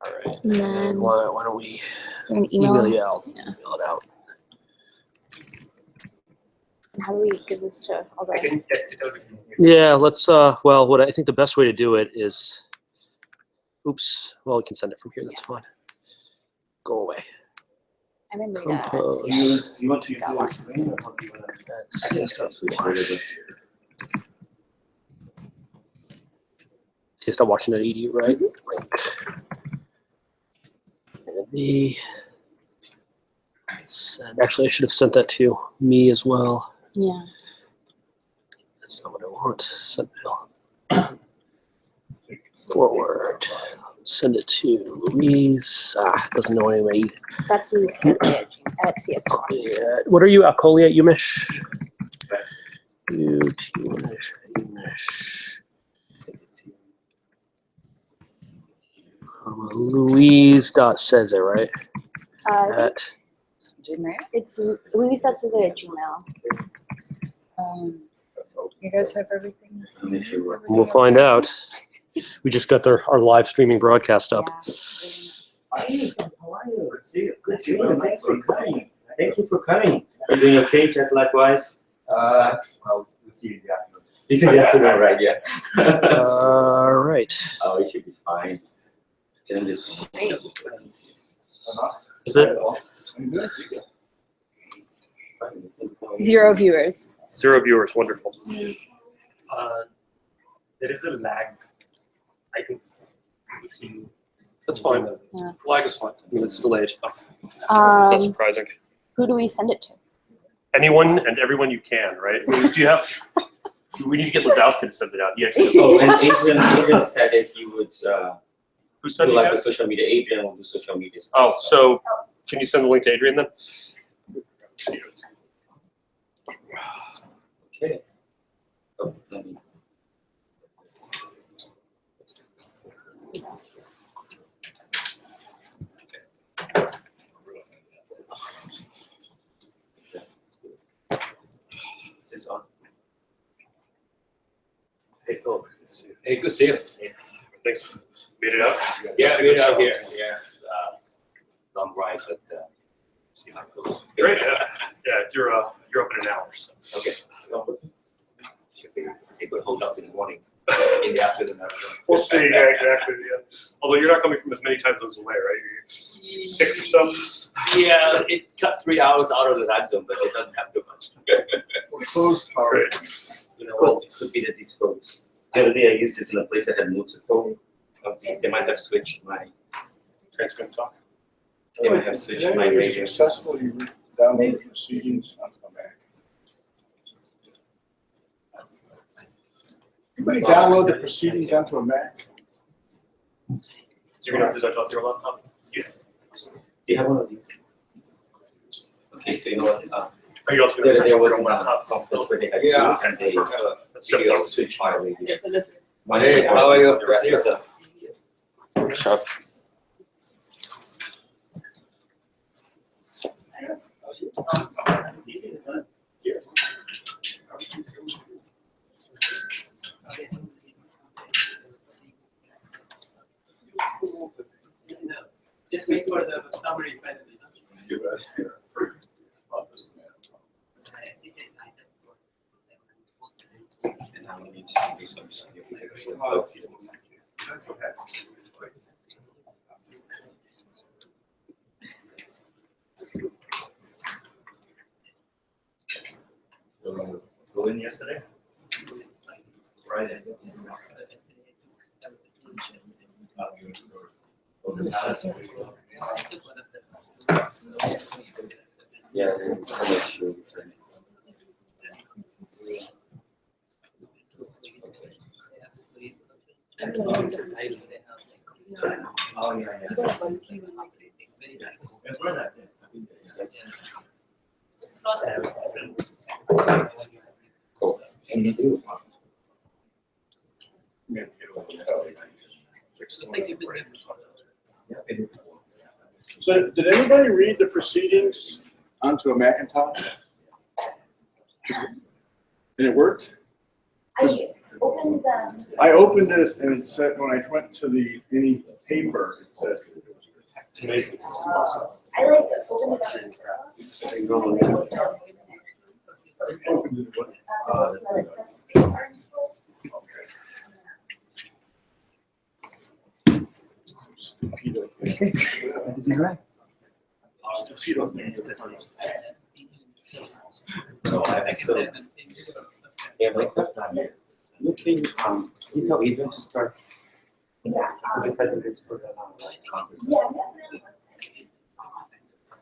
All right. And then Why don't we an email? I'll Yeah. email it out. And how do we give this to all I the? can test it out if you want. Yeah, let's well, what I think the best way to do it is oops, well, we can send it from here, that's fine. Go away. I remember that. Compose. You want to use That the one. screen or what do you want to? That's CS.Watch. CS.Watching.edu, right? Link. And me. Send. Actually, I should have sent that to me as well. Yeah. That's not what I want. Send mail. Forward. Send it to Louise. Doesn't know anyway. That's who sends it at CS. Yeah. What are you, Akoli at UMich? UMich. Louise.says it, right? At It's Louise that says it at Gmail. You guys have everything? we'll find out. We just got our live streaming broadcast up. Yeah. Hi, how are you? Good to see you. Good to see you. Thanks for coming. Thank you for coming. You doing okay, chat likewise? Well, we'll see you in the afternoon. This is the afternoon, right? Yeah. All right. Oh, it should be fine. Can this? Is it? Zero viewers. 0 viewers. Wonderful. There is a lag. I can see. That's fine. Yeah. Lag is fine. I mean, it's delayed. It's not surprising. Who do we send it to? Anyone and everyone you can, right? Do you have? We need to get Lazowski to send it out. He actually. Oh, and Adrian said that he would Who sent do it? like the Guys? social media. Adrian will do social media stuff. Oh, so can you send the link to Adrian then? Okay. Oh, let me. Is this on? Hey, Phil. Hey, good to see you. Thanks. Made it out. Yeah, we're out here. Yeah. Long ride, but see how it goes. Great. Yeah. You're open an hour. So. Okay. Should be able to hold up in the morning, in the afternoon. We'll see. Yeah, exactly. Yeah. Although you're not coming from as many time zones away, right? You're 6 or so. Yeah, it cut 3 hours out of the time zone, but it doesn't have too much. Closed power. Great. You know what? It could be that these phones. The other day I used this in a place that had multiple of these. They might have switched my Transcript talk. They might have switched my Did any radio. successfully download the proceedings onto the Mac? Anybody download the proceedings onto a Mac? You're gonna have to talk to your laptop. Do you have one of these? Okay, so you know what? Are you also gonna There was your one laptop? conference where they had Yeah. two and they That's video simple. switch my radio. Hey, how are you? The rest of the Chef. Just wait for the summary finally. and now we need to do some stuff. Go in yesterday? Friday. Yeah, I'll make sure. Oh, yeah, yeah. Oh, and you do. So did anybody read the proceedings onto a Macintosh? And it worked? I did. Open them. I opened it and it said, when I went to the any paper, it said it was protected. It's amazing. It's awesome. I like this. Open it up. Opened it, what? It's not like press the space bar. Stupido thing. Stupido thing. Yeah, like that's not it. Looking, you tell Ethan to start. Yeah. The 5 minutes for the conference. Yeah.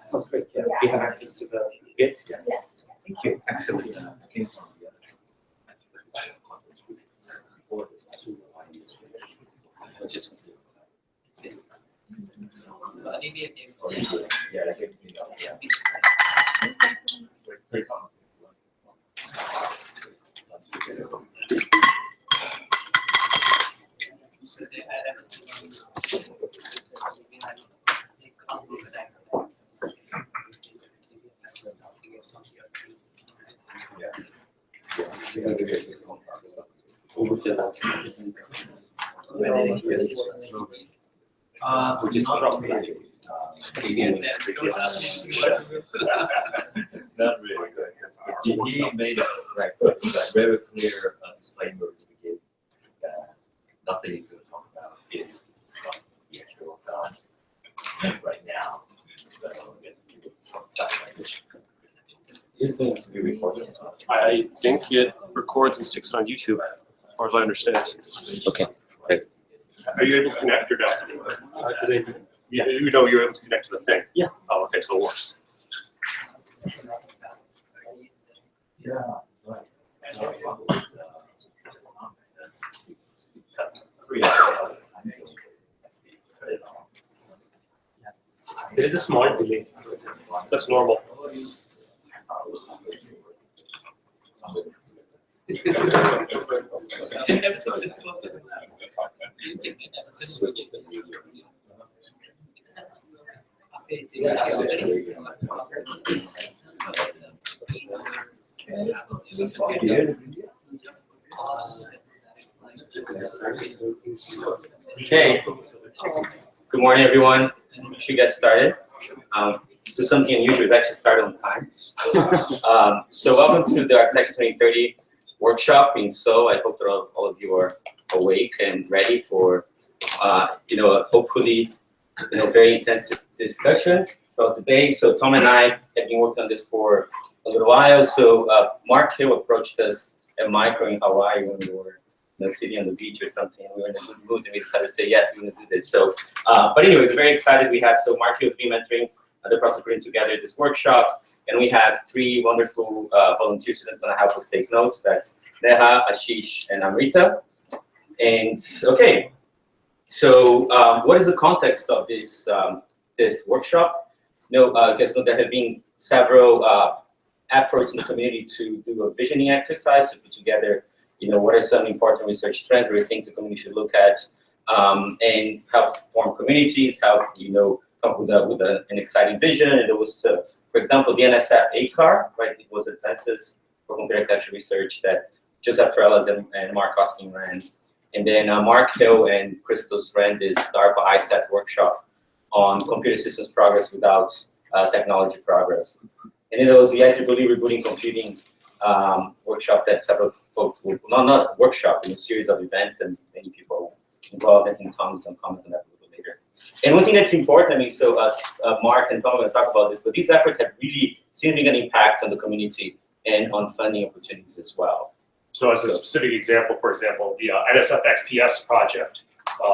Sounds great. Yeah. Yeah. You have access to the bits. Yeah. Yeah. Thank you. Excellent. Just. Which is probably not really good. He made it very clear disclaimer to begin that nothing he's going to talk about is what the actual right now. So it's going to be recorded as well. I think it records and sticks on YouTube, as far as I understand. Okay, great. Are you able to connect or no? You know you're able to connect to the thing? Yeah. Oh, okay, so it works. Yeah. There is a small delay. That's normal. Switch the media. Okay. Good morning, everyone. We should get started. Do something unusual. It's actually start on time. So welcome to the Architecture 2030 workshop in Seoul. I hope that all of you are awake and ready for, hopefully, very intense discussion throughout the day. So Tom and I have been working on this for a little while. So Mark Hill approached us at Micro in Hawaii when we were sitting on the beach or something. We were in a good mood and we decided to say, yes, we're going to do this. So, but anyways, very excited. We have, so Mark Hill has been mentoring the process of putting together this workshop. And we have 3 wonderful volunteers that's going to help us take notes. That's Neha, Ashish, and Amrita. And okay, so what is the context of this this workshop? Because there have been several efforts in the community to do a visioning exercise to put together, what are some important research trends or things the community should look at, and help form communities, help come up with an exciting vision. And there was, for example, the NSF ACAR, right? It was Advances for Computer Architecture Research that Joseph Trellas and Mark Hosking ran. And then Mark Hill and Christos ran this DARPA ISAT workshop on computer systems progress without technology progress. And then there was the IEEE Rebooting Computing workshop that several folks, not workshop, a series of events and many people involved. I think Tom can comment on that a little later. And one thing that's important, so Mark and Tom are going to talk about this, but these efforts have really significant impact on the community and on funding opportunities as well. So as a specific example, for example, the NSF XPS project,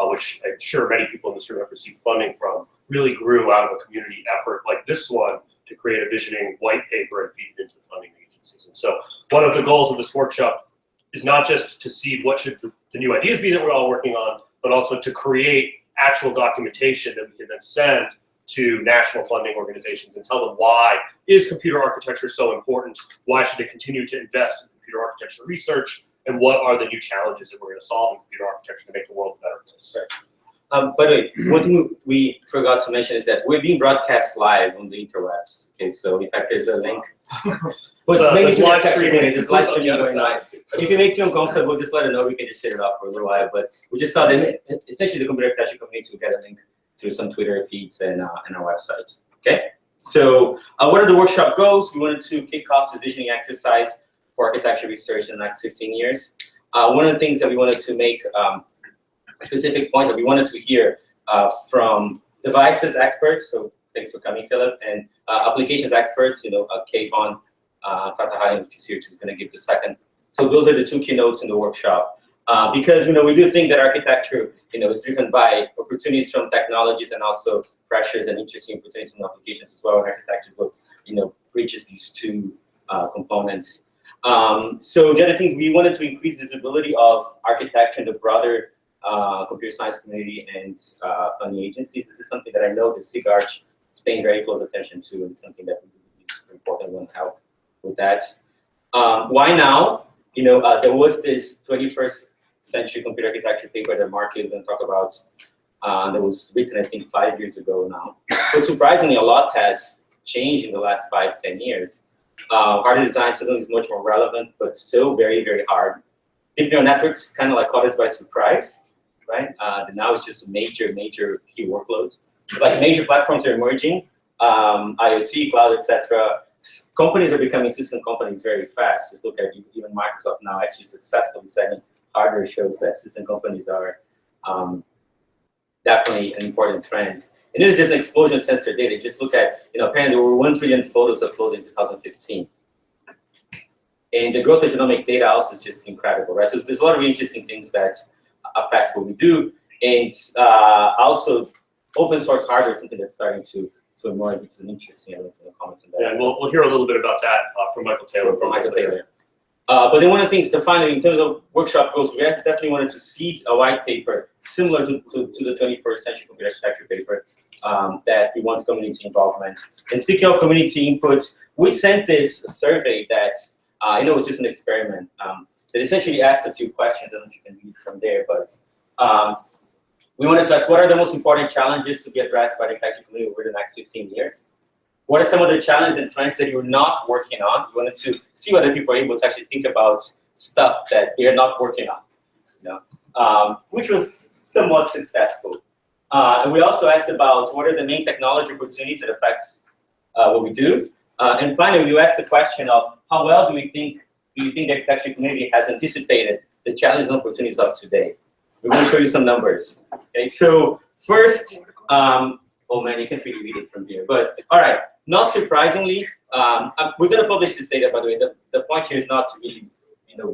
which I'm sure many people in this room have received funding from, really grew out of a community effort like this one to create a visioning white paper and feed it into the funding agencies. And so one of the goals of this workshop is not just to see what should the new ideas be that we're all working on, but also to create actual documentation that we can then send to national funding organizations and tell them why is computer architecture so important, why should they continue to invest in computer architecture research, and what are the new challenges that we're going to solve in computer architecture to make the world a better place. By the way, one thing we forgot to mention is that we're being broadcast live on the interwebs. Okay, so in fact, there's a link. But maybe it's to live live streaming. streaming. It's live It's on the streaming other going live. If it makes you uncomfortable, just let us know. We can just shut it off for a little while. But we just saw that essentially the computer architecture community will get a link to some Twitter feeds and our websites. Okay. So what are the workshop goals? We wanted to kick off this visioning exercise for architecture research in the next 15 years. One of the things that we wanted to make a specific point that we wanted to hear from devices experts. So thanks for coming, Philip, and applications experts. Kayvon Fatahari, who's here, who's going to give the second. So those are the two keynotes in the workshop. Because we do think that architecture is driven by opportunities from technologies and also pressures and interesting opportunities in applications as well. And architecture bridges these two components. So the other thing, we wanted to increase visibility of architecture in the broader computer science community and funding agencies. This is something that I know the SIG Arch is paying very close attention to, and something that we believe is super important. We want to help with that. Why now? There was this 21st century computer architecture paper that Mark is going to talk about that was written, I think, 5 years ago now. But surprisingly, a lot has changed in the last 5-10 years. Hardware design suddenly is much more relevant, but still very, very hard. Deep neural networks kind of like caught us by surprise, right? Now it's just a major, major key workload. Like major platforms are emerging, IoT, cloud, etc. Companies are becoming system companies very fast. Just look at even Microsoft now actually successfully selling hardware shows that system companies are definitely an important trend. And it is just an explosion of sensor data. Just look at, apparently there were 1 trillion photos uploaded in 2015. And the growth of genomic data also is just incredible, right? So there's a lot of interesting things that affect what we do. And also open source hardware is something that's starting to emerge, which is an interesting comment on that. Yeah, and we'll hear a little bit about that from Michael Taylor. But then one of the things to find in terms of workshop goals, we definitely wanted to seed a white paper similar to the 21st century computer architecture paper that we want community involvement. And speaking of community input, we sent this survey that it was just an experiment that essentially asked a few questions. I don't know if you can read from there, but we wanted to ask, what are the most important challenges to be addressed by the architecture community over the next 15 years? What are some of the challenges and trends that you're not working on? We wanted to see whether people are able to actually think about stuff that they're not working on, which was somewhat successful. And we also asked about what are the main technology opportunities that affects what we do. And finally, we asked the question of how well do you think the architecture community has anticipated the challenges and opportunities of today? We're going to show you some numbers. Okay, so first, oh man, you can't really read it from here, but all right. Not surprisingly, we're going to publish this data, by the way. The point here is not to really,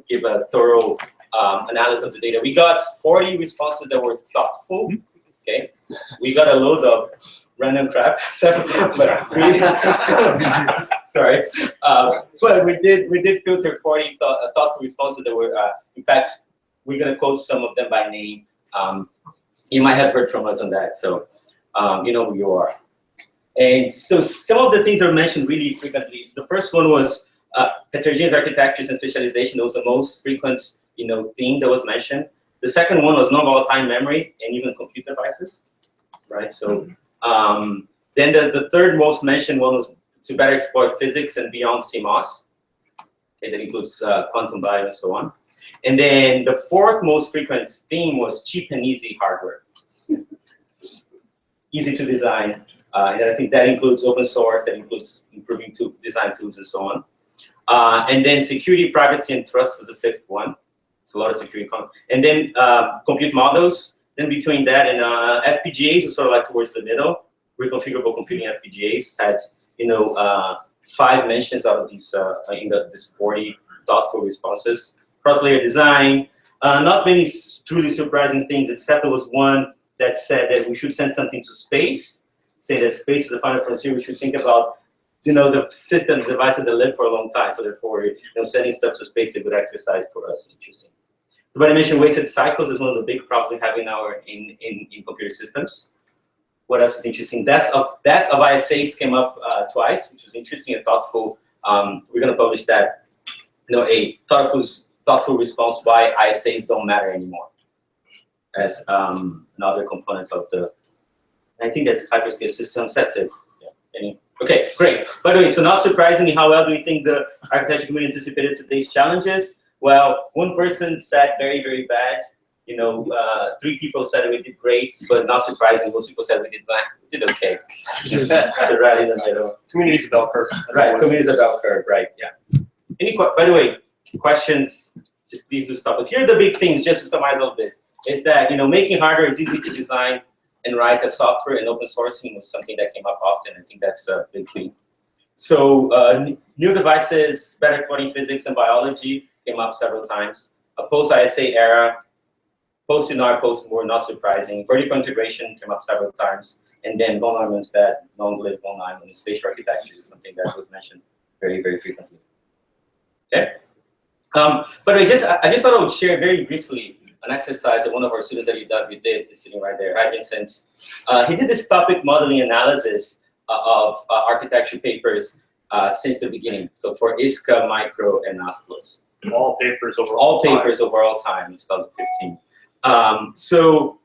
give a thorough analysis of the data. We got 40 responses that were thoughtful. Okay, we got a load of random crap. Sorry, but we did filter 40 thoughtful responses that were, in fact, we're going to quote some of them by name. You might have heard from us on that, so you know who you are. And so some of the things that are mentioned really frequently. The first one was heterogeneous architectures and specialization. That was the most frequent, theme that was mentioned. The second one was non-volatile memory and even compute devices, right? So then the third most mentioned one was to better exploit physics and beyond CMOS. Okay, that includes quantum bio and so on. And then the fourth most frequent theme was cheap and easy hardware. Easy to design. And I think that includes open source, that includes improving design tools and so on. And then security, privacy, and trust was the fifth one. So a lot of security. And then compute models. Then between that and FPGAs was sort of like towards the middle. Reconfigurable computing FPGAs had 5 mentions out of these this 40 thoughtful responses. Cross-layer design. Not many truly surprising things, except there was one that said that we should send something to space. Say that space is the final frontier. We should think about, the systems, devices that live for a long time. So therefore, sending stuff to space is a good exercise for us. Interesting. So, but I mentioned wasted cycles is one of the big problems we have in computer systems. What else is interesting? That of ISAs came up twice, which was interesting and thoughtful. We're going to publish that. A thoughtful response why ISAs don't matter anymore. as another component of the. I think that's hyperscale systems. That's it. Yeah. Okay, great. By the way, so not surprisingly, how well do we think the architecture community anticipated today's challenges? Well, one person said very, very bad. 3 people said we did great, but not surprisingly, most people said we did okay. So right in the middle. Community's a bell curve. That's Right, always- community's a bell curve, right, yeah. By the way, questions, just please do stop us. Here are the big things, just to summarize all of this, is that, making hardware is easy to design and write as software, and open sourcing was something that came up often. I think that's a big thing. So new devices, better exploiting physics and biology came up several times. A post-ISA era, post-Sinar, post-Moore, not surprising. Vertical integration came up several times. And then von Neumann's that long-lived von Neumann spatial architecture is something that was mentioned very, very frequently. Okay. But I just thought I would share very briefly an exercise that one of our students at UW did, is sitting right there, hi Vincent. He did this topic modeling analysis of architecture papers since the beginning. So for ISCA, Micro, and NASPLOS. All papers over all papers over all time in 2015. So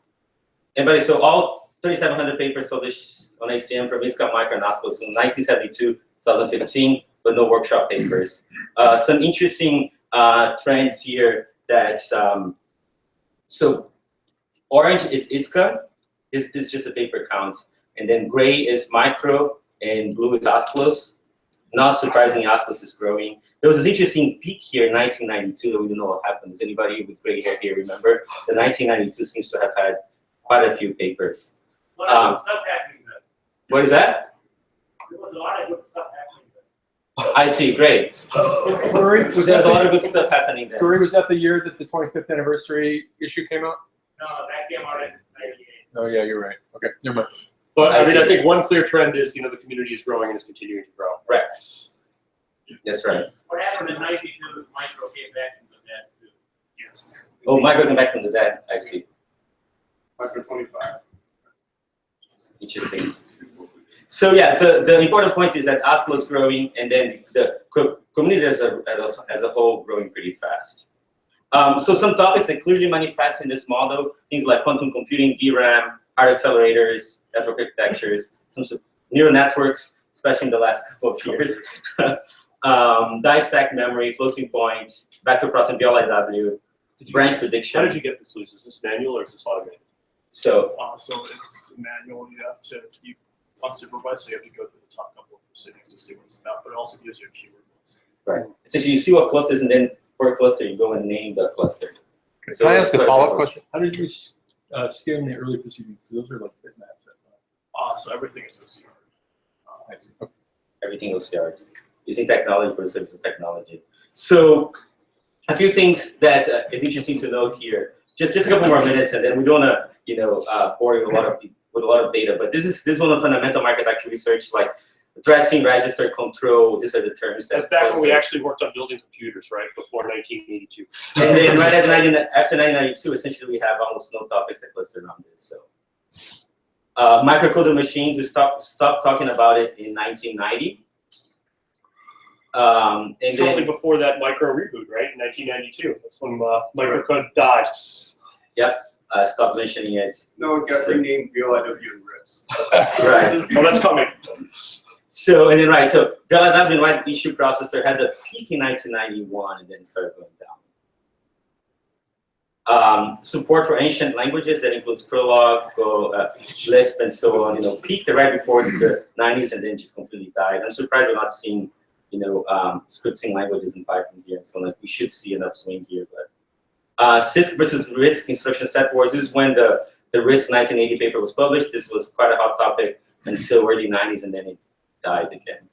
all 3,700 papers published on HCM from ISCA, Micro, and NASPLOS in 1972, 2015, but no workshop papers. Some interesting trends here that, so orange is ISCA, this is just a paper count, and then gray is Micro, and blue is ASPLOS. Not surprisingly, ASPLOS is growing. There was this interesting peak here in 1992 that we don't know what happened. Does anybody with gray hair here remember? The 1992 seems to have had quite a few papers. Stuff happening then. What is that? There was a lot of good stuff happening then. I see, great. Curry, was There's that a lot of the, good stuff happening there. Curry, was that the year that the 25th anniversary issue came out? No, that came out in 98. Oh yeah, you're right. Okay, never mind. But I see. mean, I think one clear trend is, the community is growing and is continuing to grow. Right. That's right. What happened in 92 is Micro came back into that too. Yes. Oh, Micro came back from the dead. I see. Micro 25. Interesting. So yeah, the important point is that ASCO is growing, and then the community as a whole growing pretty fast. So some topics that clearly manifest in this model, things like quantum computing, DRAM, hard accelerators, network architectures, some neural networks, especially in the last couple of years. Die-stack memory, floating points, vector processing, VLIW, branch prediction. How did you get this, Luis? Is this manual or is this automated? So So it's manual, it's unsupervised, so you have to go through the top couple of proceedings to see what's about, but it also gives you a keyword list. right. Essentially, you see what clusters, and then for a cluster, you go and name the cluster. So Can I it's ask a quite follow-up different. question? How did you skim the early proceedings? Those are like bitmaps. So everything is OCR. I see. Okay. Everything was shared using technology for the service of technology. So a few things that is interesting to note here. Just a couple more minutes, and then we don't want to bore you with a lot of data. But this is one of the fundamental architecture research, like addressing register control. These are the terms That's back when we actually worked on building computers, right? Before 1982. And then right after 1992, essentially we have almost no topics that cluster around this. So microcoded machines, we stopped talking about it in 1990. And Shortly then, before that micro reboot, right? In 1992. That's when microcode died. stop mentioning it. No, it got renamed VLIW and RIPS. Right. Well, that's coming. So VLIW write issue processor had the peak in 1991 and then started going down. Support for ancient languages that includes Prolog, Go, Lisp, and so on. Peaked right before the 90s and then just completely died. I'm surprised we're not seeing scripting languages in Python here. So we should see an upswing here. But CISC versus RISC instruction set wars. This is when the RISC 1980 paper was published. This was quite a hot topic until early 90s, and then it died again.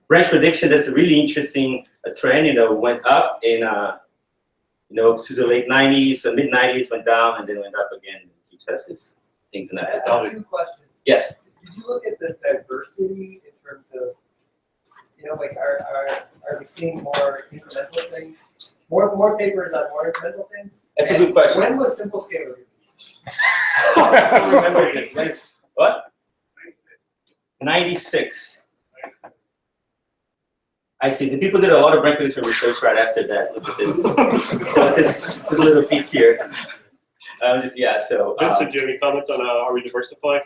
Branch prediction, that's a really interesting trend. Went up in to the late 90s, mid 90s, went down, and then went up again. It keeps has these things in that. I have two questions. Yes. Did you look at the diversity in terms of, are we seeing more incremental things? More papers on more incremental things? That's a good question. When was simple scale released? Who remembers it? What? 96. I see. The people did a lot of branch prediction research right after that. Look at this. So it's this little peak here. So Vincent, do you have any comments on are we diversifying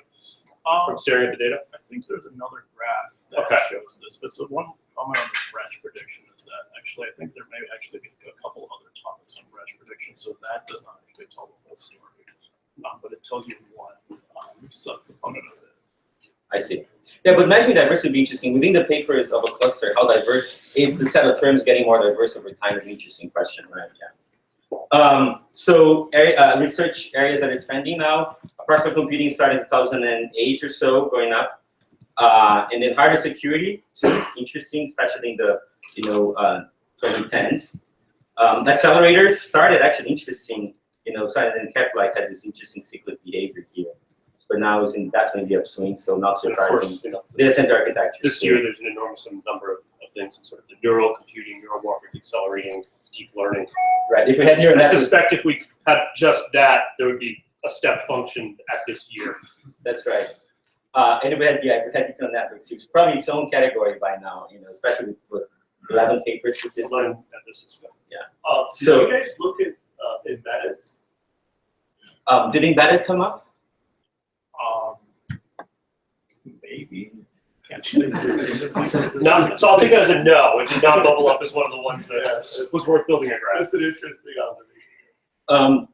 from staring at the data? I think there's another graph that Okay. shows this, but so one comment on this branch prediction is that actually I think there may actually be a couple other topics on branch prediction, so that does not actually tell the whole story. But it tells you one subcomponent of it. I see. Yeah, but measuring diversity would be interesting. Within the papers of a cluster, how diverse is the set of terms getting more diverse over time? Is an interesting question, right? Yeah. So research areas that are trending now. Personal computing started in 2008 or so, going up, and then hardware security, so interesting, especially in the 2010s. Accelerators started actually interesting, started and kept like had this interesting cyclic behavior here, but now it's in definitely the upswing. So not And of surprising. course, Data center architecture. this year there's an enormous number of things, sort of the neural computing, neuromorphic accelerating, deep learning. Right. If we had neural I networks, suspect if we had just that, there would be a step function at this year. that's right. And if we had neural networks, it's probably its own category by now. Especially with 11 papers to this one. At this extent. So- Did you guys look at embedded? Did embedded come up? Maybe. Can't say. No, so I'll take that as a no. It did not bubble up as one of the ones that was worth building a graph. That's an interesting observation.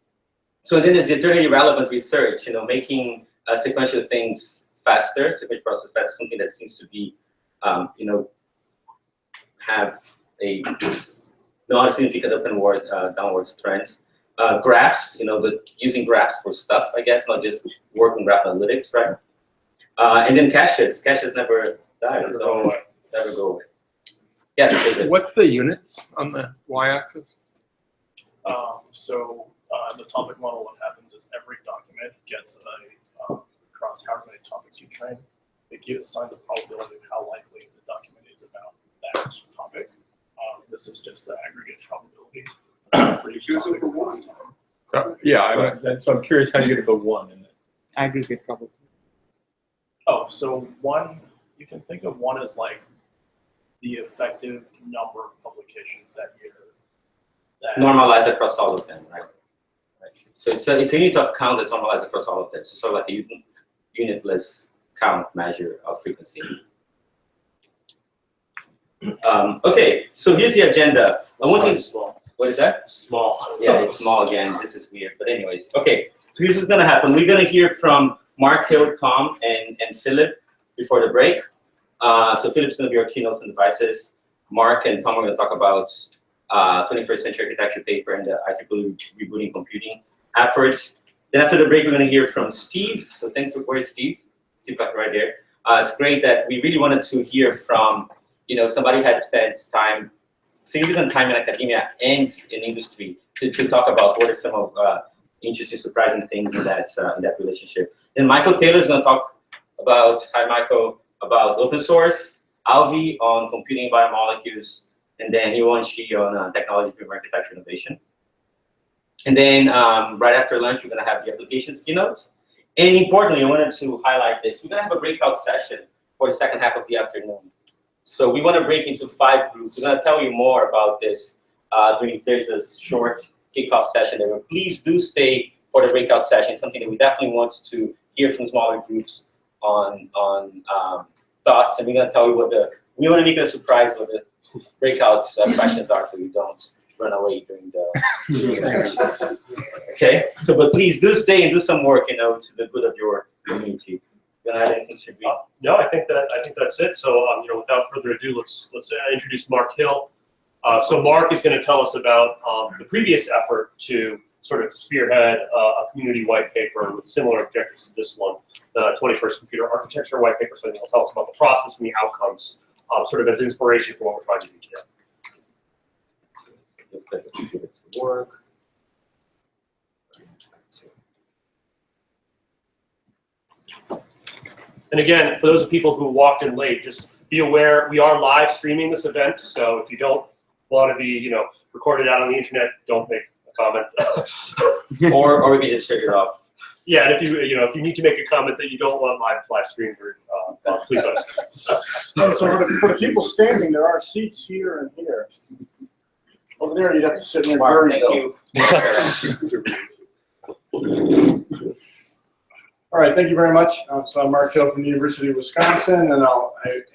So then there's the eternally relevant research, making sequential things faster, sequential process faster, something that seems to be, have a non-significant upward, downwards trends. Graphs, using graphs for stuff, I guess, not just work on graph analytics, right? And then caches. Caches never die, Never so go away. never go away. Yes, David. What's the units on the y-axis? So in the topic model, what happens is every document gets across however many topics you train, they assign the probability of how likely the document is about that topic. This is just the aggregate probability for each Choose it topic. for one. So, yeah, so I'm curious how you get to the 1 in it. Aggregate probably. Oh, so one, you can think of one as like the effective number of publications that year. Normalize across all of them, right? So it's a unit of count that's normalized across all of them. So sort of like a unitless count measure of frequency. Okay, so here's the agenda. One thing, Small. what is that? Small. Yeah, it's small again. This is weird. But anyways, okay. So here's what's gonna happen. We're gonna hear from Mark, Hill, Tom, and Philip before the break. So Philip's gonna be our keynote on devices. Mark and Tom are gonna talk about 21st century architecture paper and the IEEE rebooting computing efforts. Then after the break, we're gonna hear from Steve. So thanks for where's Steve? Steve got right there. It's great that we really wanted to hear from somebody who had spent significant time in academia and in industry to talk about what are some of interesting, surprising things in that relationship. Then Michael Taylor is going to talk about, hi Michael, about open source, Alvi on computing biomolecules, and then Yuan Shi on technology-driven architecture innovation. And then right after lunch, we're going to have the applications keynotes. And importantly, I wanted to highlight this. We're going to have a breakout session for the second half of the afternoon. So we want to break into 5 groups. We're going to tell you more about this during Thursday's short kickoff session. Please do stay for the breakout session. Something that we definitely want to hear from smaller groups on thoughts. And we're going to tell you we want to make it a surprise what the breakout questions are, so you don't run away during the okay. So, but please do stay and do some work, to the good of your community. You want to add anything, should be? No, I think that's it. So, without further ado, let's introduce Mark Hill. So Mark is going to tell us about the previous effort to sort of spearhead a community white paper with similar objectives to this one, the 21st Computer Architecture white paper. So he'll tell us about the process and the outcomes, sort of as inspiration for what we're trying to do today. Let's get the computer to work. And again, for those of people who walked in late, just be aware we are live streaming this event. So if you don't want to be, recorded out on the internet, don't make a comment. or we can just shut it off. Yeah, and if you need to make a comment that you don't want live streamed, please let us know. So for the people standing, there are seats here and here. Over there, you'd have to sit in there. Mark, very thank well. you. All right, thank you very much. So I'm Mark Hill from the University of Wisconsin, and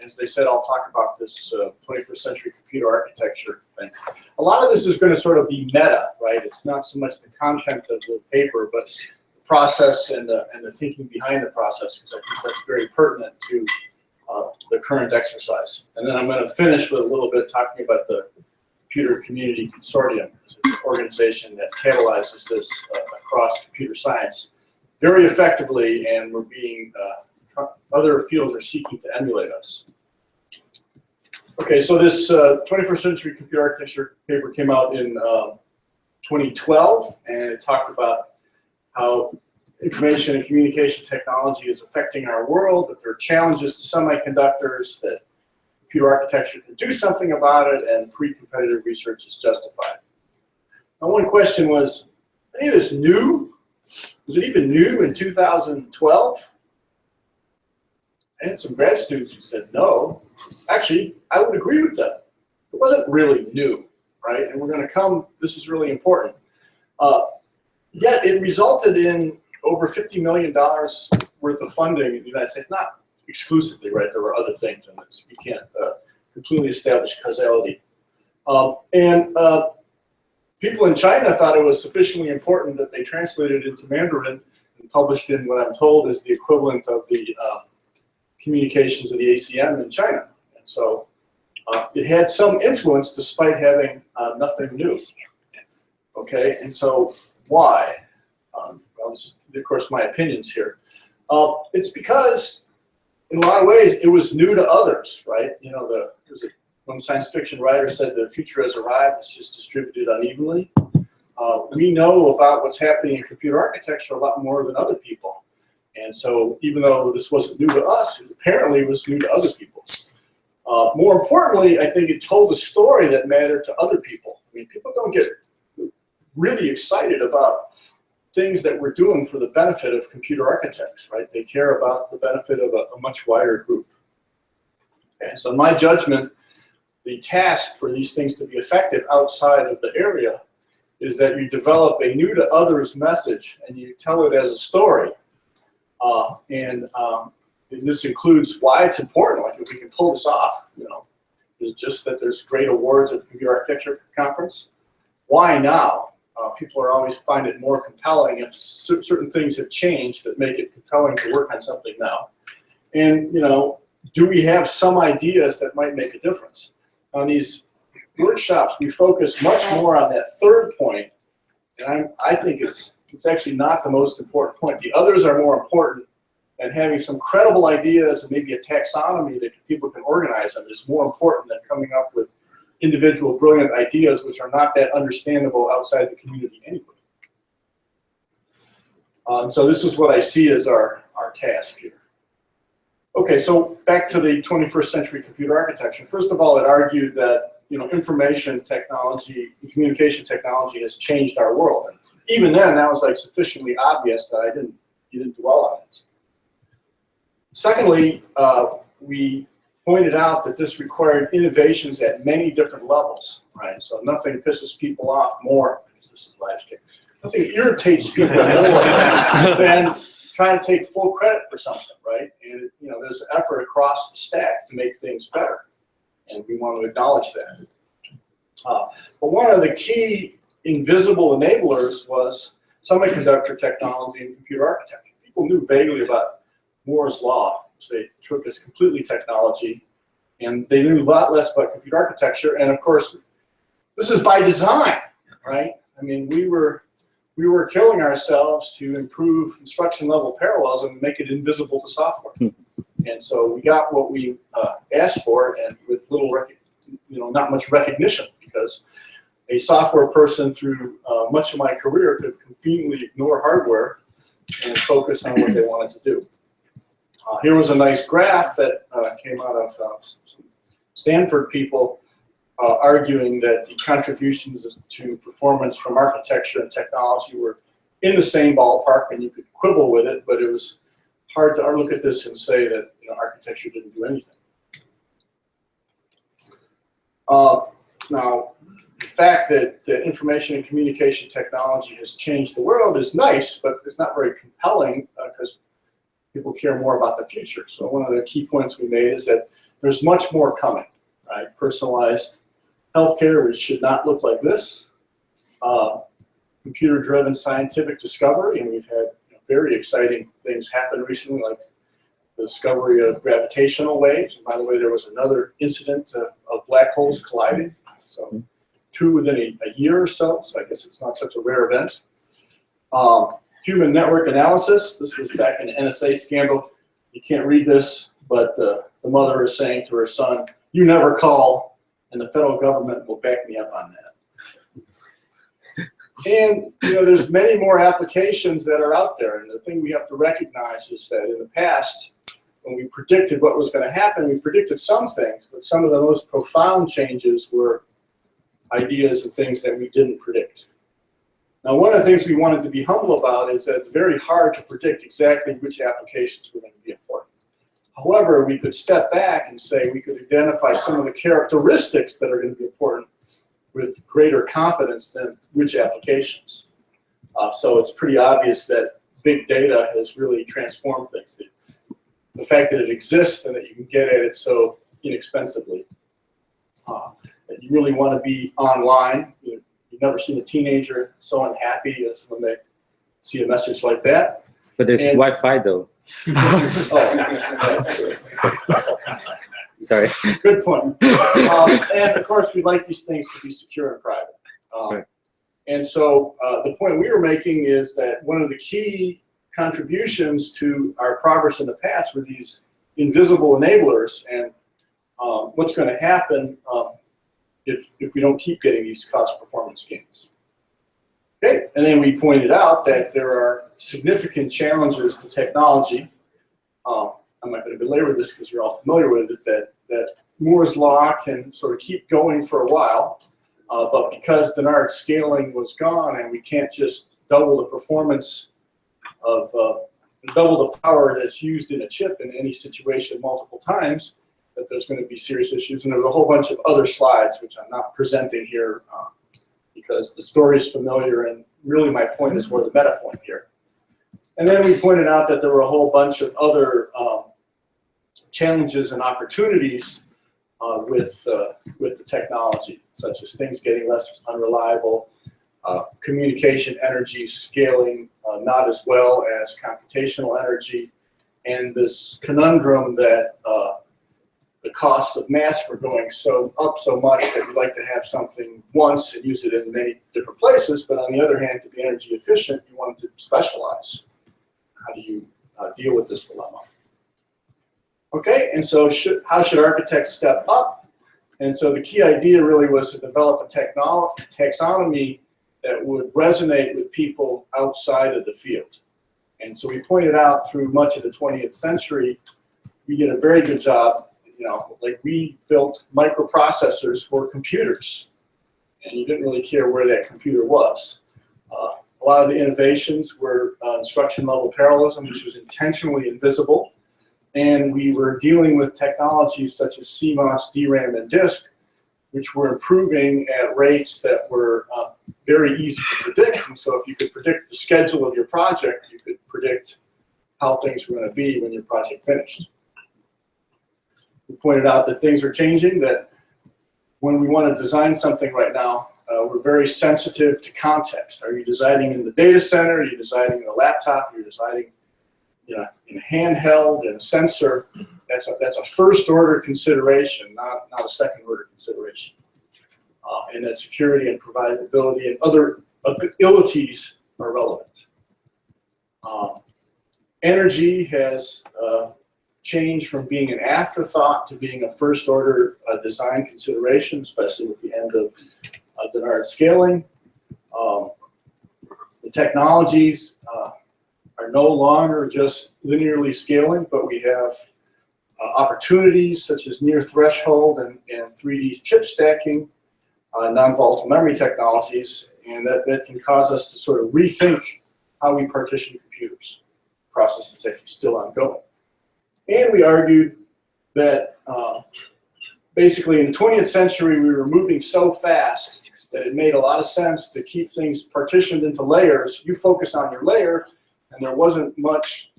as they said, I'll talk about this 21st century computer architecture thing. A lot of this is going to sort of be meta, right? It's not so much the content of the paper, but the process and the thinking behind the process, because I think that's very pertinent to the current exercise. And then I'm going to finish with a little bit talking about the Computer Community Consortium, which is an organization that catalyzes this across computer science very effectively, and we're being, other fields are seeking to emulate us. Okay, so this 21st century computer architecture paper came out in 2012, and it talked about how information and communication technology is affecting our world, that there are challenges to semiconductors, that computer architecture can do something about it, and pre-competitive research is justified. Now, one question was, any of this new? Was it even new in 2012? I had some grad students who said no. Actually, I would agree with them. It wasn't really new, right? And we're going to come, this is really important. Yet it resulted in over $50 million worth of funding in the United States. Not exclusively, right? There were other things, and you can't completely establish causality. People in China thought it was sufficiently important that they translated it into Mandarin and published in what I'm told is the equivalent of the communications of the ACM in China. And so it had some influence despite having nothing new. Okay, and so why? Well, this is, of course, my opinions here. It's because, in a lot of ways, it was new to others, right? You know, one science fiction writer said the future has arrived, it's just distributed unevenly. We know about what's happening in computer architecture a lot more than other people. And so even though this wasn't new to us, it apparently was new to other people. More importantly, I think it told a story that mattered to other people. I mean, people don't get really excited about things that we're doing for the benefit of computer architects, right? They care about the benefit of a much wider group. And so in my judgment, the task for these things to be effective outside of the area is that you develop a new to others message and you tell it as a story. And this includes why it's important. Like, if we can pull this off, you know, it's just that there's great awards at the Computer Architecture Conference. Why now? People are always find it more compelling if certain things have changed that make it compelling to work on something now. And, you know, do we have some ideas that might make a difference? On these workshops, we focus much more on that third point, and I think it's actually not the most important point. The others are more important, and having some credible ideas and maybe a taxonomy that people can organize them is more important than coming up with individual brilliant ideas which are not that understandable outside the community anyway. And so this is what I see as our task here. Okay, so back to the 21st century computer architecture. First of all, it argued that, you know, information technology, communication technology has changed our world. And even then, that was like sufficiently obvious that you didn't dwell on it. Secondly, we pointed out that this required innovations at many different levels, right? So nothing pisses people off more, because this is live stream, nothing irritates people more than trying to take full credit for something, right? And, you know, there's an effort across the stack to make things better, and we want to acknowledge that. But one of the key invisible enablers was semiconductor technology and computer architecture. People knew vaguely about Moore's law, which they took as completely technology, and they knew a lot less about computer architecture. And of course, this is by design, right? I mean, we were killing ourselves to improve instruction level parallels and make it invisible to software. And so we got what we asked for, and with little, not much recognition, because a software person through much of my career could conveniently ignore hardware and focus on what they wanted to do. Here was a nice graph that came out of some Stanford people arguing that the contributions to performance from architecture and technology were in the same ballpark, and you could quibble with it, but it was hard to look at this and say that, you know, architecture didn't do anything. Now, the fact that information and communication technology has changed the world is nice, but it's not very compelling because people care more about the future. So one of the key points we made is that there's much more coming, right? Personalized healthcare, which should not look like this. Computer-driven scientific discovery, and we've had very exciting things happen recently, like the discovery of gravitational waves. And by the way, there was another incident of black holes colliding. So 2 within a year or so, so I guess it's not such a rare event. Human network analysis, this was back in the NSA scandal. You can't read this, but the mother is saying to her son, "You never call, and the federal government will back me up on that." And there's many more applications that are out there, and the thing we have to recognize is that in the past, when we predicted what was going to happen, we predicted some things, but some of the most profound changes were ideas and things that we didn't predict. Now, one of the things we wanted to be humble about is that it's very hard to predict exactly which applications were going to be important. However, we could step back and say we could identify some of the characteristics that are going to be important with greater confidence than which applications. So it's pretty obvious that big data has really transformed things. The fact that it exists and that you can get at it so inexpensively. That you really want to be online. You've never seen a teenager so unhappy as when they see a message like that. But there's Wi-Fi though. That's true. Sorry. Good point. And of course, we'd like these things to be secure and private. Right. And so the point we were making is that one of the key contributions to our progress in the past were these invisible enablers, and what's going to happen if we don't keep getting these cost performance gains. Okay, and then we pointed out that there are significant challenges to technology. I'm not going to belabor this because you're all familiar with it, that Moore's Law can sort of keep going for a while, but because Dennard scaling was gone and we can't just double the performance of, double the power that's used in a chip in any situation multiple times, that there's going to be serious issues. And there's a whole bunch of other slides, which I'm not presenting here because the story is familiar, and really my point is more the meta point here. And then we pointed out that there were a whole bunch of other challenges and opportunities with the technology, such as things getting less unreliable, communication energy scaling not as well as computational energy, and this conundrum that the costs of mass were going up so much that you'd like to have something once and use it in many different places, but on the other hand, to be energy efficient, you want to specialize. How do you deal with this dilemma? Okay, and so how should architects step up? And so the key idea really was to develop a taxonomy that would resonate with people outside of the field. And so we pointed out through much of the 20th century, we did a very good job. Like we built microprocessors for computers, and you didn't really care where that computer was. A lot of the innovations were instruction level parallelism, which was intentionally invisible. And we were dealing with technologies such as CMOS, DRAM, and disk, which were improving at rates that were very easy to predict. And so if you could predict the schedule of your project, you could predict how things were going to be when your project finished. We pointed out that things are changing, that when we want to design something right now, we're very sensitive to context. Are you designing in the data center? Are you designing in a laptop? Are you designing in a handheld, in a sensor? That's a first order consideration, not a second order consideration. And that security and providability and other abilities are relevant. Energy has changed from being an afterthought to being a first order design consideration, especially with the end of Dennard scaling. The technologies are no longer just linearly scaling, but we have opportunities such as near threshold and 3D chip stacking, non-volatile memory technologies, and that can cause us to sort of rethink how we partition computers. The process is actually still ongoing. And we argued that basically in the 20th century we were moving so fast that it made a lot of sense to keep things partitioned into layers. You focus on your layer, and there wasn't much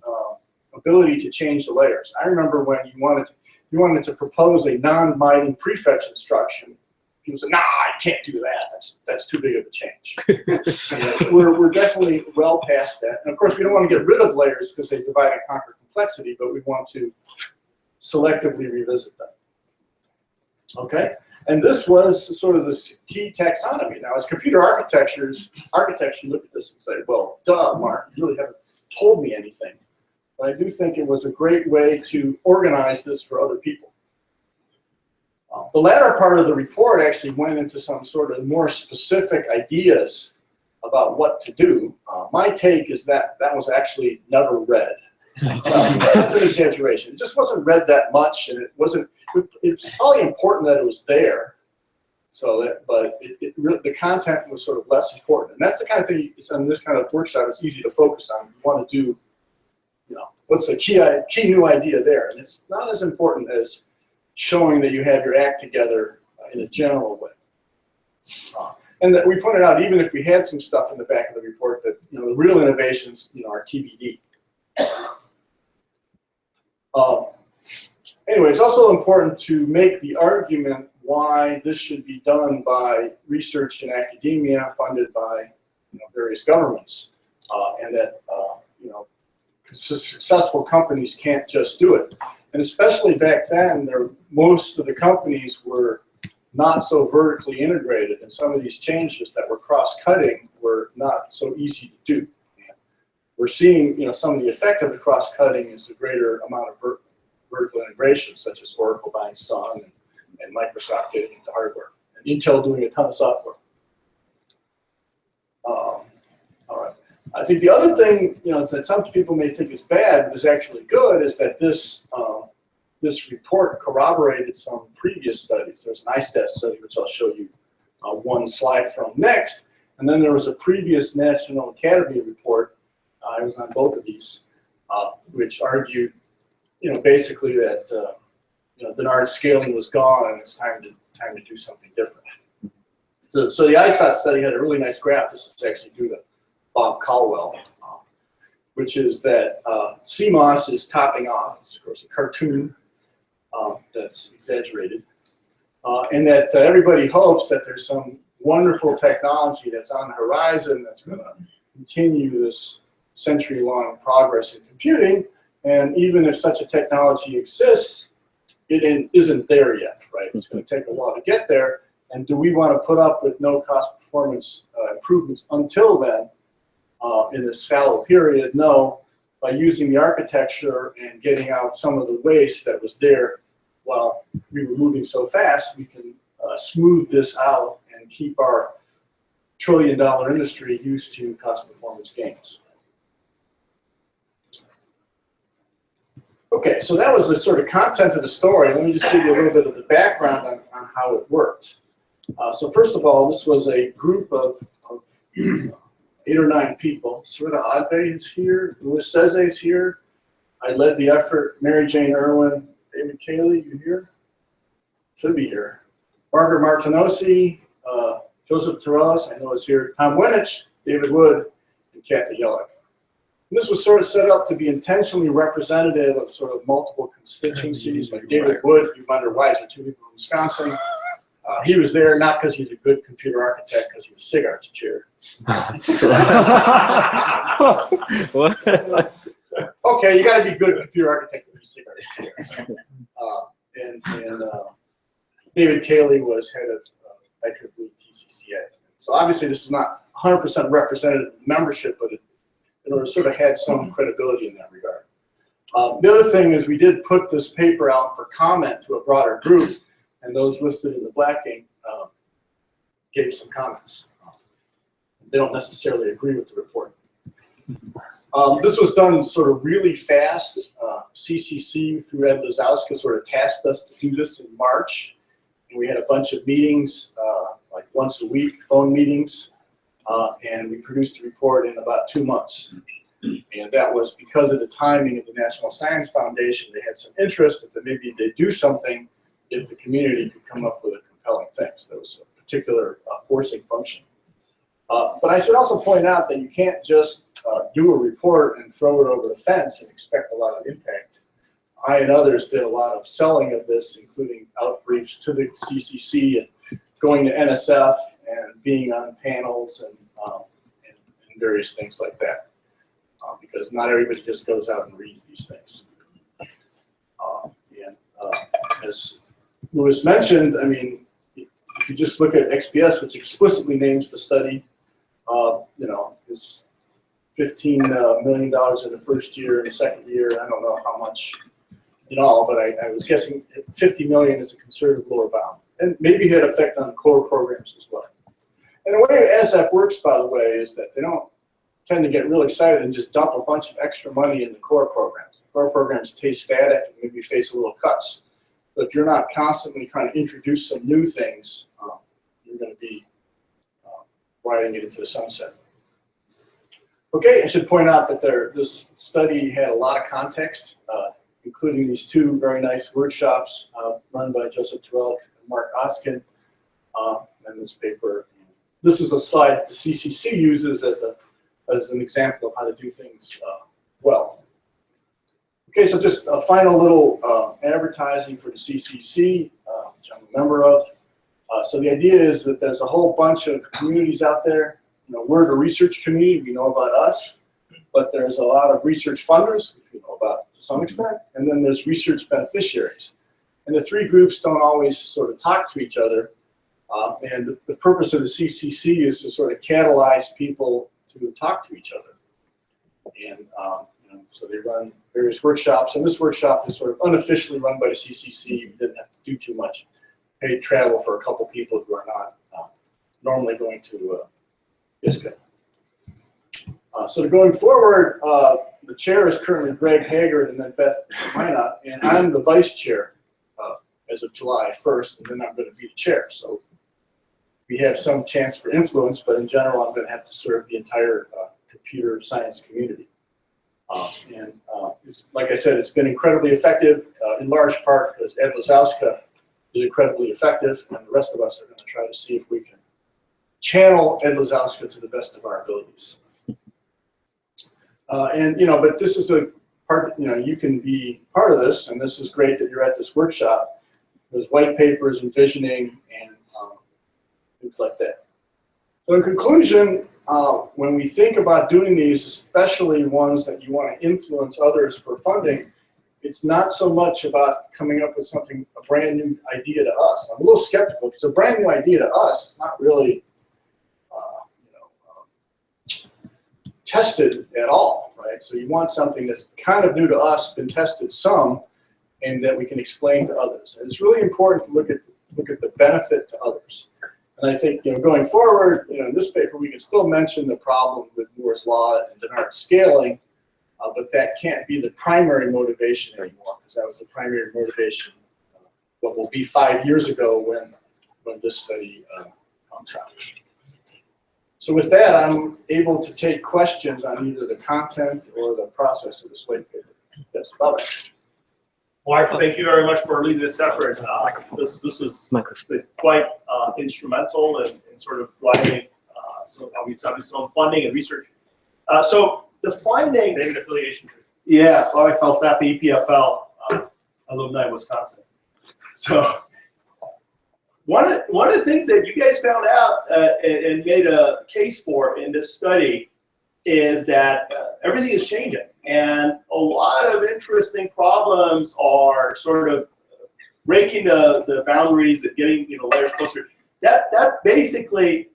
ability to change the layers. I remember when you wanted to propose a non-binding prefetch instruction. People said, "Nah, I can't do that. That's too big of a change." We're definitely well past that. And of course, we don't want to get rid of layers because they divide and conquer complexity, but we want to selectively revisit them. Okay, and this was sort of this key taxonomy. Now, as computer architects, you look at this and say, "Well, duh, Mark, you really haven't told me anything." But I do think it was a great way to organize this for other people. The latter part of the report actually went into some sort of more specific ideas about what to do. My take is that that was actually never read. That's an exaggeration. It just wasn't read that much, and it's probably important that it was there. But the content was sort of less important. And that's the kind of thing, it's on this kind of workshop, it's easy to focus on. You want to do, what's the key new idea there? And it's not as important as showing that you have your act together in a general way. And that we pointed out, even if we had some stuff in the back of the report, that the real innovations are TBD. Anyway, it's also important to make the argument why this should be done by research and academia funded by various governments, and that successful companies can't just do it. And especially back then, most of the companies were not so vertically integrated, and some of these changes that were cross-cutting were not so easy to do. We're seeing, some of the effect of the cross-cutting is the greater amount of vertical integration, such as Oracle buying Sun and Microsoft getting into hardware, and Intel doing a ton of software. All right. I think the other thing, that some people may think is bad, but is actually good, is that this report corroborated some previous studies. There's an ISCA study, which I'll show you one slide from next, and then there was a previous National Academy report. I was on both of these, which argued, basically that Dennard scaling was gone and it's time to do something different. So the ISOT study had a really nice graph. This is actually due to Bob Caldwell, which is that CMOS is topping off. It's of course a cartoon that's exaggerated, and that everybody hopes that there's some wonderful technology that's on the horizon that's going to continue this century-long progress in computing. And even if such a technology exists, it isn't there yet, right? It's going to take a while to get there. And do we want to put up with no cost performance improvements until then in this fallow period? No. By using the architecture and getting out some of the waste that was there while we were moving so fast, we can smooth this out and keep our trillion-dollar industry used to cost performance gains. Okay, so that was the sort of content of the story. Let me just give you a little bit of the background on how it worked. So first of all, this was a group of 8 or 9 people. Sarita Adbe is here. Louis Seze is here. I led the effort. Mary Jane Irwin. David Cayley, you here? Should be here. Margaret Martinosi. Joseph Torellis, I know is here. Tom Winich, David Wood, and Kathy Yellick. And this was sort of set up to be intentionally representative of sort of multiple constituencies. Like David Wood, you wonder why is there 2 people from Wisconsin? He was there not because he's a good computer architect, because he was SIGART's chair. Okay, you got to be a good computer architect to be SIGART's chair. And David Cayley was head of IEEE TCCA. So obviously this is not 100% representative of membership, but it sort of had some credibility in that regard. The other thing is we did put this paper out for comment to a broader group, and those listed in the black ink gave some comments. They don't necessarily agree with the report. This was done sort of really fast. CCC through Ed Lazowska sort of tasked us to do this in March. And we had a bunch of meetings, like once a week, phone meetings. And we produced the report in about 2 months. And that was because of the timing of the National Science Foundation. They had some interest that maybe they'd do something if the community could come up with a compelling thing. So there was a particular forcing function. But I should also point out that you can't just do a report and throw it over the fence and expect a lot of impact. I and others did a lot of selling of this, including outbriefs to the CCC and going to NSF and being on panels and various things like that. Because not everybody just goes out and reads these things. As Louis mentioned, I mean, if you just look at XPS, which explicitly names the study, is $15 million in the first year, in the second year, I don't know how much in all, but I was guessing 50 million is a conservative lower bound. And maybe had effect on core programs as well. And the way NSF works, by the way, is that they don't tend to get real excited and just dump a bunch of extra money in the core programs. The core programs stay static and maybe face a little cuts. But if you're not constantly trying to introduce some new things, you're going to be riding it into the sunset. Okay, I should point out that this study had a lot of context, including these two very nice workshops run by Joseph Terrell and Mark Oskin, and this paper. This is a slide that the CCC uses as an example of how to do things well. Okay, so just a final little advertising for the CCC, which I'm a member of. So the idea is that there's a whole bunch of communities out there. We're the research community, we know about us, but there's a lot of research funders, which we know about to some extent, and then there's research beneficiaries. And the three groups don't always sort of talk to each other. And the purpose of the CCC is to sort of catalyze people to talk to each other. And so they run various workshops, and this workshop is sort of unofficially run by the CCC. We didn't have to do too much paid travel for a couple people who are not normally going to ISCA. So going forward, the chair is currently Greg Haggard and then Beth Minot, and I'm the vice chair as of July 1st, and then I'm going to be the chair. So we have some chance for influence, but in general, I'm going to have to serve the entire computer science community. It's, like I said, it's been incredibly effective, in large part because Ed Lazowska is incredibly effective, and the rest of us are going to try to see if we can channel Ed Lazowska to the best of our abilities. But this is a part that, you can be part of this, and this is great that you're at this workshop. There's white papers and visioning and things like that. So in conclusion, when we think about doing these, especially ones that you want to influence others for funding, it's not so much about coming up with something, a brand new idea to us. I'm a little skeptical because a brand new idea to us is not really tested at all, right? So you want something that's kind of new to us, been tested some, and that we can explain to others. And it's really important to look at the benefit to others. And I think, going forward, in this paper, we can still mention the problem with Moore's Law and Dennard scaling, but that can't be the primary motivation anymore, because that was the primary motivation what will be 5 years ago when this study comes out. So with that, I'm able to take questions on either the content or the process of this white paper. Yes, Bobby. Mark, thank you very much for leading this effort. This was quite instrumental in sort of driving some funding and research. So the findings. Name and affiliation. Yeah, Bobby Falsafi, EPFL, alumni, Wisconsin. So one of the things that you guys found out and made a case for in this study is that everything is changing, and a lot of interesting problems are sort of breaking the boundaries and getting layers closer. That basically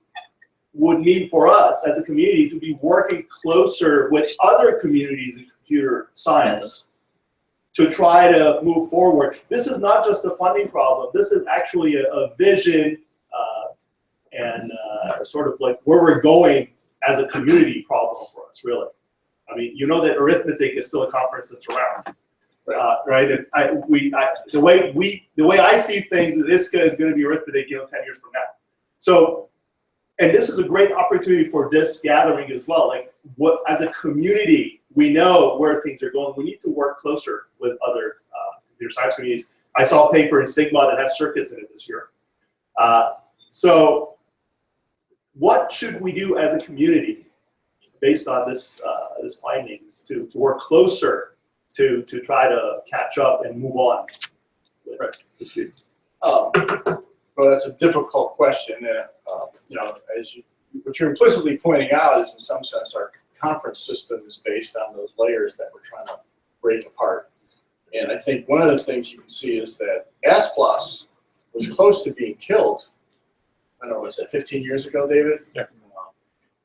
would mean for us as a community to be working closer with other communities in computer science to try to move forward. This is not just a funding problem. This is actually a vision and sort of like where we're going as a community problem for us, really. I mean, that arithmetic is still a conference that's around, right? And the way I see things, ISCA is going to be arithmetic, 10 years from now. So, and this is a great opportunity for this gathering as well. Like, as a community, we know where things are going. We need to work closer with other computer science communities. I saw a paper in Sigma that has circuits in it this year. So what should we do as a community based on this findings to work closer to try to catch up and move on? Well, that's a difficult question. You know, what you're implicitly pointing out is, in some sense, our conference system is based on those layers that we're trying to break apart. And I think one of the things you can see is that ASPLOS was close to being killed. I don't know, was that 15 years ago, David? Yeah.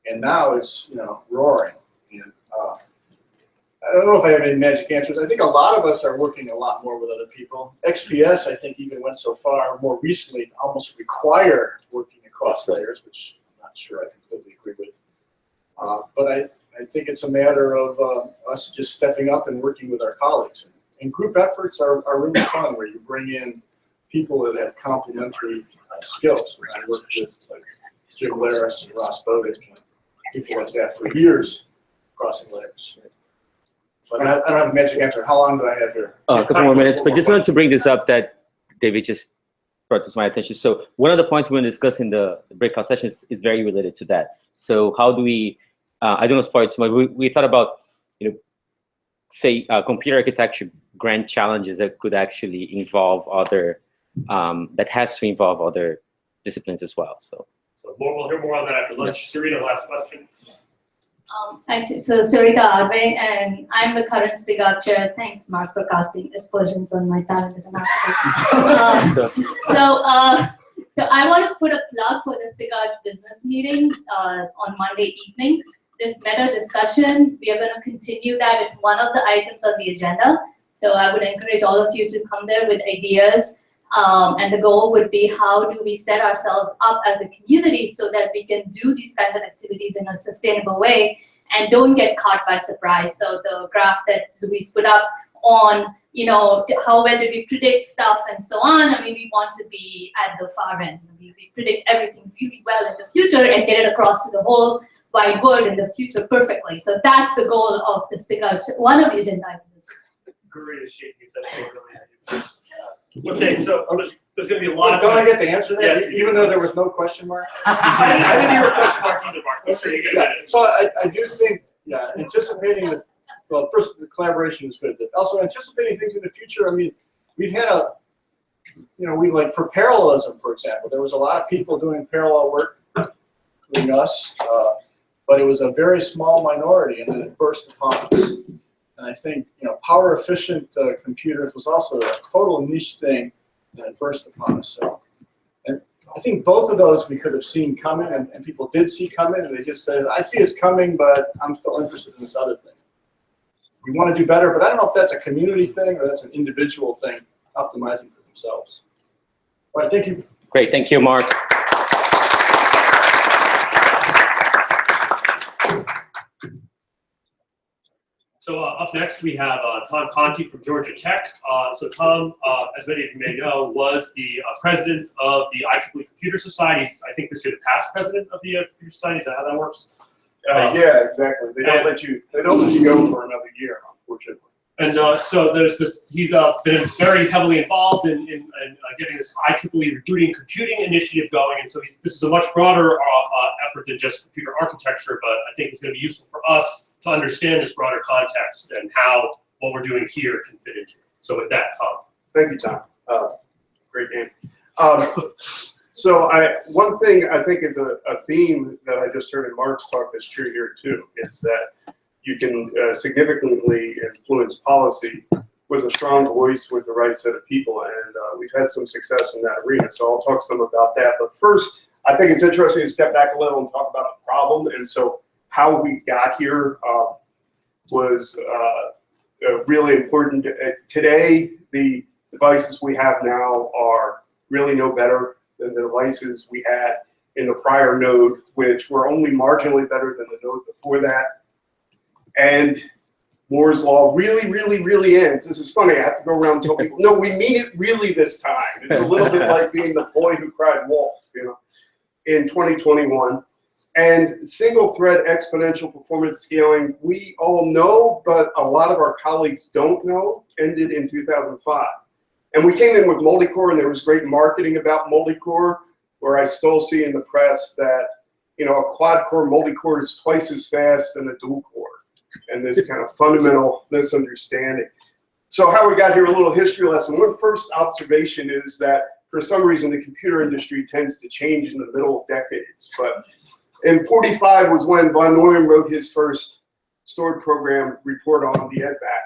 And now it's, you know, roaring. And I don't know if I have any magic answers. I think a lot of us are working a lot more with other people. XPS, I think, even went so far more recently to almost require working across layers, which I'm not sure I completely agree with. But I think it's a matter of us just stepping up and working with our colleagues. And group efforts are really fun, where you bring in people that have complementary skills. I worked with like Jim Laris and Ross Bodick and people like that for years, crossing layers. But I don't have a magic answer. How long do I have here? A couple more minutes, but just wanted to bring this up that David just brought to my attention. So one of the points we're going to discuss in the breakout sessions is very related to that. So how do we, I don't know, spoil it too much. We thought about, you know, say computer architecture grand challenges that could actually involve other, that has to involve other disciplines as well. So We'll hear more on that after lunch. Serena, last question. Actually, so Sarita Arve, and I'm the current SIGA chair. Thanks, Mark, for casting aspersions on my talent as an architect. So I want to put a plug for the SIGA business meeting on Monday evening. This meta discussion, we are going to continue that. It's one of the items on the agenda. So I would encourage all of you to come there with ideas. And the goal would be, how do we set ourselves up as a community so that we can do these kinds of activities in a sustainable way and don't get caught by surprise. So the graph that Luis put up on, you know, where did we predict stuff and so on. I mean, we want to be at the far end. We predict everything really well in the future and get it across to the whole wide world in the future perfectly. So that's the goal of the SIGA, one of the agenda items. Great is shaking his head. Okay, so there's going to be a lot of Don't I time. get to answer that, Yes, even though there was no question mark? I didn't hear a question mark either, Mark. I'm sure you get Yeah, it. so I do think, yeah, anticipating the, well, first, the collaboration is good, but also anticipating things in the future. I mean, we've had we like, for parallelism, for example, there was a lot of people doing parallel work, including us, but it was a very small minority, and then it burst upon us. And I think, you know, power efficient computers was also a total niche thing, and it burst upon us. So, and I think both of those we could have seen coming, and people did see coming, and they just said, I see it's coming, but I'm still interested in this other thing. We want to do better, but I don't know if that's a community thing or that's an individual thing, optimizing for themselves. All right, thank you. great, thank you, Mark. So up next, we have Tom Conti from Georgia Tech. So Tom, as many of you may know, was the president of the IEEE Computer Societies. I think this year the past president of the Computer Society. Is that how that works? Yeah, exactly. They don't let you go for another year, unfortunately. And so there's this. He's been very heavily involved in getting this IEEE Recruiting Computing initiative going. And so this is a much broader effort than just computer architecture. But I think it's going to be useful for us to understand this broader context and how what we're doing here can fit into it. So with that, Tom. Thank you, Tom. Great name. So one thing I think is a theme that I just heard in Mark's talk that's true here too, is that you can significantly influence policy with a strong voice, with the right set of people, and we've had some success in that arena. So I'll talk some about that. But first, I think it's interesting to step back a little and talk about the problem. And so how we got here was really important. Today, the devices we have now are really no better than the devices we had in the prior node, which were only marginally better than the node before that. And Moore's law really, really, really ends. This is funny. I have to go around and tell people, no, we mean it really this time. It's a little bit like being the boy who cried wolf, you know, in 2021. And single thread exponential performance scaling, we all know, but a lot of our colleagues don't know, ended in 2005. And we came in with multi-core, and there was great marketing about multi-core, where I still see in the press that, you know, a quad-core multi-core is twice as fast than a dual-core, and this kind of fundamental misunderstanding. So how we got here, a little history lesson. One first observation is that for some reason the computer industry tends to change in the middle of decades. But in 45 was when von Neumann wrote his first stored program report on the EDVAC.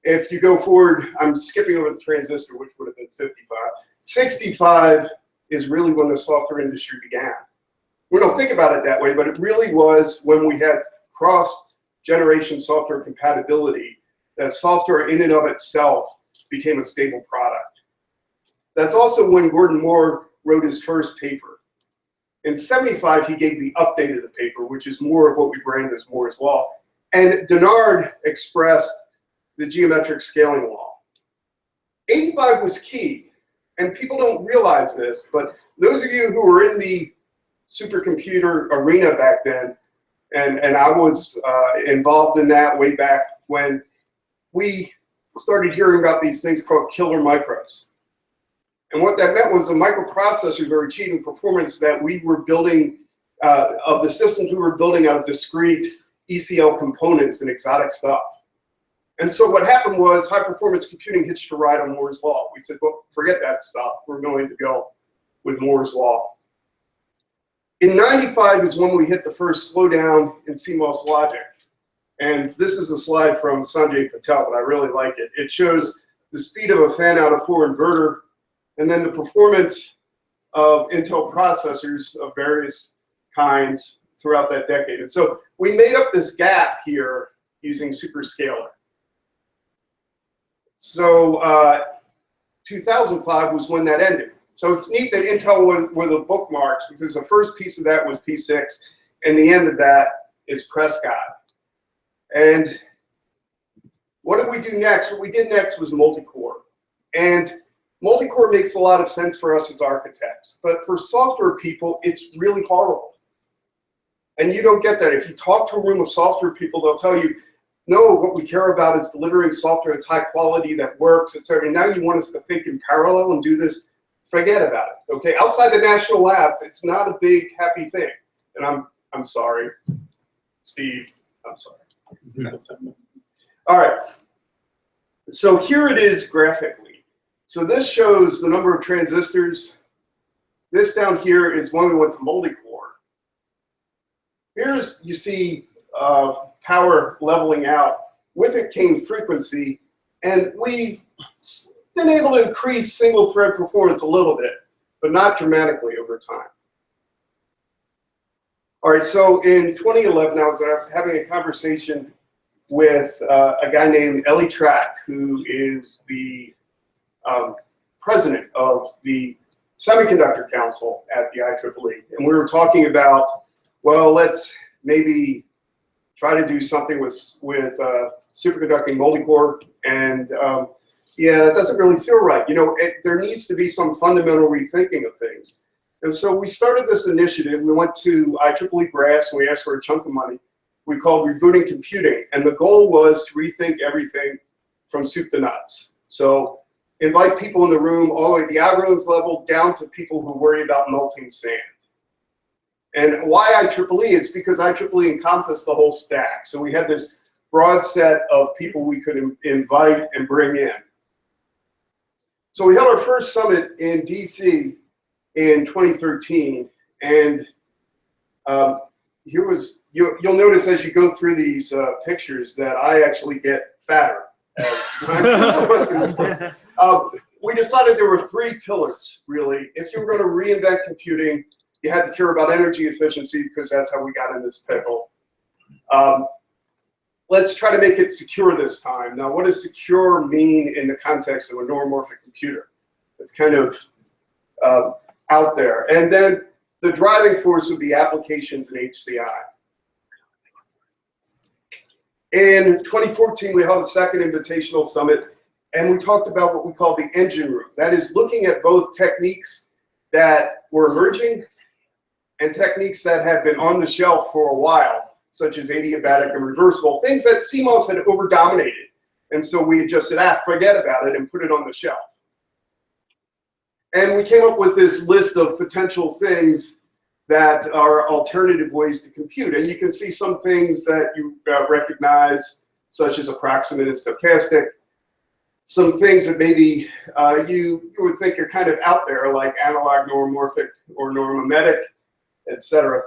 If you go forward, I'm skipping over the transistor, which would have been 55. 65 is really when the software industry began. We don't think about it that way, but it really was when we had cross-generation software compatibility, that software in and of itself became a stable product. That's also when Gordon Moore wrote his first paper. In 75, he gave the update of the paper, which is more of what we brand as Moore's Law. And Dennard expressed the geometric scaling law. 85 was key, and people don't realize this, but those of you who were in the supercomputer arena back then, and I was involved in that way back when, we started hearing about these things called killer micros. And what that meant was the microprocessors were achieving performance that we were building, of the systems we were building out of discrete ECL components and exotic stuff. And so what happened was high performance computing hitched a ride on Moore's Law. We said, well, forget that stuff. We're going to go with Moore's Law. In 95 is when we hit the first slowdown in CMOS logic. And this is a slide from Sanjay Patel, but I really like it. It shows the speed of a fan out of 4 inverter, and then the performance of Intel processors of various kinds throughout that decade. And so we made up this gap here using superscalar. So 2005 was when that ended. So it's neat that Intel were the bookmarks, because the first piece of that was P6, and the end of that is Prescott. And what did we do next? What we did next was multi-core. And multi-core makes a lot of sense for us as architects, but for software people, it's really horrible. And you don't get that. If you talk to a room of software people, they'll tell you, no, what we care about is delivering software that's high quality, that works, etc. And now you want us to think in parallel and do this? Forget about it, okay? Outside the national labs, it's not a big, happy thing. And I'm sorry, Steve, I'm sorry. All right, so here it is graphically. So this shows the number of transistors. This down here is when we went to multi-core. Here's, you see power leveling out. With it came frequency, and we've been able to increase single thread performance a little bit, but not dramatically over time. All right, so in 2011, I was having a conversation with a guy named Eli Track, who is the president of the Semiconductor Council at the IEEE. And we were talking about, well, let's maybe try to do something with superconducting multi-core. And yeah, that doesn't really feel right. You know, there needs to be some fundamental rethinking of things. And so we started this initiative. We went to IEEE Grass, and we asked for a chunk of money. We called Rebooting Computing. And the goal was to rethink everything from soup to nuts. So invite people in the room all the way at the algorithms level down to people who worry about melting sand. And why IEEE? It's because IEEE encompassed the whole stack. So we had this broad set of people we could invite and bring in. So we held our first summit in DC in 2013, and here was, you'll notice as you go through these pictures that I actually get fatter as time goes on through this book. We decided there were 3 pillars, really. If you were going to reinvent computing, you had to care about energy efficiency, because that's how we got in this pickle. Let's try to make it secure this time. Now, what does secure mean in the context of a neuromorphic computer? It's kind of out there. And then the driving force would be applications in HCI. In 2014, we held a second invitational summit, and we talked about what we call the engine room. That is looking at both techniques that were emerging and techniques that have been on the shelf for a while, such as adiabatic and reversible, things that CMOS had over-dominated. And so we just said, forget about it, and put it on the shelf. And we came up with this list of potential things that are alternative ways to compute. And you can see some things that you recognize, such as approximate and stochastic. Some things that maybe you would think are kind of out there, like analog normomorphic or normometric, etc.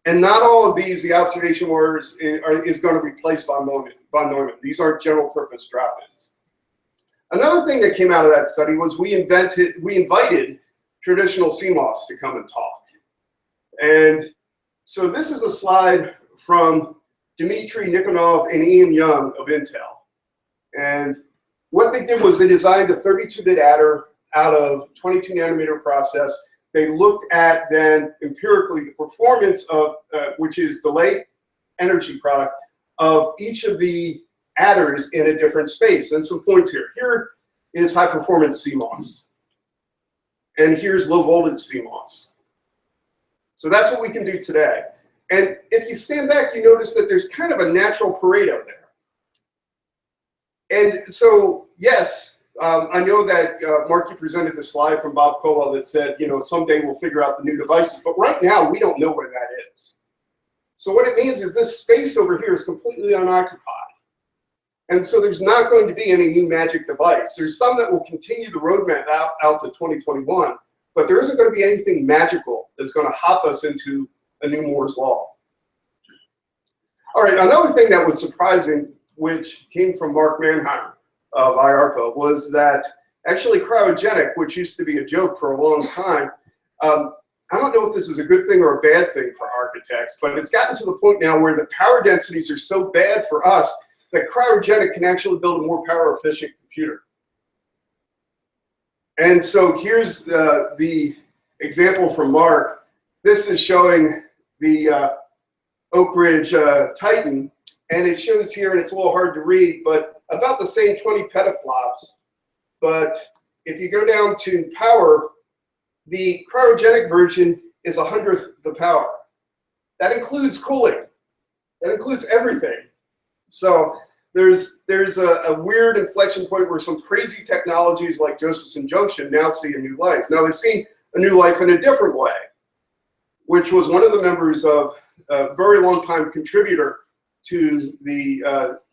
And not all of these, the observation orders, is going to replace von Neumann. These aren't general purpose drop-ins. Another thing that came out of that study was we invited traditional CMOS to come and talk. And so this is a slide from Dmitry Nikonov and Ian Young of Intel. And what they did was they designed a 32-bit adder out of 22 nanometer process. They looked at then empirically the performance of, which is delay energy product, of each of the adders in a different space. And some points here. Here is high performance CMOS. And here's low voltage CMOS. So that's what we can do today. And if you stand back, you notice that there's kind of a natural Pareto there. And so, yes, I know that Mark, you presented the slide from Bob Kola that said, you know, someday we'll figure out the new devices. But right now, we don't know where that is. So what it means is this space over here is completely unoccupied. And so there's not going to be any new magic device. There's some that will continue the roadmap out to 2021, but there isn't going to be anything magical that's going to hop us into a new Moore's Law. All right, another thing that was surprising, which came from Mark Manheim of IARPA, was that actually cryogenic, which used to be a joke for a long time, I don't know if this is a good thing or a bad thing for architects, but it's gotten to the point now where the power densities are so bad for us that cryogenic can actually build a more power efficient computer. And so here's the example from Mark. This is showing the Oak Ridge Titan, and it shows here, and it's a little hard to read, but about the same 20 petaflops. But if you go down to power, the cryogenic version is 1/100th the power. That includes cooling. That includes everything. So there's a weird inflection point where some crazy technologies like Josephson Junction now see a new life. Now they've seen a new life in a different way, which was one of the members of a very long time contributor to the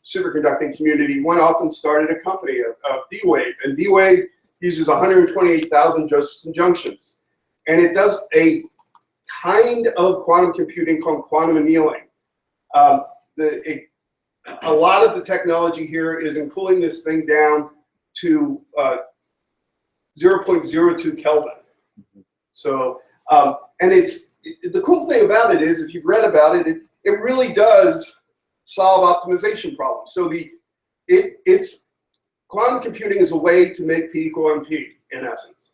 superconducting community, went off and started a company of D-Wave. And D-Wave uses 128,000 Josephson junctions. And it does a kind of quantum computing called quantum annealing. A lot of the technology here is in cooling this thing down to 0.02 Kelvin. So, and the cool thing about it is, if you've read about it, it really does solve optimization problems. So it's quantum computing is a way to make P equal MP, in essence.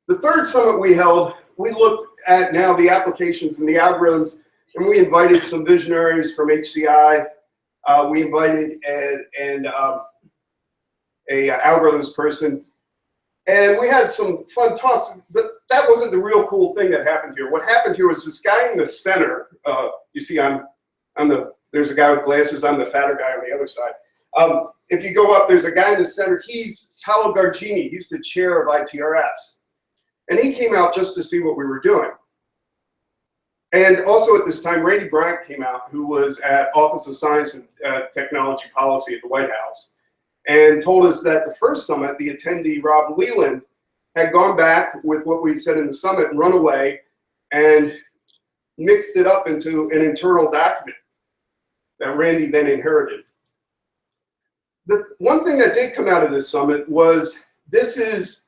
The third summit we held, we looked at now the applications and the algorithms, and we invited some visionaries from HCI. We invited an algorithms person, and we had some fun talks, but that wasn't the real cool thing that happened here. What happened here was this guy in the center. You see, there's a guy with glasses. I'm the fatter guy on the other side. If you go up, there's a guy in the center. He's Paolo Gargini. He's the chair of ITRS. And he came out just to see what we were doing. And also at this time, Randy Bryant came out, who was at Office of Science and Technology Policy at the White House, and told us that the first summit, the attendee, Rob Leland, had gone back with what we said in the summit and run away and mixed it up into an internal document that Randy then inherited. The one thing that did come out of this summit was this is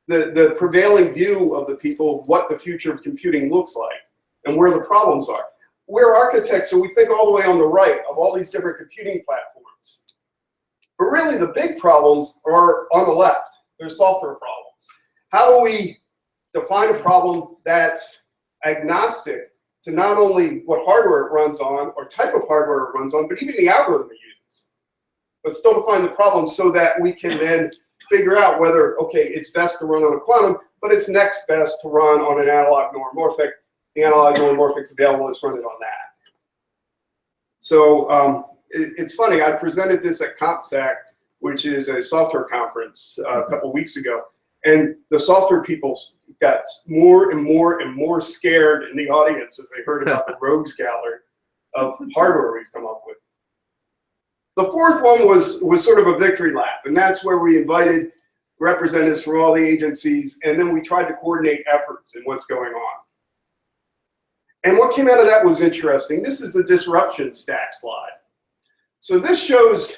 the prevailing view of the people, what the future of computing looks like and where the problems are. We're architects, so we think all the way on the right of all these different computing platforms. But really the big problems are on the left. They're software problems. How do we define a problem that's agnostic to not only what hardware it runs on or type of hardware it runs on, but even the algorithm it uses, but still define the problem so that we can then figure out whether, okay, it's best to run on a quantum, but it's next best to run on an analog normomorphic. The analog normomorphic's available, let's run it on that. So it's funny, I presented this at CompSec which is a software conference a couple weeks ago. And the software people got more and more and more scared in the audience as they heard about the rogues gallery of hardware we've come up with. The fourth one was sort of a victory lap, and that's where we invited representatives from all the agencies, and then we tried to coordinate efforts and what's going on. And what came out of that was interesting. This is the disruption stack slide. So this shows,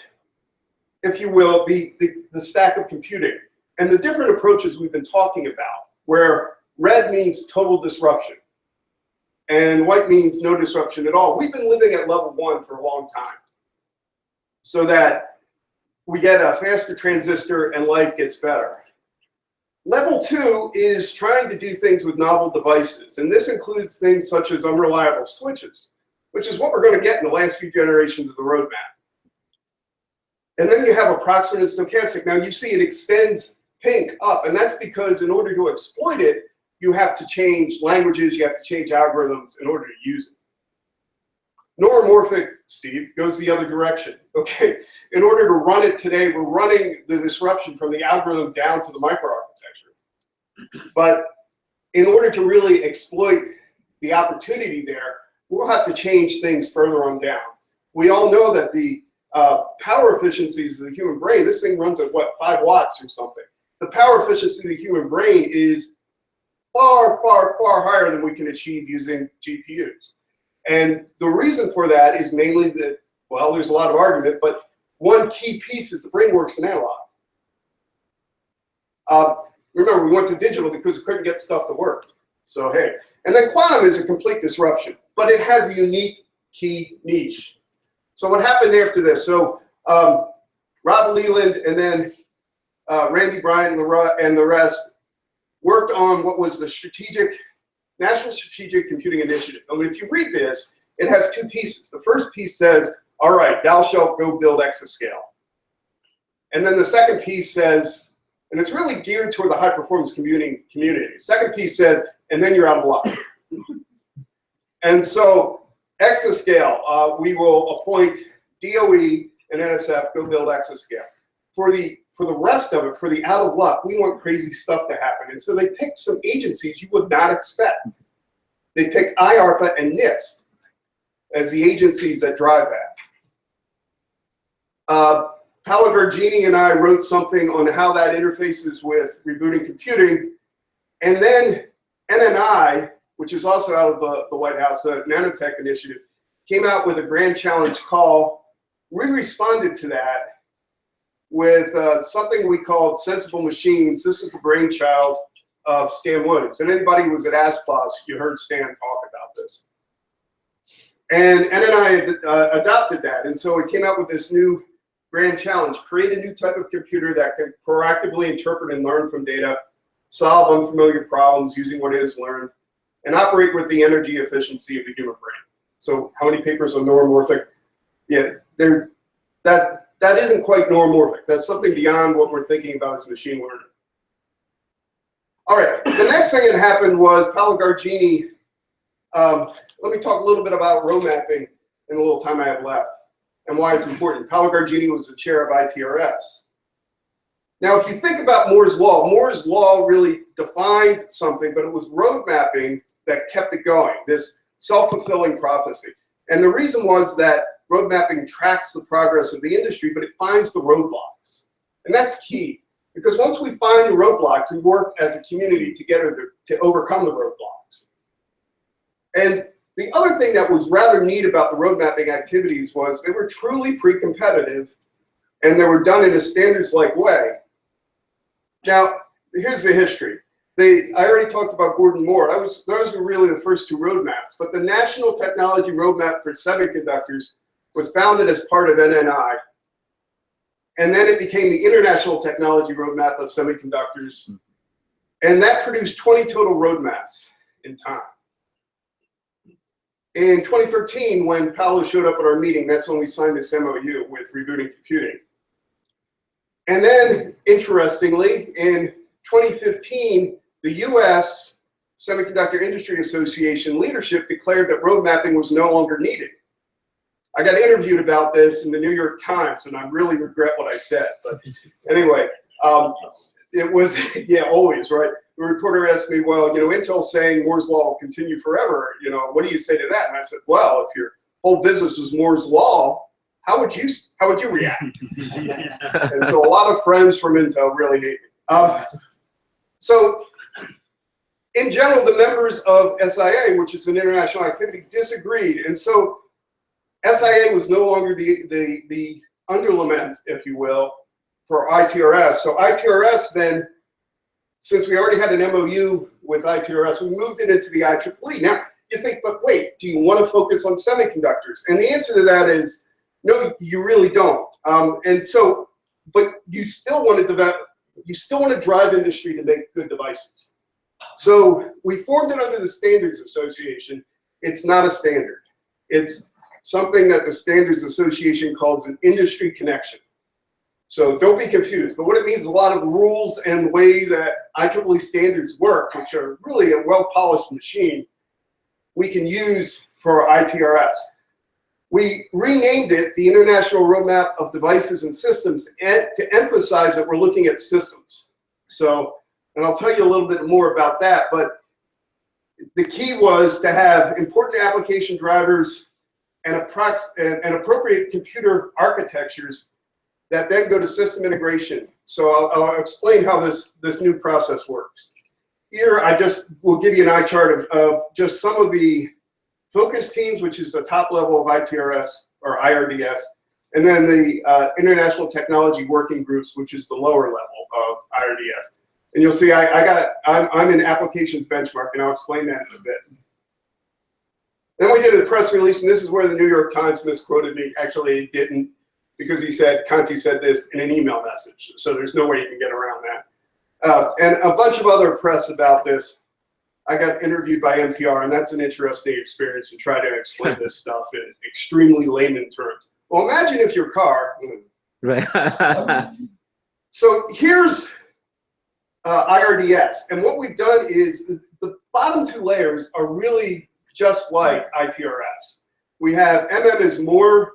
if you will, the stack of computing and the different approaches we've been talking about, where red means total disruption and white means no disruption at all. We've been living at level 1 for a long time, so that we get a faster transistor and life gets better. Level 2 is trying to do things with novel devices, and this includes things such as unreliable switches, which is what we're going to get in the last few generations of the roadmap. And then you have approximate and stochastic. Now you see it extends pink up, and that's because in order to exploit it, you have to change languages, you have to change algorithms in order to use it. Neuromorphic, Steve, goes the other direction, okay? In order to run it today, we're running the disruption from the algorithm down to the microarchitecture. But in order to really exploit the opportunity there, we'll have to change things further on down. We all know that the power efficiencies of the human brain, this thing runs at what, 5 watts or something. The power efficiency of the human brain is far, far, far higher than we can achieve using GPUs. And the reason for that is mainly that, well, there's a lot of argument, but one key piece is the brain works in analog. Remember, we went to digital because we couldn't get stuff to work. So, hey. And then quantum is a complete disruption, but it has a unique key niche. So what happened after this? So Rob Leland and then Randy Bryant and the rest worked on what was the National Strategic Computing Initiative. I mean, if you read this, it has 2 pieces. The first piece says, all right, thou shalt go build exascale. And then the second piece says, and it's really geared toward the high performance computing community. The second piece says, and then you're out of luck. And so exascale, we will appoint DOE and NSF, go build exascale. For the rest of it, for the out of luck, we want crazy stuff to happen. And so they picked some agencies you would not expect. They picked IARPA and NIST as the agencies that drive that. Paolo Gargini and I wrote something on how that interfaces with rebooting computing. And then NNI, which is also out of the White House, the Nanotech Initiative, came out with a grand challenge call. We responded to that with something we called Sensible Machines. This is the brainchild of Stan Woods. And anybody who was at ASPLOS, you heard Stan talk about this. And NNI adopted that. And so it came out with this new grand challenge: create a new type of computer that can proactively interpret and learn from data, solve unfamiliar problems using what it has learned, and operate with the energy efficiency of the human brain. So how many papers on neuromorphic? Yeah, that isn't quite neuromorphic. That's something beyond what we're thinking about as machine learning. All right, the next thing that happened was Paolo Gargini. Let me talk a little bit about road mapping in the little time I have left and why it's important. Paolo Gargini was the chair of ITRS. Now, if you think about Moore's Law really defined something, but it was road mapping that kept it going, this self-fulfilling prophecy. And the reason was that road mapping tracks the progress of the industry, but it finds the roadblocks. And that's key, because once we find the roadblocks, we work as a community together to overcome the roadblocks. And the other thing that was rather neat about the road mapping activities was they were truly pre-competitive, and they were done in a standards-like way. Now, here's the history. I already talked about Gordon Moore. Those were really the first 2 roadmaps, but the National Technology Roadmap for Semiconductors was founded as part of NNI, and then it became the International Technology Roadmap of Semiconductors, and that produced 20 total roadmaps in time. In 2013, when Paolo showed up at our meeting, that's when we signed this MOU with Rebooting Computing. And then, interestingly, in 2015, the US Semiconductor Industry Association leadership declared that road mapping was no longer needed. I got interviewed about this in the New York Times, and I really regret what I said. But anyway, it was, yeah, always, right? The reporter asked me, well, you know, Intel's saying Moore's Law will continue forever. You know, what do you say to that? And I said, well, if your whole business was Moore's Law, how would you react? And so a lot of friends from Intel really hate me. So in general, the members of SIA, which is an international activity, disagreed. And so SIA was no longer the underlament, if you will, for ITRS. So ITRS then, since we already had an MOU with ITRS, we moved it into the IEEE. Now, you think, but wait, do you want to focus on semiconductors? And the answer to that is, no, you really don't. And so, but you still want to develop, you still want to drive industry to make good devices. So we formed it under the Standards Association. It's not a standard. It's something that the Standards Association calls an industry connection. So don't be confused. But what it means is a lot of rules and the way that IEEE standards work, which are really a well-polished machine, we can use for ITRS. We renamed it the International Roadmap of Devices and Systems to emphasize that we're looking at systems. So, and I'll tell you a little bit more about that, but the key was to have important application drivers and appropriate computer architectures that then go to system integration. So I'll explain how this new process works. Here, I just will give you an eye chart of just some of the focus teams, which is the top level of ITRS or IRDS, and then the International Technology Working Groups, which is the lower level of IRDS. And you'll see I'm in applications benchmark, and I'll explain that in a bit. Then we did a press release, and this is where the New York Times misquoted me. Actually, it didn't, because he said, Conti said this in an email message. So there's no way you can get around that. And a bunch of other press about this. I got interviewed by NPR, and that's an interesting experience to try to explain this stuff in extremely layman terms. Well, imagine if your car. Right. So here's IRDS, and what we've done is the bottom two layers are really just like ITRS. We have MM is more,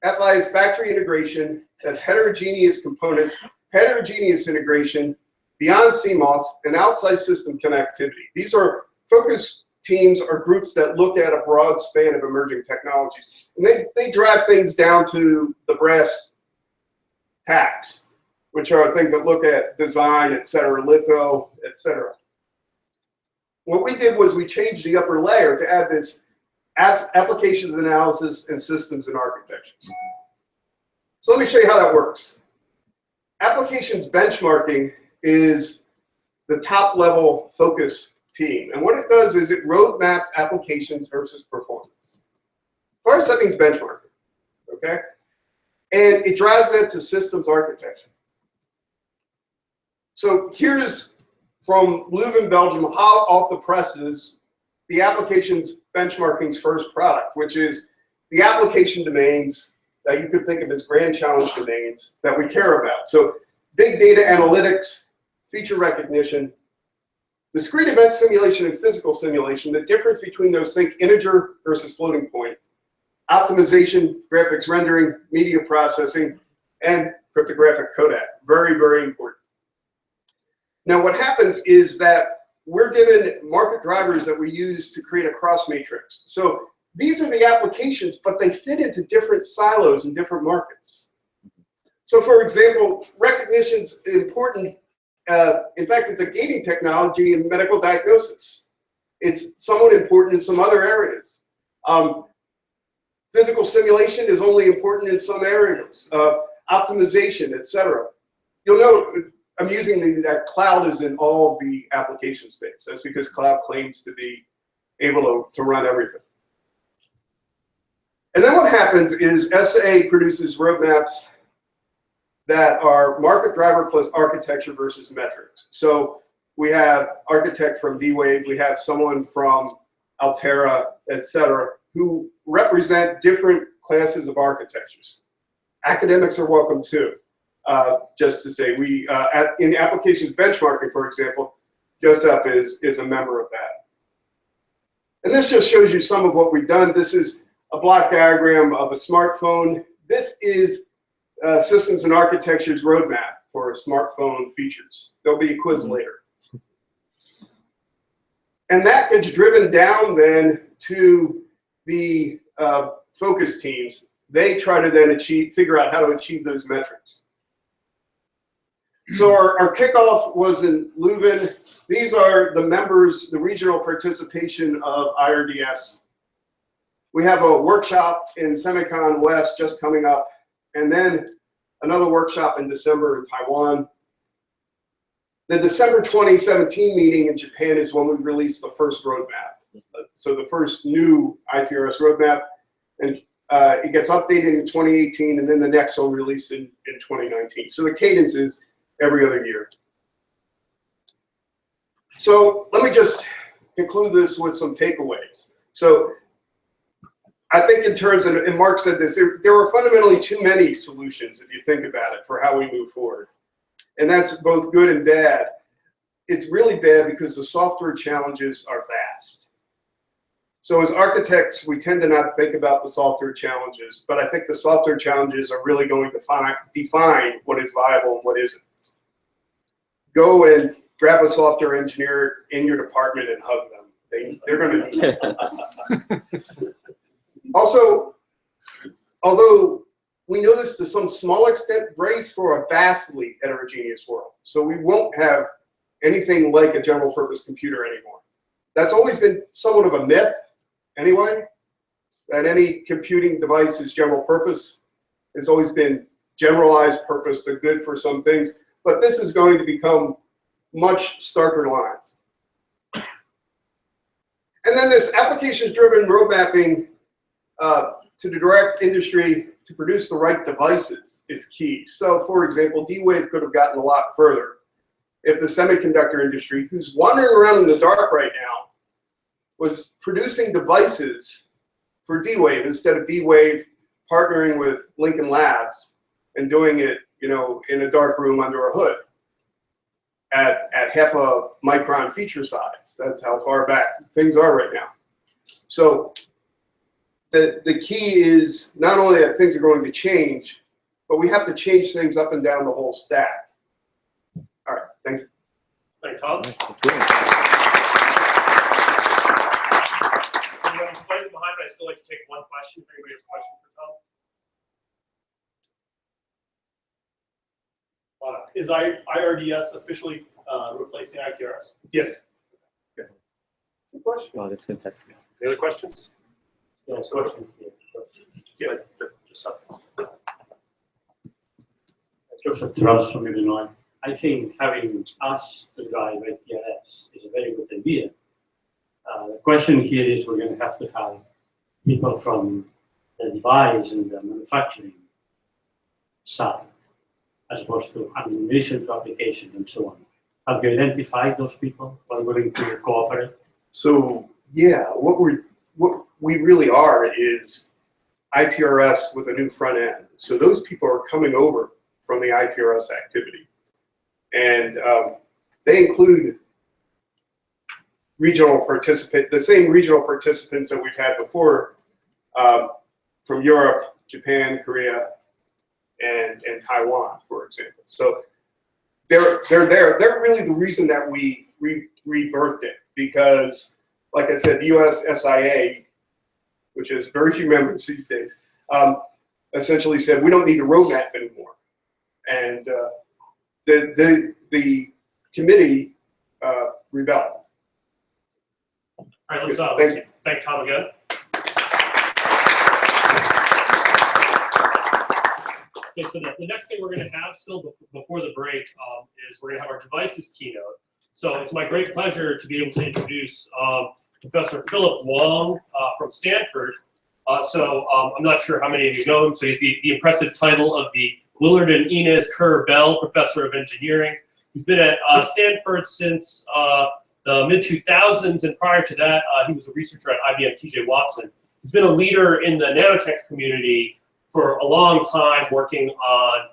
FI is factory integration, that's heterogeneous components, heterogeneous integration, beyond CMOS, and outside system connectivity. These are focus teams or groups that look at a broad span of emerging technologies. And they drive things down to the brass tacks, which are things that look at design, et cetera, litho, et cetera. What we did was we changed the upper layer to add this applications analysis and systems and architectures. So let me show you how that works. Applications benchmarking is the top level focus team. And what it does is it roadmaps applications versus performance. First, that means benchmarking, okay? And it drives that to systems architecture. So here's from Leuven, Belgium, hot off the presses, the applications benchmarking's first product, which is the application domains that you could think of as grand challenge domains that we care about. So big data analytics, feature recognition, discrete event simulation and physical simulation, the difference between those, think integer versus floating point, optimization, graphics rendering, media processing, and cryptographic codec. Very, very important. Now what happens is that we're given market drivers that we use to create a cross matrix. So these are the applications, but they fit into different silos in different markets. So for example, recognition's important. In fact, it's a gating technology in medical diagnosis. It's somewhat important in some other areas. Physical simulation is only important in some areas. Optimization, et cetera. You'll note I'm using that cloud is in all of the application space. That's because cloud claims to be able to run everything. And then what happens is SA produces roadmaps that are market driver plus architecture versus metrics. So we have architect from D-Wave, we have someone from Altera, et cetera, who represent different classes of architectures. Academics are welcome too. Just to say, we in applications benchmarking, for example, Josep is a member of that. And this just shows you some of what we've done. This is a block diagram of a smartphone. This is Systems and Architecture's roadmap for smartphone features. There'll be a quiz later. And that gets driven down then to the focus teams. They try to then figure out how to achieve those metrics. So our kickoff was in Leuven. These are the members, the regional participation of IRDS. We have a workshop in Semicon West just coming up, and then another workshop in December in Taiwan. The December 2017 meeting in Japan is when we released the first roadmap. So the first new ITRS roadmap, and it gets updated in 2018, and then the next one released in 2019. So the cadence is every other year. So let me just conclude this with some takeaways. So I think in terms of, and Mark said this, there are fundamentally too many solutions if you think about it for how we move forward. And that's both good and bad. It's really bad because the software challenges are vast. So as architects, we tend to not think about the software challenges, but I think the software challenges are really going to define what is viable and what isn't. Go and grab a software engineer in your department and hug them. They're going to need it. Also, although we know this to some small extent, brace for a vastly heterogeneous world. So we won't have anything like a general purpose computer anymore. That's always been somewhat of a myth anyway, that any computing device is general purpose. It's always been generalized purpose, but good for some things. But this is going to become much starker lines. And then this applications-driven road mapping to the direct industry to produce the right devices is key. So for example, D-Wave could have gotten a lot further if the semiconductor industry, who's wandering around in the dark right now, was producing devices for D-Wave instead of D-Wave partnering with Lincoln Labs and doing it, you know, in a dark room under a hood at half a micron feature size. That's how far back things are right now. So the key is not only that things are going to change, but we have to change things up and down the whole stack. All right, thank you. Thank you, Tom. I'm slightly behind, but I'd still like to take one question. If anybody has a question for Tom. Is IRDS officially replacing ITRS? Yes. Okay. Good question. Oh, that's fantastic. Any other questions? Yes, question. Yeah, just something. Joseph Terrell from Illinois. I think having us to drive ITRS is a very good idea. The question here is we're going to have people from the device and the manufacturing side, as opposed to administration to application and so on. Have you identified those people who are willing to cooperate? So yeah, what we really are is ITRS with a new front end. So those people are coming over from the ITRS activity. And they include the same regional participants that we've had before from Europe, Japan, Korea, and Taiwan, for example. So they're there. They're really the reason that we rebirthed it, because, like I said, the US SIA, which has very few members these days, essentially said we don't need a roadmap anymore, and the committee rebelled. All right, let's thank Tom again. Okay, so the next thing we're going to have still before the break is we're going to have our devices keynote. So it's my great pleasure to be able to introduce Professor Philip Wong from Stanford. I'm not sure how many of you know him. So he's the impressive title of the Willard and Inez Kerr Bell Professor of Engineering. He's been at Stanford since the mid-2000s, and prior to that, he was a researcher at IBM T.J. Watson. He's been a leader in the nanotech community for a long time, working on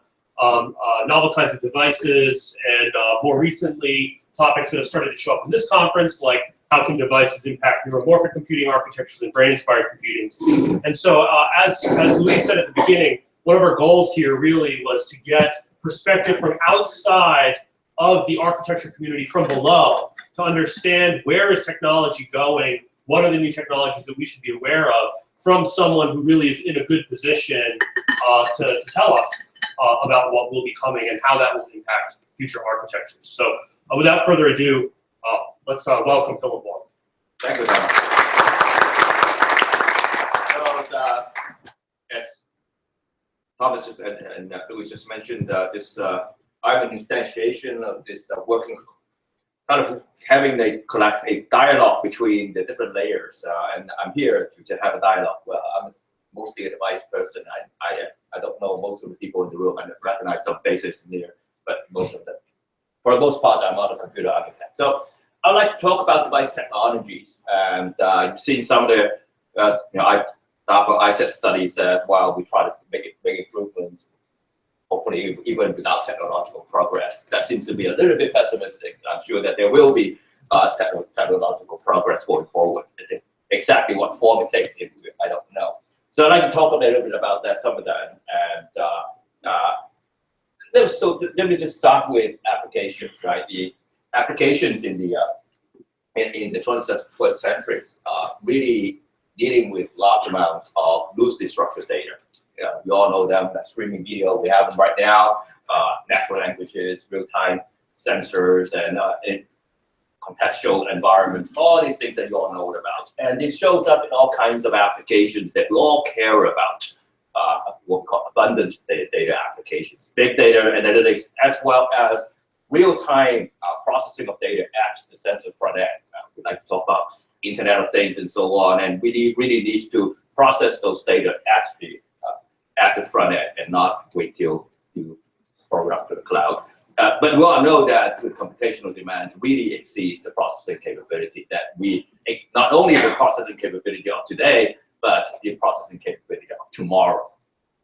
novel kinds of devices, and more recently, topics that have started to show up in this conference, like how can devices impact neuromorphic computing architectures and brain-inspired computing. And so as Louise said at the beginning, one of our goals here really was to get perspective from outside of the architecture community, from below, to understand where is technology going, what are the new technologies that we should be aware of, from someone who really is in a good position to tell us about what will be coming and how that will impact future architectures. So without further ado, let's welcome Philip Wong. Thank you, Tom. So, as Thomas just, and Louis just mentioned, this I'm an instantiation of this working, kind of having a dialogue between the different layers, and I'm here to have a dialogue. Well, I'm mostly a device person. I don't know most of the people in the room. I recognize some faces in here, but most of them, for the most part, I'm not a computer architect. So I'd like to talk about device technologies, and I've seen some of the, I ISCA studies as well. We try to make improvements, hopefully even without technological progress. That seems to be a little bit pessimistic. I'm sure that there will be technological progress going forward. I think exactly what form it takes, I don't know. So I'd like to talk a little bit about that, some of that, and so let me just start with applications, right? The applications in the 21st century really dealing with large amounts of loosely structured data. You all know them, that streaming video, we have them right now, natural languages, real-time sensors, and contextual environment, all these things that you all know about. And this shows up in all kinds of applications that we all care about, what we call abundant data applications, big data analytics, as well as real-time processing of data at the sensor front end. We like to talk about Internet of Things and so on, and we really need to process those data at the front end and not wait till you program to the cloud. But we all know that the computational demand really exceeds the processing capability that not only the processing capability of today, but the processing capability of tomorrow.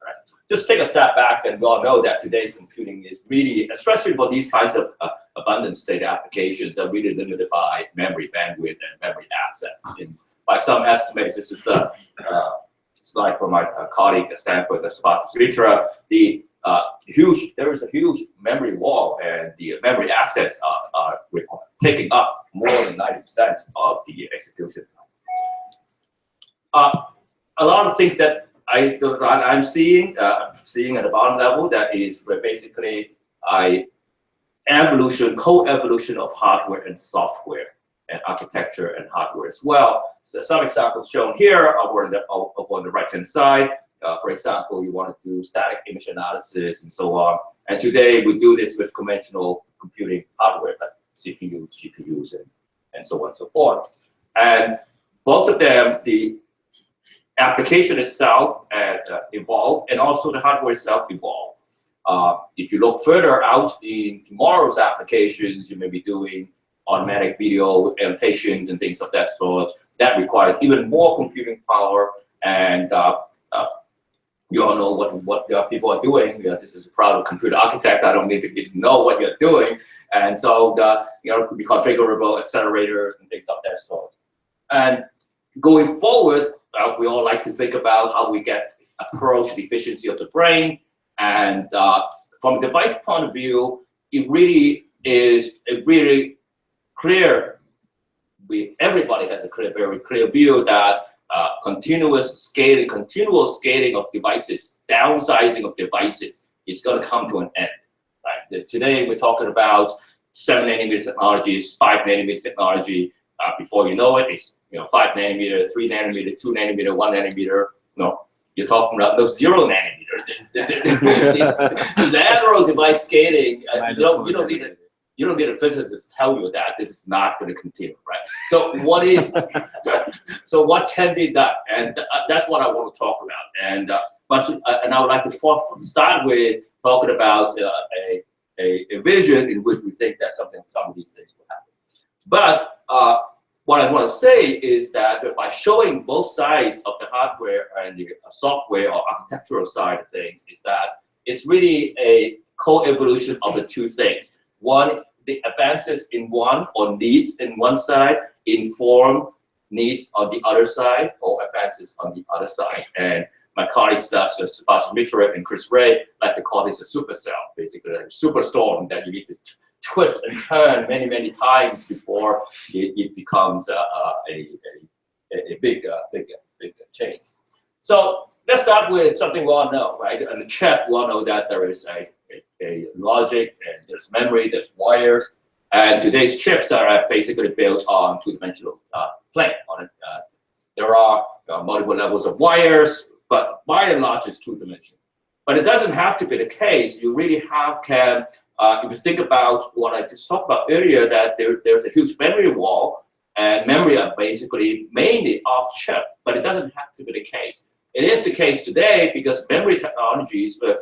Right? Just take a step back, and we all know that today's computing is really, especially for these kinds of abundance data applications, are really limited by memory bandwidth and memory access. By some estimates, this is a slide from my colleague at Stanford, Sebastian Ritra, there is a huge memory wall, and the memory access are taking up more than 90% of the execution time. A lot of things that I'm seeing at the bottom level, that is where basically co-evolution of hardware and software, and architecture and hardware as well. So some examples shown here over on the right-hand side. For example, you want to do static image analysis and so on. And today we do this with conventional computing hardware like CPUs, GPUs, and so on and so forth. And both of them, the application itself evolved, and also the hardware itself evolved. If you look further out in tomorrow's applications, you may be doing automatic video annotations and things of that sort. That requires even more computing power, and you all know what people are doing. This is a proud computer architect. I don't need to know what you're doing, and so could be configurable accelerators and things of that sort. And going forward, we all like to think about how we approach the efficiency of the brain, and from a device point of view, it really is clear. Everybody has a very clear view that continual scaling of devices, downsizing of devices is going to come to an end. Right? Today we're talking about 7 nanometer technologies, 5 nanometer technology. Before you know it, it's 5 nanometer, 3 nanometer, 2 nanometer, 1 nanometer. You're talking about those 0 nanometer. The lateral device scaling. You don't need a physicist to tell you that this is not going to continue, right? So what can be done? And that's what I want to talk about. And I would like to start with talking about a vision in which we think that some of these things will happen. But what I want to say is that by showing both sides of the hardware and the software or architectural side of things, is that it's really a co-evolution of the two things. One, the advances in one or needs in one side, inform needs on the other side or advances on the other side. And my colleagues such as Sebastian Mitrovic and Chris Ray like to call this a supercell, basically a superstorm that you need to twist and turn many, many times before it becomes a big change. So let's start with something we all know, right? On the chip, we all know that there is a logic, and there's memory, there's wires, and today's chips are basically built on two-dimensional plane. On it, there are multiple levels of wires, but by and large, it's two-dimensional. But it doesn't have to be the case. You really if you think about what I just talked about earlier, that there's a huge memory wall, and memory are basically mainly off-chip, but it doesn't have to be the case. It is the case today because memory technologies have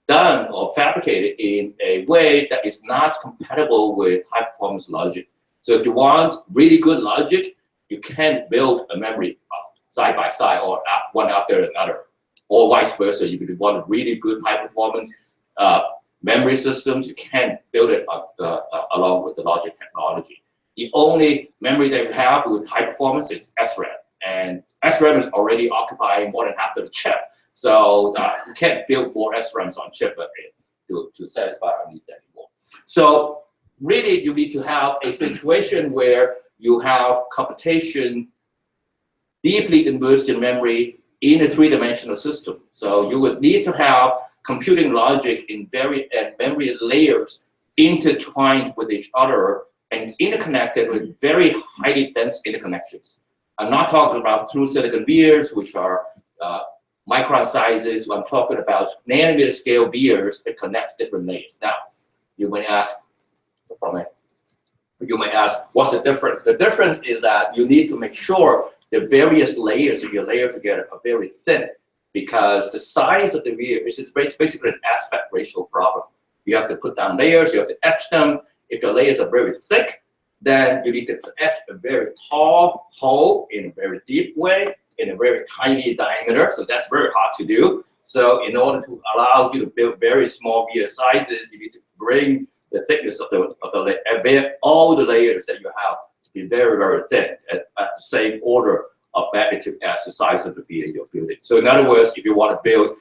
done or fabricated in a way that is not compatible with high-performance logic. So if you want really good logic, you can't build a memory side by side or one after another, or vice versa. If you want really good high-performance memory systems, you can't build it along with the logic technology. The only memory that you have with high performance is SRAM, and SRAM is already occupying more than half of the chip. So you can't build more SRAMs on chip to satisfy our needs anymore. So really, you need to have a situation where you have computation deeply immersed in memory in a three-dimensional system. So you would need to have computing logic in memory layers intertwined with each other and interconnected with very highly dense interconnections. I'm not talking about through silicon vias, which are micron sizes. I'm talking about nanometer scale vias that connects different layers. Now, you may ask, what's the difference? The difference is that you need to make sure the various layers that you layer together are very thin, because the size of the via is basically an aspect ratio problem. You have to put down layers, you have to etch them. If your layers are very thick, then you need to etch a very tall hole in a very deep way, in a very tiny diameter. So that's very hard to do. So in order to allow you to build very small via sizes, you need to bring the thickness of all the layers that you have to be very, very thin at the same order of magnitude as the size of the via you're building. So in other words, if you want to build,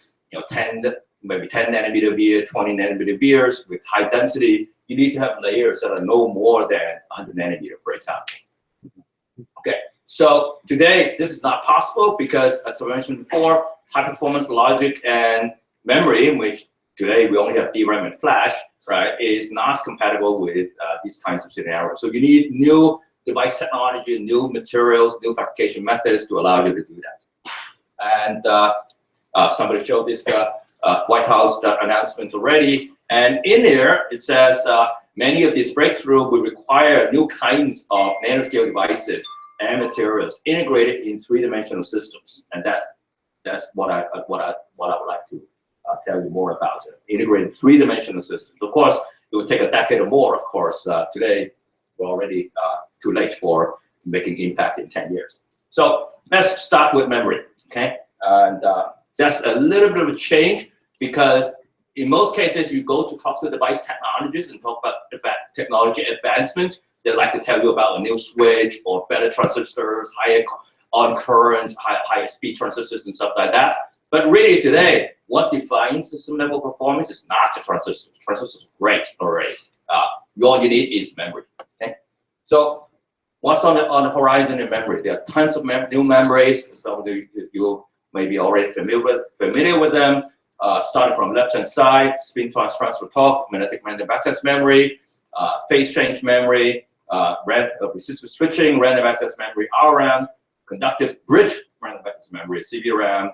maybe 10 nanometer via, 20 nanometer vias with high density, you need to have layers that are no more than 100 nanometer, for example. Okay, so today this is not possible because, as I mentioned before, high performance logic and memory, in which today we only have DRAM and flash, right, is not compatible with these kinds of scenarios. So you need new device technology, new materials, new fabrication methods to allow you to do that. And somebody showed this White House announcement already. And in there, it says many of these breakthroughs will require new kinds of nanoscale devices and materials integrated in three-dimensional systems. And that's what I would like to tell you more about. Integrated three-dimensional systems. Of course, it would take a decade or more. Of course, today we're already too late for making impact in 10 years. So let's start with memory. Okay, and that's a little bit of a change because in most cases, you go to talk to device technologists and talk about technology advancement. They like to tell you about a new switch or better transistors, higher on current, higher speed transistors and stuff like that. But really today, what defines system level performance is not the transistors. Transistors are great already. All you need is memory. Okay? So what's on the horizon in memory? There are tons of new memories. Some of you may be already familiar with them. Starting from left-hand side, spin transfer talk, magnetic random access memory, phase change memory, resistive switching, random access memory, RRAM, conductive bridge random access memory, CVRAM,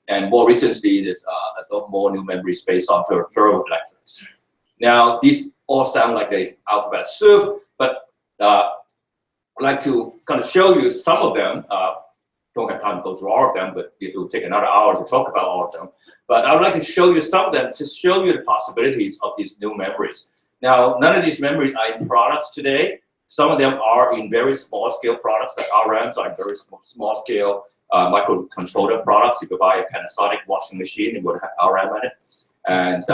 and more recently, there's more new memories based on ferroelectrics. Now, these all sound like the alphabet soup, but I'd like to kind of show you some of them. Don't have time to go through all of them, but it will take another hour to talk about all of them. But I would like to show you some of them to show you the possibilities of these new memories. Now, none of these memories are in products today. Some of them are in very small scale products, like RRAMs are in very small scale microcontroller products. You could buy a Panasonic washing machine, it would have RRAM in it. And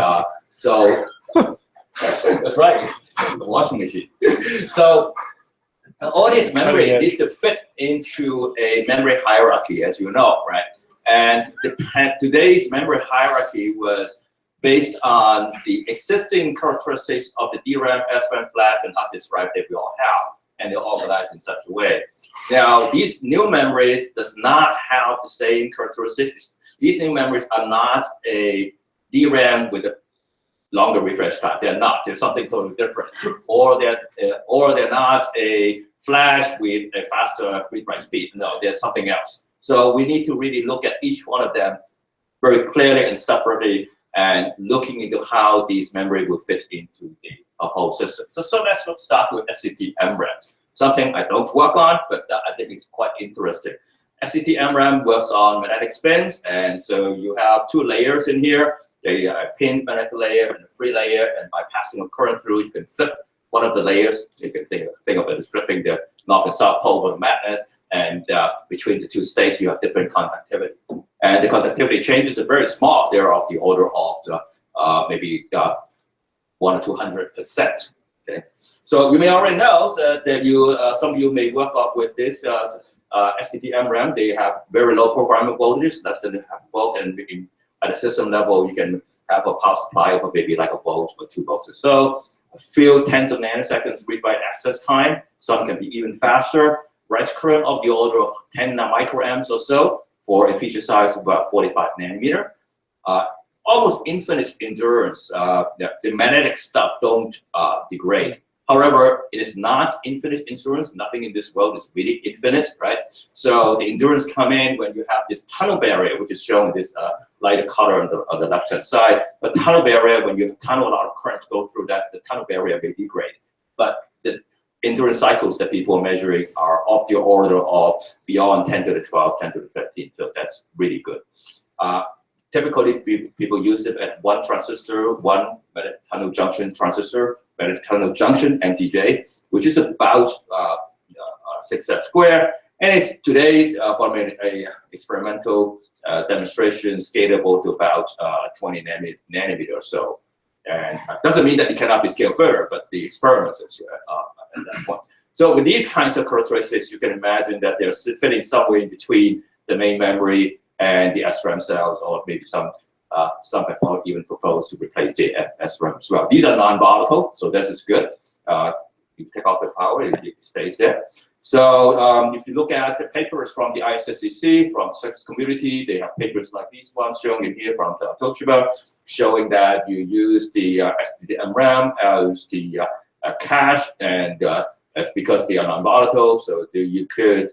so, that's right, the washing machine. So And all this memory needs to fit into a memory hierarchy, as you know, right? And today's memory hierarchy was based on the existing characteristics of the DRAM, SRAM, flash, and hard disk drive that we all have, and they're organized in such a way. Now, these new memories does not have the same characteristics. These new memories are not a DRAM with a longer refresh time. They're not. They're something totally different. Or they're not a flash with a faster read-write speed. No, there's something else. So we need to really look at each one of them very clearly and separately, and looking into how these memory will fit into the whole system. So let's start with STT-MRAM. Something I don't work on, but I think it's quite interesting. STT-MRAM works on magnetic spins, and so you have two layers in here. They are a pinned magnetic layer and a free layer, and by passing a current through, you can flip one of the layers. You can think of it as flipping the north and south pole of a magnet, and between the two states, you have different conductivity. And the conductivity changes are very small. They're of the order of maybe 100 to 200%. Okay, so you may already know that some of you may work up with this STT-MRAM. They have very low programming voltages, less than half a volt, and at a system level, you can have a power supply of maybe like a volt or 2 volts or so. A few tens of nanoseconds read-write access time. Some can be even faster. Write current of the order of 10 microamps or so for a feature size of about 45 nanometer. Almost infinite endurance. The magnetic stuff don't degrade. However, it is not infinite endurance. Nothing in this world is really infinite, right? So the endurance come in when you have this tunnel barrier, which is shown this lighter color on the left-hand side. The tunnel barrier, when you tunnel a lot of currents go through that, the tunnel barrier may degrade. But the endurance cycles that people are measuring are of the order of beyond 10 to the 12, 10 to the 15. So that's really good. Typically, people use it at one transistor, one magnetic tunnel junction transistor, magnetic tunnel junction, MTJ, which is about 6 square. And it's today, from an experimental demonstration, scalable to about 20 nanometer or so. And doesn't mean that it cannot be scaled further, but the experiments is at that point. So with these kinds of characteristics, you can imagine that they're fitting somewhere in between the main memory and the SRAM cells, or maybe some have even proposed to replace the SRAM as well. These are non-volatile, so this is good. You take off the power, it stays there. So if you look at the papers from the ISCA, from sex community, they have papers like these ones shown in here from Toshiba, showing that you use the STT-MRAM as the cache, and that's because they are non-volatile, so you could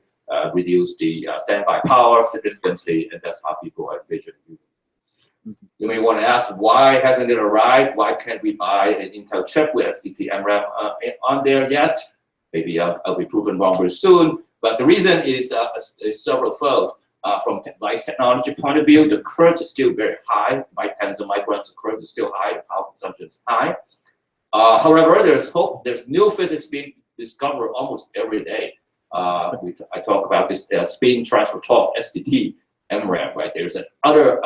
reduce the standby power significantly, and that's how people are envisioning it. You may want to ask, why hasn't it arrived? Why can't we buy an Intel chip with STT-MRAM on there yet? Maybe I'll be proven wrong very soon. But the reason is several-fold. From device technology point of view, the current is still very high. By tens of microns, the current is still high. The power consumption is high. However, there's hope. There's new physics being discovered almost every day. I talk about this spin transfer torque, STT-MRAM, right? There's other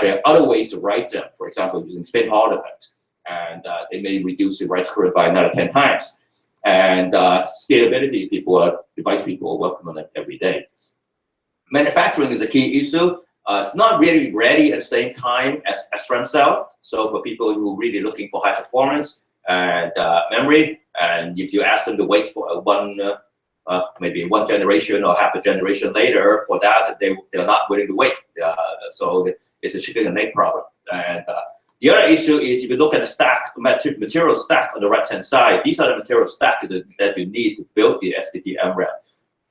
ways to write them, for example, using spin Hall effect. And they may reduce the write current by another 10 times. And scalability, device people are working on it every day. Manufacturing is a key issue. It's not really ready at the same time as SRAM cell. So for people who are really looking for high performance and memory, and if you ask them to wait for maybe one generation or half a generation later for that, they're not willing to wait. So it's a chicken and egg problem. And the other issue is if you look at the stack, material stack on the right-hand side, these are the material stack that you need to build the STT-MRAM.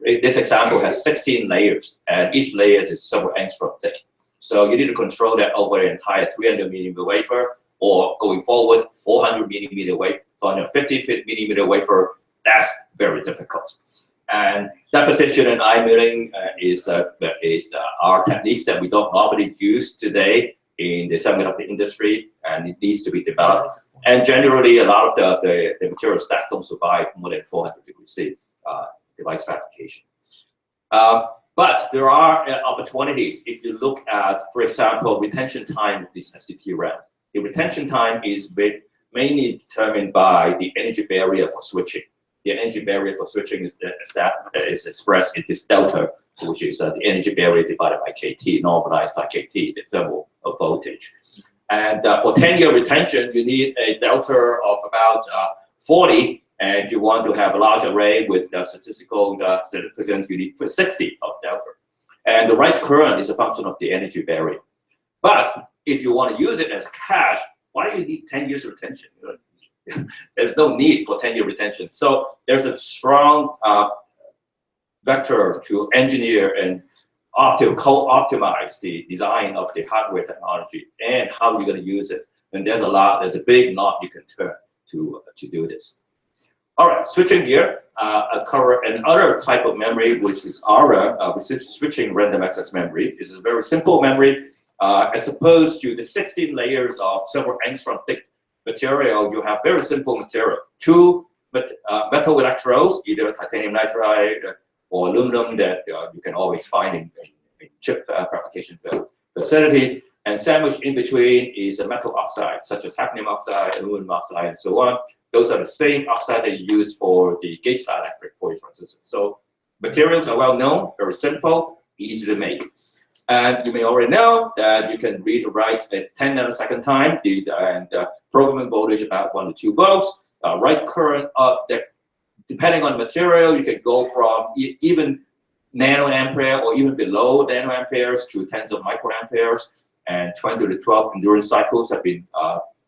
This example has 16 layers, and each layer is several angstrom thick. So you need to control that over the entire 300 millimeter wafer, or going forward, 400 millimeter wafer, 450 millimeter wafer. That's very difficult. And deposition and eye milling is our techniques that we don't normally use today in the semiconductor industry, and it needs to be developed. And generally, a lot of the material stack don't survive more than 400 degrees C device fabrication. But there are opportunities if you look at, for example, retention time of this STT-RAM. The retention time is mainly determined by the energy barrier for switching. the energy barrier for switching is expressed in this delta, which is the energy barrier divided by kT, normalized by kT, the thermal voltage. And for 10-year retention, you need a delta of about 40, and you want to have a large array with statistical significance, you need 60 of delta. And the right current is a function of the energy barrier. But if you want to use it as cash, why do you need 10 years retention? There's no need for 10-year retention. So there's a strong vector to engineer and co-optimize the design of the hardware technology and how you're going to use it. And there's a big knot you can turn to do this. All right, switching gear, I cover another type of memory, which is ARA, switching random access memory. This is a very simple memory. As opposed to the 16 layers of several angstrom thick material, you have very simple material. 2 metal electrodes, either titanium nitride or aluminum that you can always find in chip fabrication facilities. And sandwiched in between is a metal oxide, such as hafnium oxide, aluminum oxide, and so on. Those are the same oxide that you use for the gauge dielectric for your transistors. So materials are well known, very simple, easy to make. And you may already know that you can read or write at 10 nanosecond time. These and programming voltage about 1 to 2 volts. Write current depending on the material, you can go from even nanoampere or even below nanoamperes to tens of microamperes. And 20 to 12 endurance cycles have been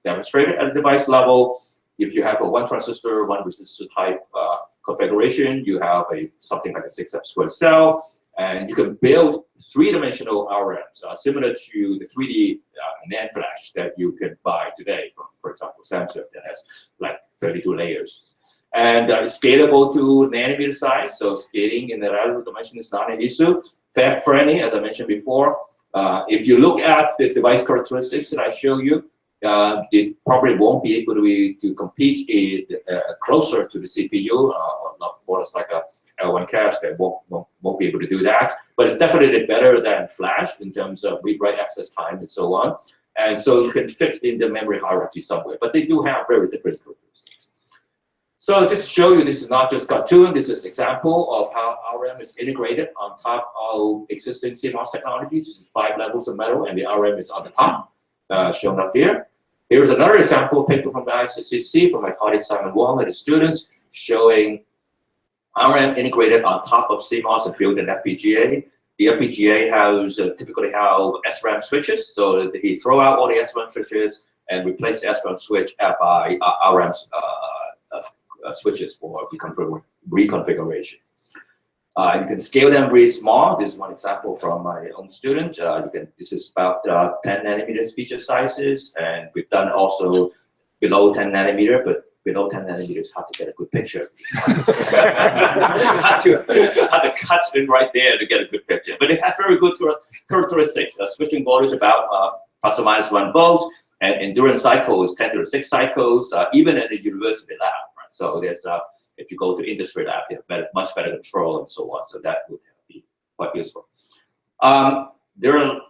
demonstrated at the device level. If you have a 1 transistor, 1 resistor type configuration, you have something like a 6F squared cell, and you can build 3-dimensional RMs similar to the 3D NAND flash that you can buy today from, for example, Samsung that has like 32 layers. And it's scalable to nanometer size, so scaling in the relative dimension is not an issue. Fab friendly, as I mentioned before. If you look at the device characteristics that I show you, it probably won't be able to compete closer to the CPU, or not more like a L1 cache that won't be able to do that. But it's definitely better than flash in terms of read-write access time and so on. And so you can fit in the memory hierarchy somewhere, but they do have very different characteristics. So just to show you, this is not just cartoon, this is an example of how RM is integrated on top of existing CMOS technologies. This is 5 levels of metal, and the RM is on the top, shown up here. Here's another example paper from the ISCA from my colleague Simon Wong and his students, showing RM integrated on top of CMOS and built an FPGA. The FPGA has typically have SRAM switches, so he throw out all the SRAM switches and replace the SRAM switch by RM switches for reconfiguration. You can scale them really small. This is one example from my own student. This is about 10 nanometers feature sizes, and we've done also below 10 nanometer, but below 10 nanometers, hard to get a good picture. Had to cut it right there to get a good picture. But it has very good characteristics. Switching voltage about plus or minus 1 volt, and endurance cycle is 10 to the 6 cycles, even in the university lab. Right? So there's if you go to industry lab, you have much better control and so on. So that would be quite useful. There are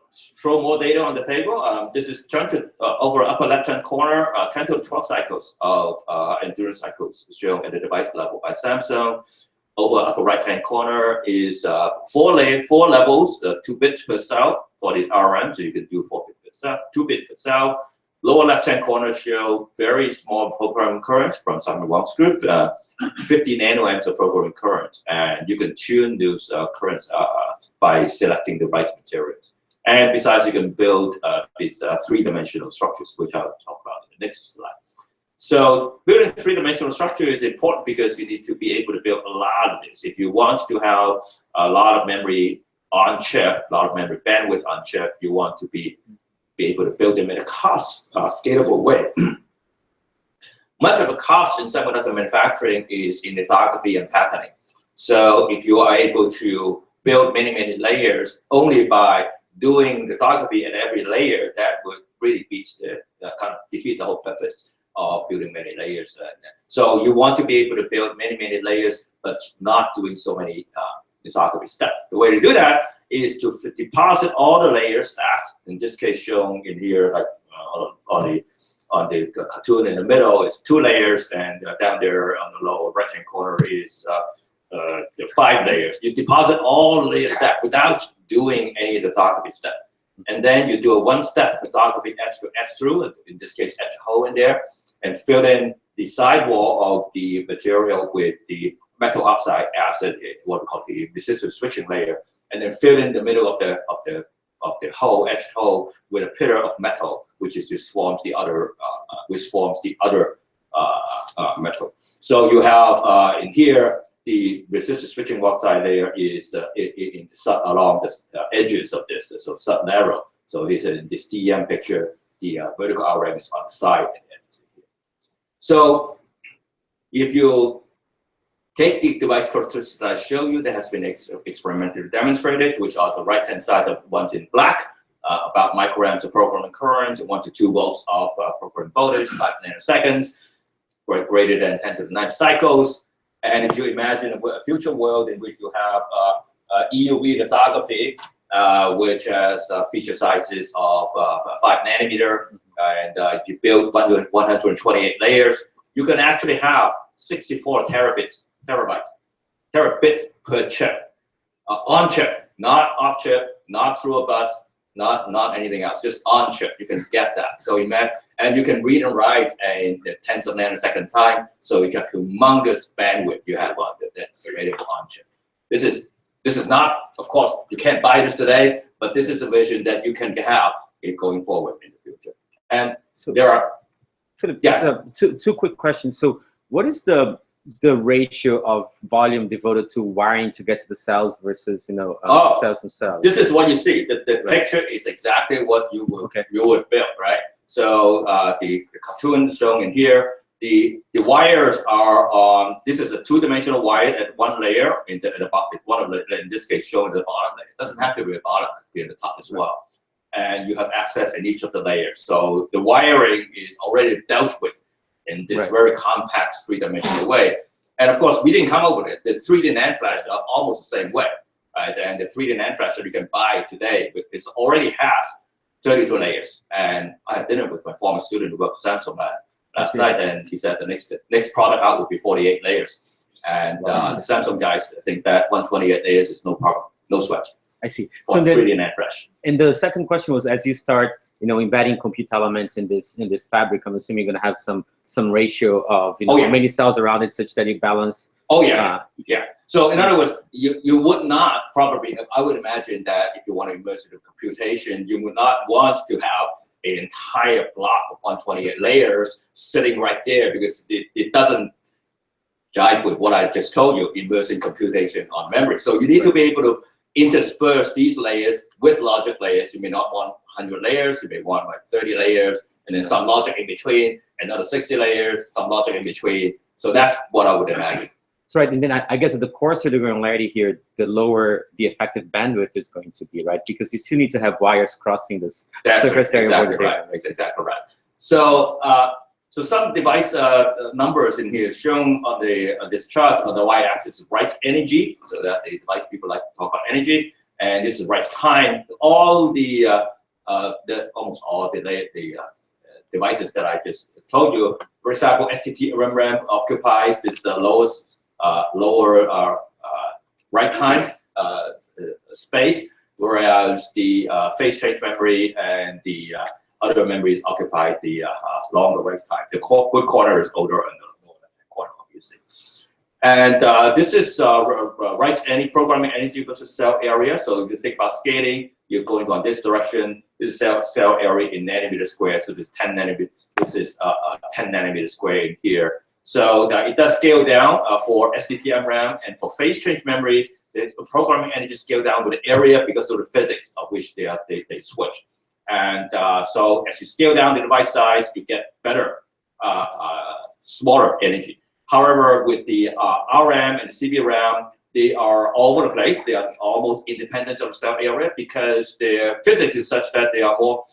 throw more data on the table. This is turned to over upper left-hand corner, 10 to 12 cycles of endurance cycles shown at the device level by Samsung. Over upper right-hand corner is 4 levels, 2 bits per cell for these RM. So you can do 4 bits per cell, 2 bits per cell. Lower left-hand corner show very small programming current from Simon Wong's group, 50 nanoamps of programming current, and you can tune those currents by selecting the right materials. And besides, you can build these 3-dimensional structures, which I'll talk about in the next slide. So building 3-dimensional structure is important because you need to be able to build a lot of this. If you want to have a lot of memory on chip, a lot of memory bandwidth on chip, you want to be able to build them in a scalable way. Much of the cost in semiconductor manufacturing is in lithography and patterning. So if you are able to build many, many layers only by doing lithography at every layer, that would really kind of defeat the whole purpose of building many layers. So you want to be able to build many, many layers, but not doing so many lithography steps. The way to do that is to deposit all the layers stacked, in this case shown in here, like on the on the cartoon in the middle is 2 layers, and down there on the lower right-hand corner is 5 layers. You deposit all the layer stack without doing any of the lithography step. And then you do a 1-step lithography etch to etch through, in this case, etch a hole in there, and fill in the sidewall of the material with the metal oxide acid, what we call the resistive switching layer, and then fill in the middle of the hole, etched hole, with a pillar of metal, which forms the other metal. So you have in here the resistive switching oxide layer is along the edges of this, so sub-narrow. So he said in this TEM picture, the vertical RM is on the side. So if you take the device characteristics that I show you that has been experimentally demonstrated, which are the right-hand side of ones in black, about microamps of programming current, 1 to 2 volts of programming voltage, 5 nanoseconds, greater than 10 to the 9 cycles. And if you imagine a future world in which you have EUV lithography, which has feature sizes of 5 nanometer, and if you build 128 layers, you can actually have 64 terabits per chip, on chip, not off chip, not through a bus, not anything else, just on chip. You can get that. So and you can read and write in the tens of nanosecond time. So you have humongous bandwidth you have on that's available on chip. This is not, of course, you can't buy this today, but this is a vision that you can have going forward in the future. And so there are, Philip, two quick questions. So what is the ratio of volume devoted to wiring to get to the cells versus cells themselves? This is what you see. The picture is exactly what you would build, right? So the cartoon shown in here, the wires are on. This is a 2-dimensional wire at 1 layer in the bottom. One of the, in this case, shown at the bottom layer. It doesn't have to be a bottom; it could be at the top as well. And you have access in each of the layers. So the wiring is already dealt with in this very compact 3-dimensional way. And of course, we didn't come up with it. The 3D NAND flash are almost the same way, right? And the 3D NAND flash that you can buy today, it already has 32 layers. And I had dinner with my former student who worked at Samsung last night, and he said the next product out would be 48 layers. And the Samsung guys think that 128 layers is no problem, no sweat. I see. So 3D NAND flash. And the second question was, as you start, embedding compute elements in this fabric, I'm assuming you're going to have some ratio of many cells around it, such that you balance. Oh yeah, yeah. So in other words, you would not probably. I would imagine that if you want to immersive computation, you would not want to have an entire block of 128 layers sitting right there, because it doesn't jive with what I just told you, immersive computation on memory. So you need to be able to intersperse these layers with logic layers. You may not want 100 layers, you may want like 30 layers, and then some logic in between, another 60 layers, some logic in between. So that's what I would imagine. So right, and then I guess at the coarser the granularity here, the lower the effective bandwidth is going to be, right? Because you still need to have wires crossing this surface area. Exactly right. That's exactly right. So so some device numbers in here shown on this chart. On the y-axis is write energy, so that the device people like to talk about energy, and this is write time. All almost all the devices that I just told you. For example, STT-MRAM occupies this lower write time space, whereas the phase change memory and the other memories occupy the longer write time. The good corner is older and the lower corner, obviously. And this is write any programming energy versus cell area. So if you think about scaling, you're going on this direction. This is cell area in nanometer square. So this 10 nanometer. This is 10 nanometer square in here. So it does scale down for STT-MRAM, and for phase change memory, the programming energy scale down with the area because of the physics of which they switch. And so as you scale down the device size, you get better, smaller energy. However, with the RAM and the CBRAM, they are all over the place. They are almost independent of cell area because their physics is such that they are more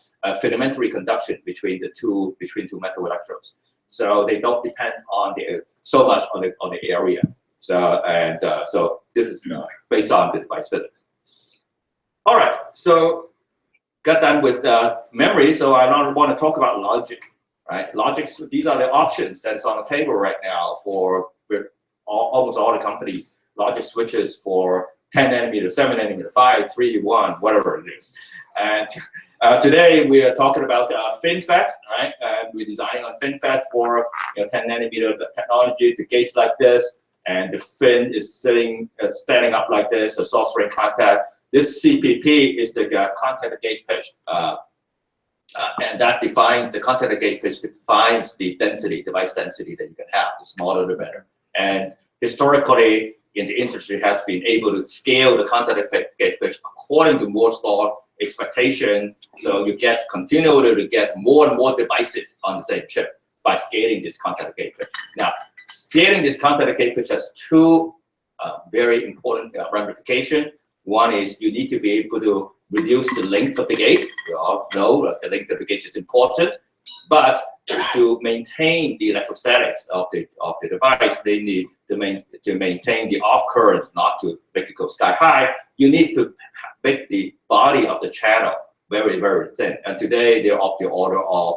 filamentary conduction between two metal electrodes. So they don't depend on so much on the area. So so this is based on the device physics. All right, so got done with memory. So I now want to talk about logic. right? Logics, these are the options that is on the table right now for almost all the companies. Logic switches for 10 nanometer, 7 nanometer, 5, 3, 1, whatever it is. And today we are talking about FinFET, right? And we're designing on FinFET for 10 nanometer technology to gate like this, and the fin is standing up like this, a source ring contact. This CPP is the contact to gate pitch, and that defines the contact to gate pitch defines the density, device density that you can have. The smaller, the better. And historically, in the industry, has been able to scale the contact to gate pitch according to Moore's law expectation. So you continue to get more and more devices on the same chip by scaling this contact to gate pitch. Now, scaling this contact to gate pitch has two very important ramifications. One is you need to be able to reduce the length of the gate. We all know that the length of the gate is important, but to maintain the electrostatics of the device, they need to maintain the off current, not to make it go sky high. You need to make the body of the channel very, very thin. And today they're of the order of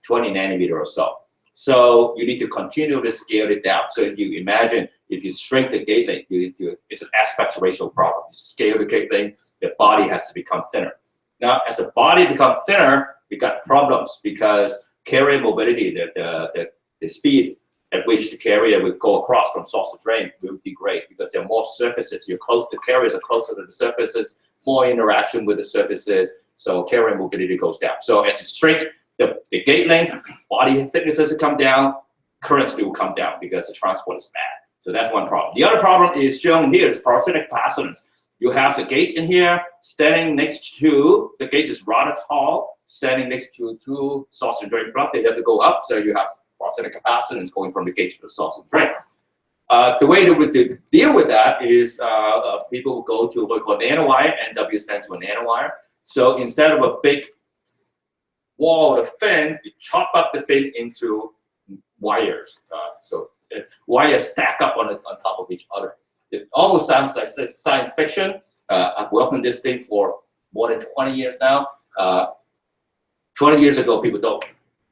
20 nanometer or so. So you need to continue to scale it down. So if you imagine, if you shrink the gate length, it's an aspect ratio problem. You scale the gate length, the body has to become thinner. Now, as the body becomes thinner, we got problems because carrier mobility, the speed at which the carrier will go across from source to drain will be great because there are more surfaces. The carriers are closer to the surfaces, more interaction with the surfaces, so carrier mobility goes down. So as you shrink the gate length, body thickness doesn't come down, currents will come down because the transport is bad. So that's one problem. The other problem is shown here is parasitic capacitance. You have the gate in here, standing next to, the gate is rather tall, standing next to two source and drain plugs. They have to go up, so you have parasitic capacitance going from the gate to the source and drain. The way to deal with that is people go to what we call nanowire. NW stands for nanowire. So instead of a big wall of fin, you chop up the fin into wires. So wires stack up on top of each other. It almost sounds like science fiction. I've worked on this thing for more than 20 years now. 20 years ago, people don't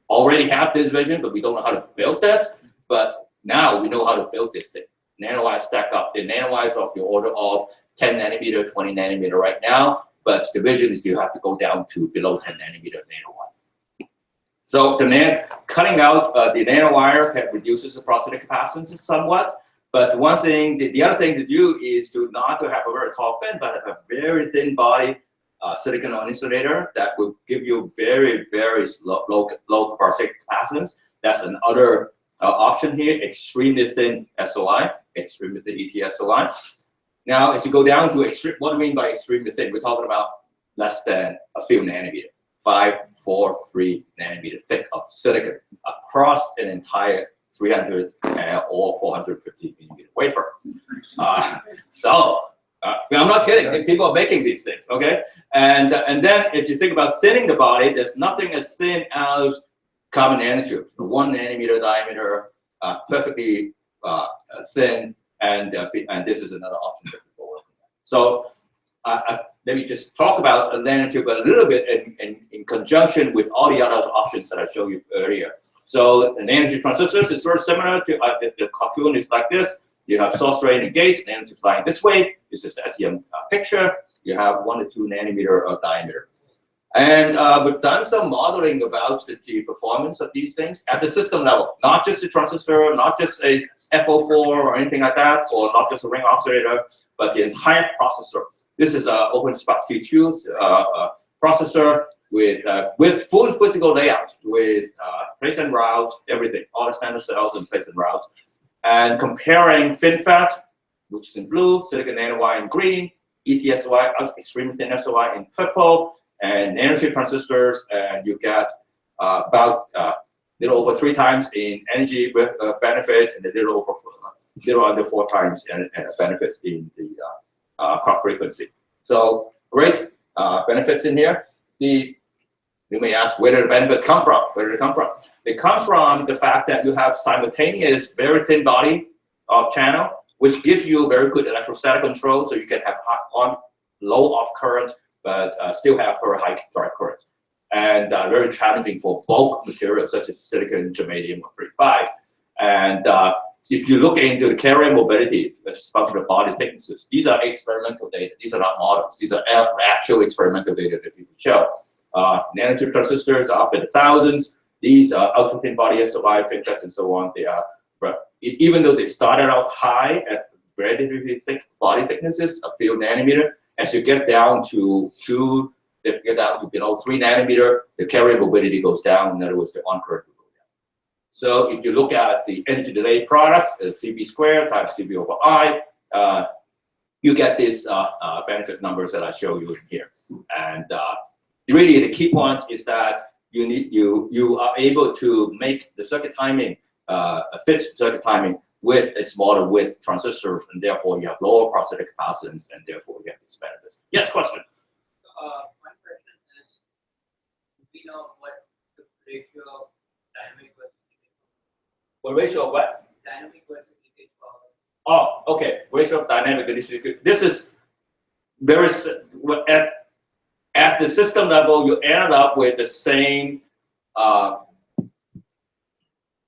already have this vision, but we don't know how to build this. But now we know how to build this thing. Nanowires stack up. The nanowires are of the order of 10 nanometer, 20 nanometer right now. But the vision is you have to go down to below 10 nanometer nanowire. So cutting out the nanowire reduces the parasitic capacitance somewhat. But one thing, the other thing to do is to not to have a very tall fin, but have a very thin body silicon insulator that will give you very, very low parasitic capacitance. That's another option here, extremely thin SOI, extremely thin ET-SOI. Now, as you go down to what do we mean by extremely thin? We're talking about less than a few nanometer, 5, 4, 3 nanometer thick of silicon across an entire 300 or 450 millimeter wafer. I'm not kidding. People are making these things, okay? And then if you think about thinning the body, there's nothing as thin as carbon nanotubes. The 1 nanometer diameter, perfectly thin, and this is another option that people are working on. So let me just talk about a nanotube a little bit in conjunction with all the other options that I showed you earlier. So the nanotube transistors is very similar to the cartoon is like this. You have source drain and gate, nanotubes lying this way. This is the SEM picture. You have 1 to 2 nanometer of diameter. And we've done some modeling about the performance of these things at the system level, not just the transistor, not just a FO4 or anything like that, or not just a ring oscillator, but the entire processor. This is an OpenSpark C2 processor with full physical layout, with place and route, everything, all the standard cells and place and route. And comparing FinFET, which is in blue, silicon nanowire in green, ET-SOI, extremely thin SOI in purple, and nanotube transistors, and you get about little over 3 times in energy benefit, and a little under 4 times in benefits in the clock frequency. So great benefits in here. You may ask, where did the benefits come from? Where did it come from? They come from the fact that you have simultaneous, very thin body of channel, which gives you very good electrostatic control, so you can have low off current, but still have very high drive current. and very challenging for bulk materials such as silicon, germanium, or 35. And if you look into the carrier mobility, as function of body thicknesses, these are experimental data. These are not models. These are actual experimental data that people show. Nanotube transistors are up in the thousands. These are ultra thin body SOI, FinFET, and so on. They are, even though they started out high at relatively thick body thicknesses, a few nanometer, as you get down to 3 nanometer, the carrier mobility goes down. In other words, the on curve will go down. So if you look at the energy delay products, CB squared times CB over I, you get these benefits numbers that I show you here. And really, the key point is that you are able to make the circuit timing fit circuit timing with a smaller width transistors, and therefore you have lower parasitic capacitance, and therefore you have these benefits. Yes, question. One question is, we know what the ratio of dynamic versus leakage power. What ratio of what? Dynamic versus leakage power. Oh, okay. Ratio of dynamic. This is very at the system level. You end up with the same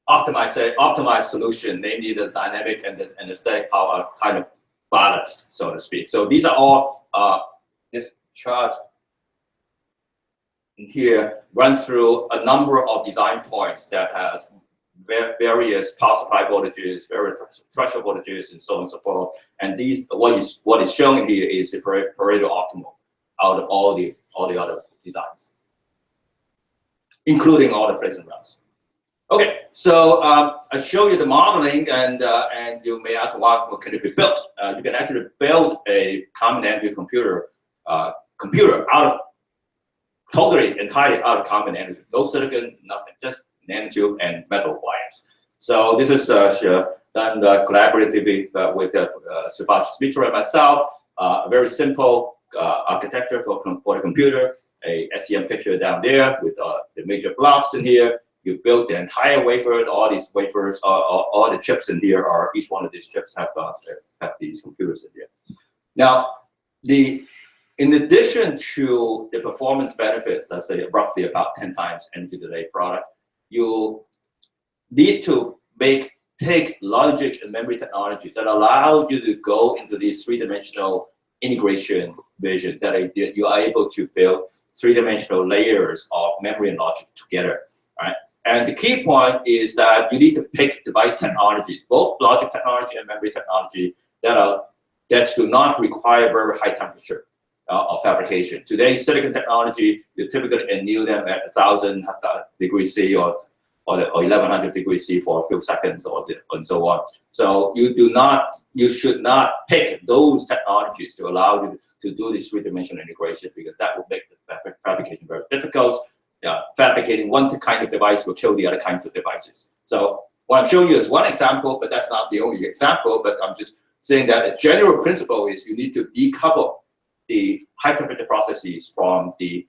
optimized solution, namely the dynamic and the static power are kind of balanced, so to speak. So these are all this chart in here run through a number of design points that has various power supply voltages, various threshold voltages, and so on and so forth. And these, what is shown here is the Pareto optimal out of all the other designs, including all the placement routes. Okay, so I show you the modeling, and you may ask, what can it be built? You can actually build a common energy computer out of entirely out of common energy. No silicon, nothing, just nanotube and metal wires. So this is done collaboratively with Subhash Mitra and myself. A very simple architecture for the computer. A SEM picture down there with the major blocks in here. You build the entire wafer. All these wafers, all the chips in here are, each one of these chips have these computers in here. Now, in addition to the performance benefits, let's say roughly about 10 times energy delay product, you need to take logic and memory technologies that allow you to go into these three-dimensional integration vision, that you are able to build three-dimensional layers of memory and logic together, right? And the key point is that you need to pick device technologies, both logic technology and memory technology, that do not require very high temperature of fabrication. Today, silicon technology, you typically anneal them at 1,000 degrees C or 1,100 degrees C for a few seconds, and so on. So you should not pick those technologies to allow you to do this three-dimensional integration, because that will make the fabrication very difficult. Fabricating one kind of device will kill the other kinds of devices. So what I'm showing you is one example, but that's not the only example. But I'm just saying that a general principle is you need to decouple the high temperature processes from the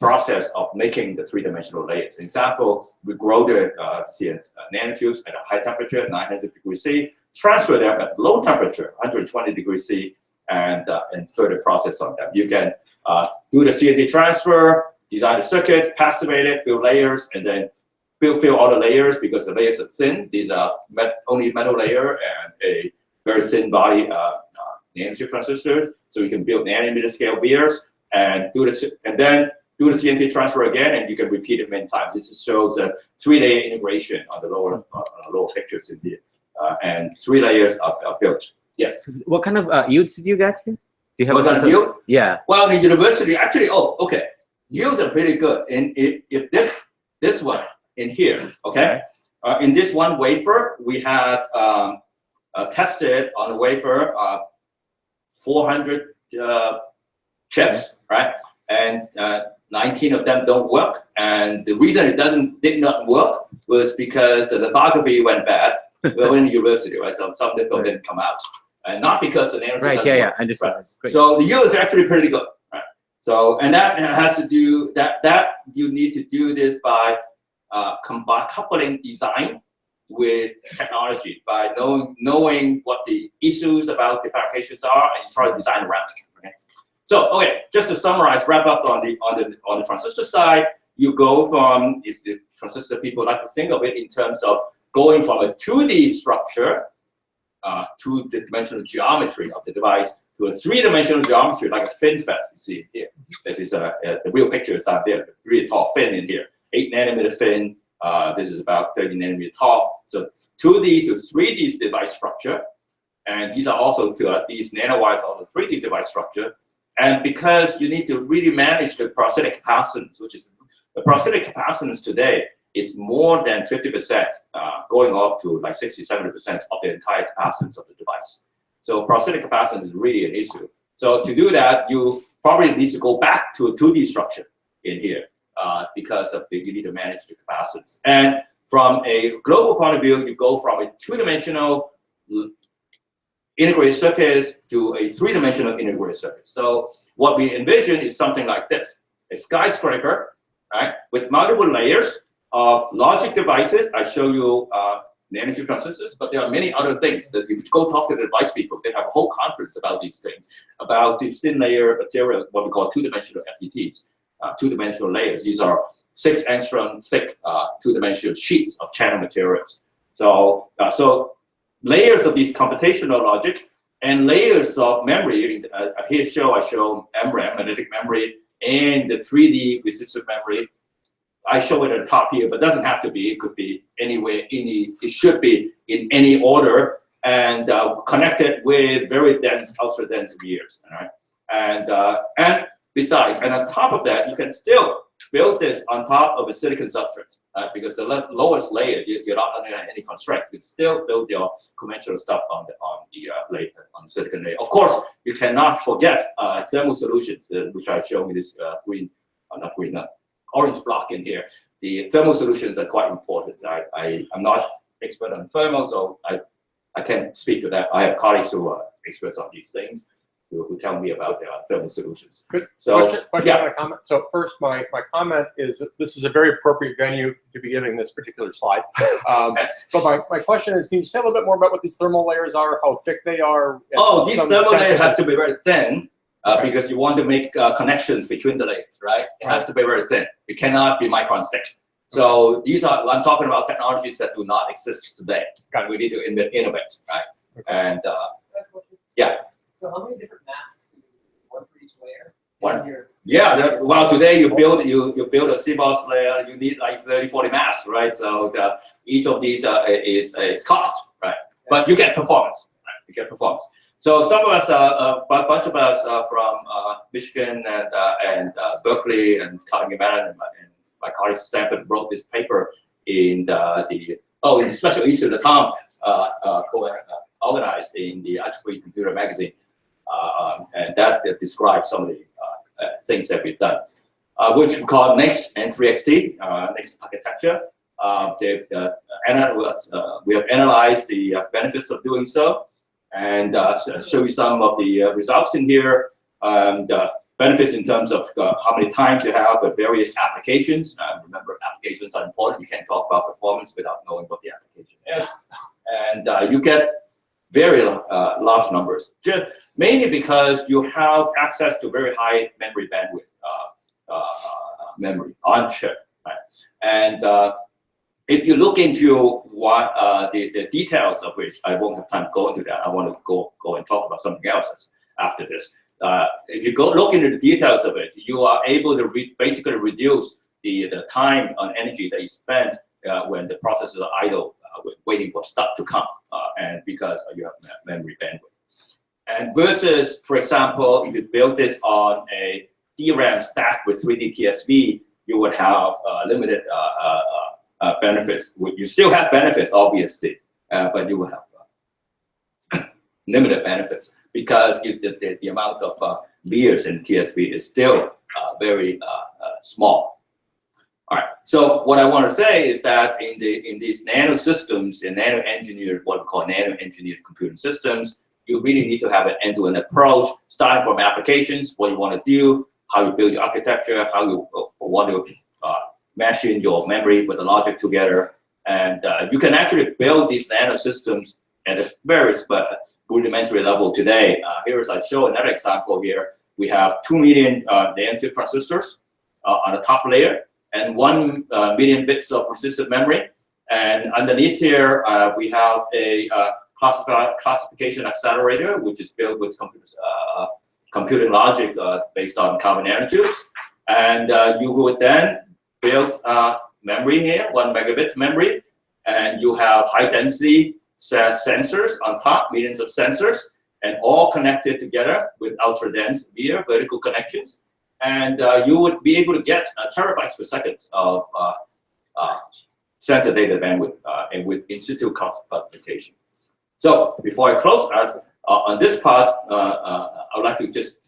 process of making the three-dimensional layers. For example, we grow the nanotubes at a high temperature, 900 degrees C, transfer them at low temperature, 120 degrees C, and further process on them. You can do the CNT transfer, design a circuit, passivate it, build layers, and then fill all the layers, because the layers are thin. These are only metal layer and a very thin body nanotube transistor. So you can build nanometer scale vias and then do the CNT transfer again, and you can repeat it many times. This shows a 3-layer integration on the lower pictures in here, and 3 layers are built. Yes. What kind of yields did you get here? Do you have what kind of yield? Yeah. Well, in university, actually, okay. Yields are pretty good. And if this one in here, okay, in this one wafer, we had tested on the wafer 400 chips, right? And 19 of them don't work. And the reason it did not work was because the lithography went bad. We were in university, right? So some litho didn't come out, and not because the nanotube. Right. Yeah. I understand. Right. So the yield is actually pretty good. So, and that has to do that you need to do this by coupling design with technology, by knowing what the issues about the fabrications are, and you try to design around it. Okay. So, okay, just to summarize, wrap up on the transistor side, you go from, if the transistor people like to think of it in terms of going from a 2D structure, to the dimensional geometry of the device, to a 3-dimensional geometry, like a FinFET you see here. This is the real picture is out there, the really tall fin in here. 8-nanometer fin, this is about 30 nanometer tall. So 2D to 3D device structure. And these are also to these nanowires on the 3D device structure. And because you need to really manage the parasitic capacitance, which is the parasitic capacitance today is more than 50%, going up to like 60–70% of the entire capacitance of the device. So parasitic capacitance is really an issue. So to do that, you probably need to go back to a 2D structure in here because of you need to manage the capacitance. And from a global point of view, you go from a 2-dimensional integrated circuits to a 3-dimensional integrated circuit. So what we envision is something like this: a skyscraper, right, with multiple layers of logic devices. I show you nanotube transistors, but there are many other things that if you go talk to the device people, they have a whole conference about these things, about these thin layer material, what we call 2-dimensional FETs, 2-dimensional layers. These are 6 angstrom thick 2-dimensional sheets of channel materials. So, so layers of these computational logic and layers of memory. Here I show MRAM, magnetic memory, and the 3D resistive memory. I show it at the top here, but it doesn't have to be. It could be anywhere, it should be in any order, and connected with very dense, ultra dense layers. All right? And besides, and on top of that, you can still build this on top of a silicon substrate, because the lowest layer, you're not under any constraint. You can still build your conventional stuff on the silicon layer. Of course, you cannot forget thermal solutions, which I show in this orange block in here. The thermal solutions are quite important. I'm not expert on thermal, so I can't speak to that. I have colleagues who are experts on these things, who tell me about their thermal solutions. Good. So, question yeah. and a comment. So first, my comment is that this is a very appropriate venue to be giving this particular slide. But my question is, can you say a little bit more about what these thermal layers are, how thick they are? Oh, this thermal layer has to be very thin, because you want to make connections between the layers, right? It has to be very thin. It cannot be micron thick. So these are, I'm talking about technologies that do not exist today. We need to innovate, right? And yeah. So how many different masks do you want for each layer? One. Yeah, well, today you build a CMOS layer, you need like 30–40 masks, right? So each of these is cost, right? But you get performance, right? You get performance. So some of us, a bunch of us from Michigan and Berkeley and Carnegie Mellon and my colleagues at Stanford wrote this paper in in the special issue of the Tom organized in the IEEE Computer magazine, and that describes some of the things that we've done, which we call Next N3XT, Next architecture. We have analyzed the benefits of doing so, and show you some of the results in here. Benefits in terms of how many times you have various applications. Remember, applications are important. You can't talk about performance without knowing what the application is. And you get very large numbers, just mainly because you have access to very high memory bandwidth memory on chip. Right? And if you look into what the details of which, I won't have time to go into that. I want to go and talk about something else after this. If you go look into the details of it, you are able to basically reduce the time and energy that you spend when the processors are idle, waiting for stuff to come, and because you have memory bandwidth. And versus, for example, if you build this on a DRAM stack with 3D TSV, you would have limited benefits. You still have benefits, obviously, but you will have limited benefits because the amount of layers in TSV is still very small. All right. So what I want to say is that in these nano systems, in nano engineered, what we call nano engineered computing systems, you really need to have an end-to-end approach, starting from applications, what you want to do, how you build your architecture, how you want to mesh in your memory with the logic together, and you can actually build these nano systems at a very rudimentary level today. Here's I show another example here. We have 2 million nanotube transistors on the top layer, and 1 million bits of persistent memory. And underneath here, we have a classification accelerator, which is built with computing logic based on carbon nanotubes. And you would then build memory here, 1 megabit memory, and you have high density sensors on top, millions of sensors, and all connected together with ultra dense via vertical connections. And you would be able to get terabytes per second of sensor data bandwidth and with in-situ classification. So before I close on this part, I would like to just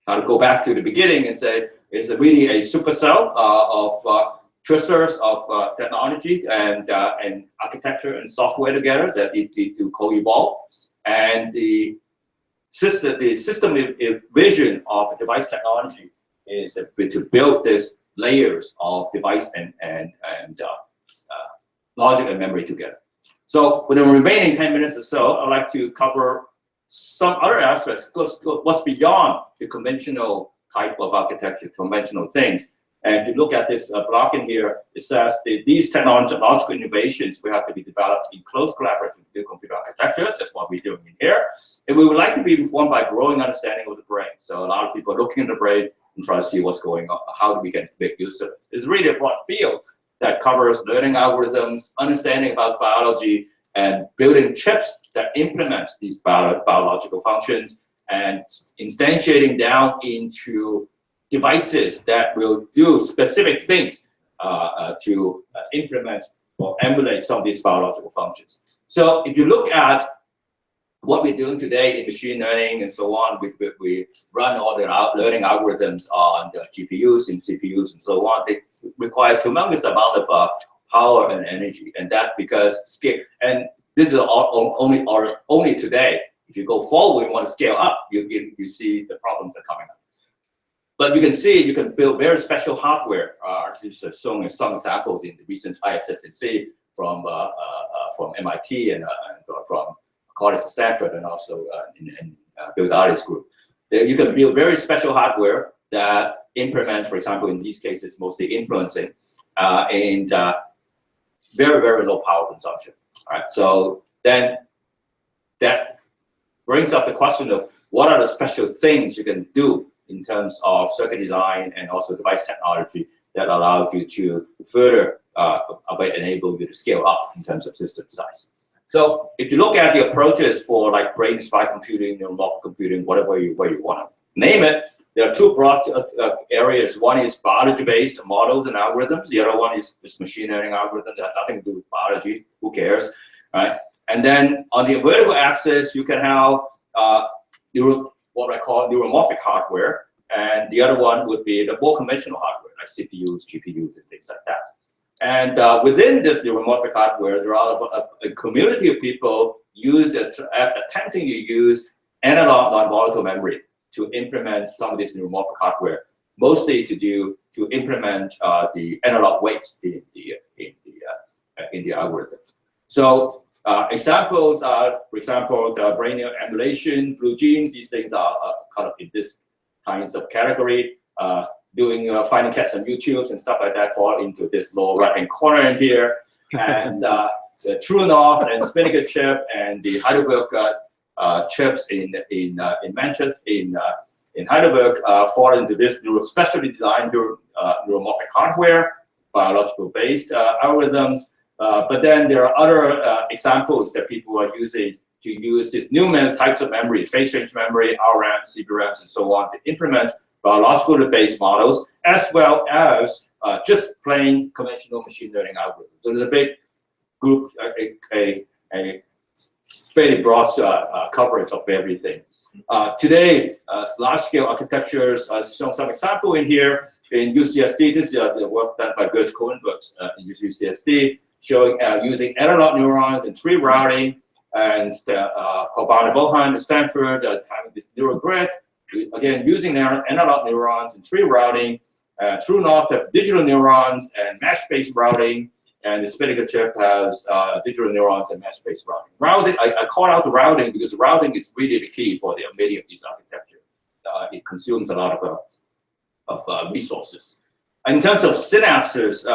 go back to the beginning and say it's really a supercell of twisters of technology and architecture and software together that need to co-evolve. And the system vision of device technology is to build these layers of device and logic and memory together. So with the remaining 10 minutes or so, I'd like to cover some other aspects, what's beyond the conventional type of architecture, conventional things. And if you look at this block in here, it says these technological innovations will have to be developed in close collaboration with computer architectures. That's what we're doing in here. And we would like to be informed by growing understanding of the brain. So a lot of people are looking at the brain and try to see what's going on, how we can make use of it. It's really a broad field that covers learning algorithms, understanding about biology, and building chips that implement these biological functions, and instantiating down into devices that will do specific things to implement or emulate some of these biological functions. So if you look at what we're doing today in machine learning and so on, we run all the learning algorithms on the GPUs and CPUs and so on. It requires humongous amount of power and energy, and that because scale. And this is only today. If you go forward and want to scale up, you see the problems that are coming up. But you can see you can build very special hardware. Just showing some examples in the recent ISCA from MIT and from College of Stanford, and also in Bill Darley's group. You can build very special hardware that implement, for example, in these cases, mostly influencing, and very, very low power consumption. All right, so then that brings up the question of what are the special things you can do in terms of circuit design and also device technology that allow you to further enable you to scale up in terms of system size. So if you look at the approaches for like brain-inspired computing, neuromorphic computing, whatever you want to name it, there are two broad areas. One is biology-based models and algorithms. The other one is just machine learning algorithms that have nothing to do with biology. Who cares, right? And then on the vertical axis, you can have what I call neuromorphic hardware, and the other one would be the more conventional hardware, like CPUs, GPUs, and things like that. And within this neuromorphic hardware, there are a community of people attempting to use analog non-volatile memory to implement some of this neuromorphic hardware, mostly to implement the analog weights in the algorithm. So examples are, for example, the brain emulation, blue genes. These things are kind of in this kinds of category. Doing finding cats on YouTube and stuff like that fall into this lower right-hand corner in here, and the True North and Spinnaker chip and the Heidelberg chips in Manchester in Heidelberg fall into this specially designed neuromorphic hardware, biological-based algorithms. But then there are other examples that people are using to use these new types of memory, phase change memory, RRAMs, CBRAMs, and so on, to implement biological-based models, as well as just plain conventional machine learning algorithms. So there's a big group, a fairly broad coverage of everything. Today, large-scale architectures, shown some example in here. In UCSD, this is the work done by Gert Kohlenberg in UCSD, showing using analog neurons and tree routing, and Barney Bohan at Stanford having this neural grid. Again, using analog neurons and tree routing. True North have digital neurons and mesh-based routing, and the Spinnaker chip has digital neurons and mesh-based routing. Routing, I call out the routing because routing is really the key for many of these architectures. It consumes a lot of resources. In terms of synapses,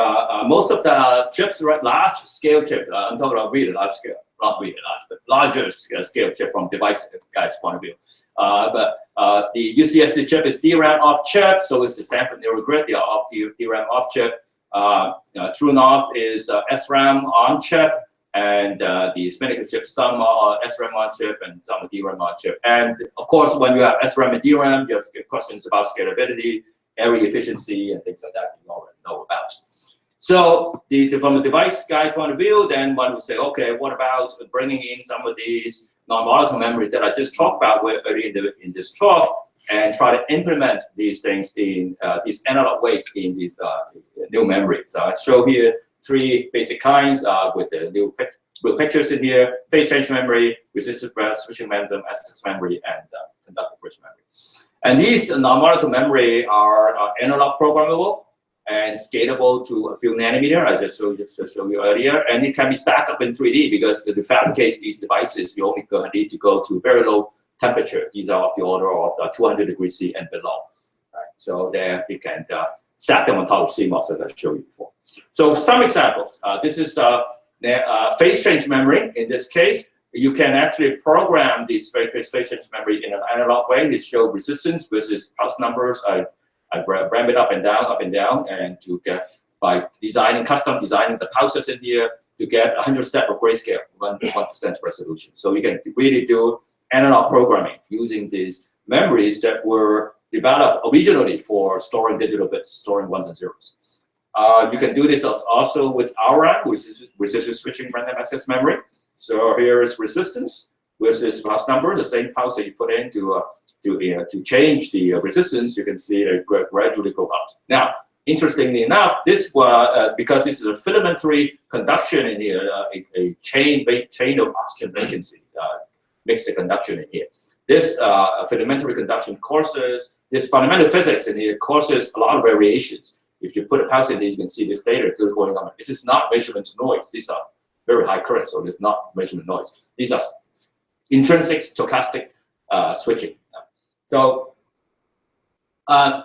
most of the chips, right, large scale chip, I'm talking about really large scale, not really large, but larger scale chip from device guys' point of view. But the UCSD chip is DRAM off chip, so is the Stanford Neural Grid, they are off DRAM off chip. True North is SRAM on chip, and the Spinnaker chip, some are SRAM on chip and some are DRAM on chip. And of course, when you have SRAM and DRAM, you have questions about scalability, area efficiency, and things like that you already know about. So from the device guy point of view, then one would say, okay, what about bringing in some of these non-volatile memory that I just talked about earlier in this talk, and try to implement these things in these analog ways in these new memory. So I show here 3 basic kinds with the new pictures in here: phase change memory, resistive switching mechanism, access memory, and conductive bridge memory. And these non-volatile memory are analog programmable and scalable to a few nanometer, as I showed you earlier. And it can be stacked up in 3D because to fabricate these devices, you only need to go to very low temperature. These are of the order of 200 degrees C and below. Right? So there you can stack them on top of CMOS, as I showed you before. So some examples. This is phase change memory. In this case, you can actually program this phase change memory in an analog way. They show resistance versus pulse numbers. I ramp it up and down, and to get by custom designing the pulses in here to get 100 step of grayscale, 1% resolution. So you can really do analog programming using these memories that were developed originally for storing digital bits, storing ones and zeros. You can do this also with RRAM, which is resistive switching random access memory. So here is resistance versus pulse number, the same pulse that you put in to change the resistance. You can see it gradually go up. Now, interestingly enough, this because this is a filamentary conduction in here, a chain of oxygen vacancy makes the conduction in here. This filamentary conduction causes this fundamental physics in here causes a lot of variations. If you put a pulse in there, you can see this data going on. This is not measurement noise. These are very high current, so it's not measurement noise. These are intrinsic stochastic switching. So I'll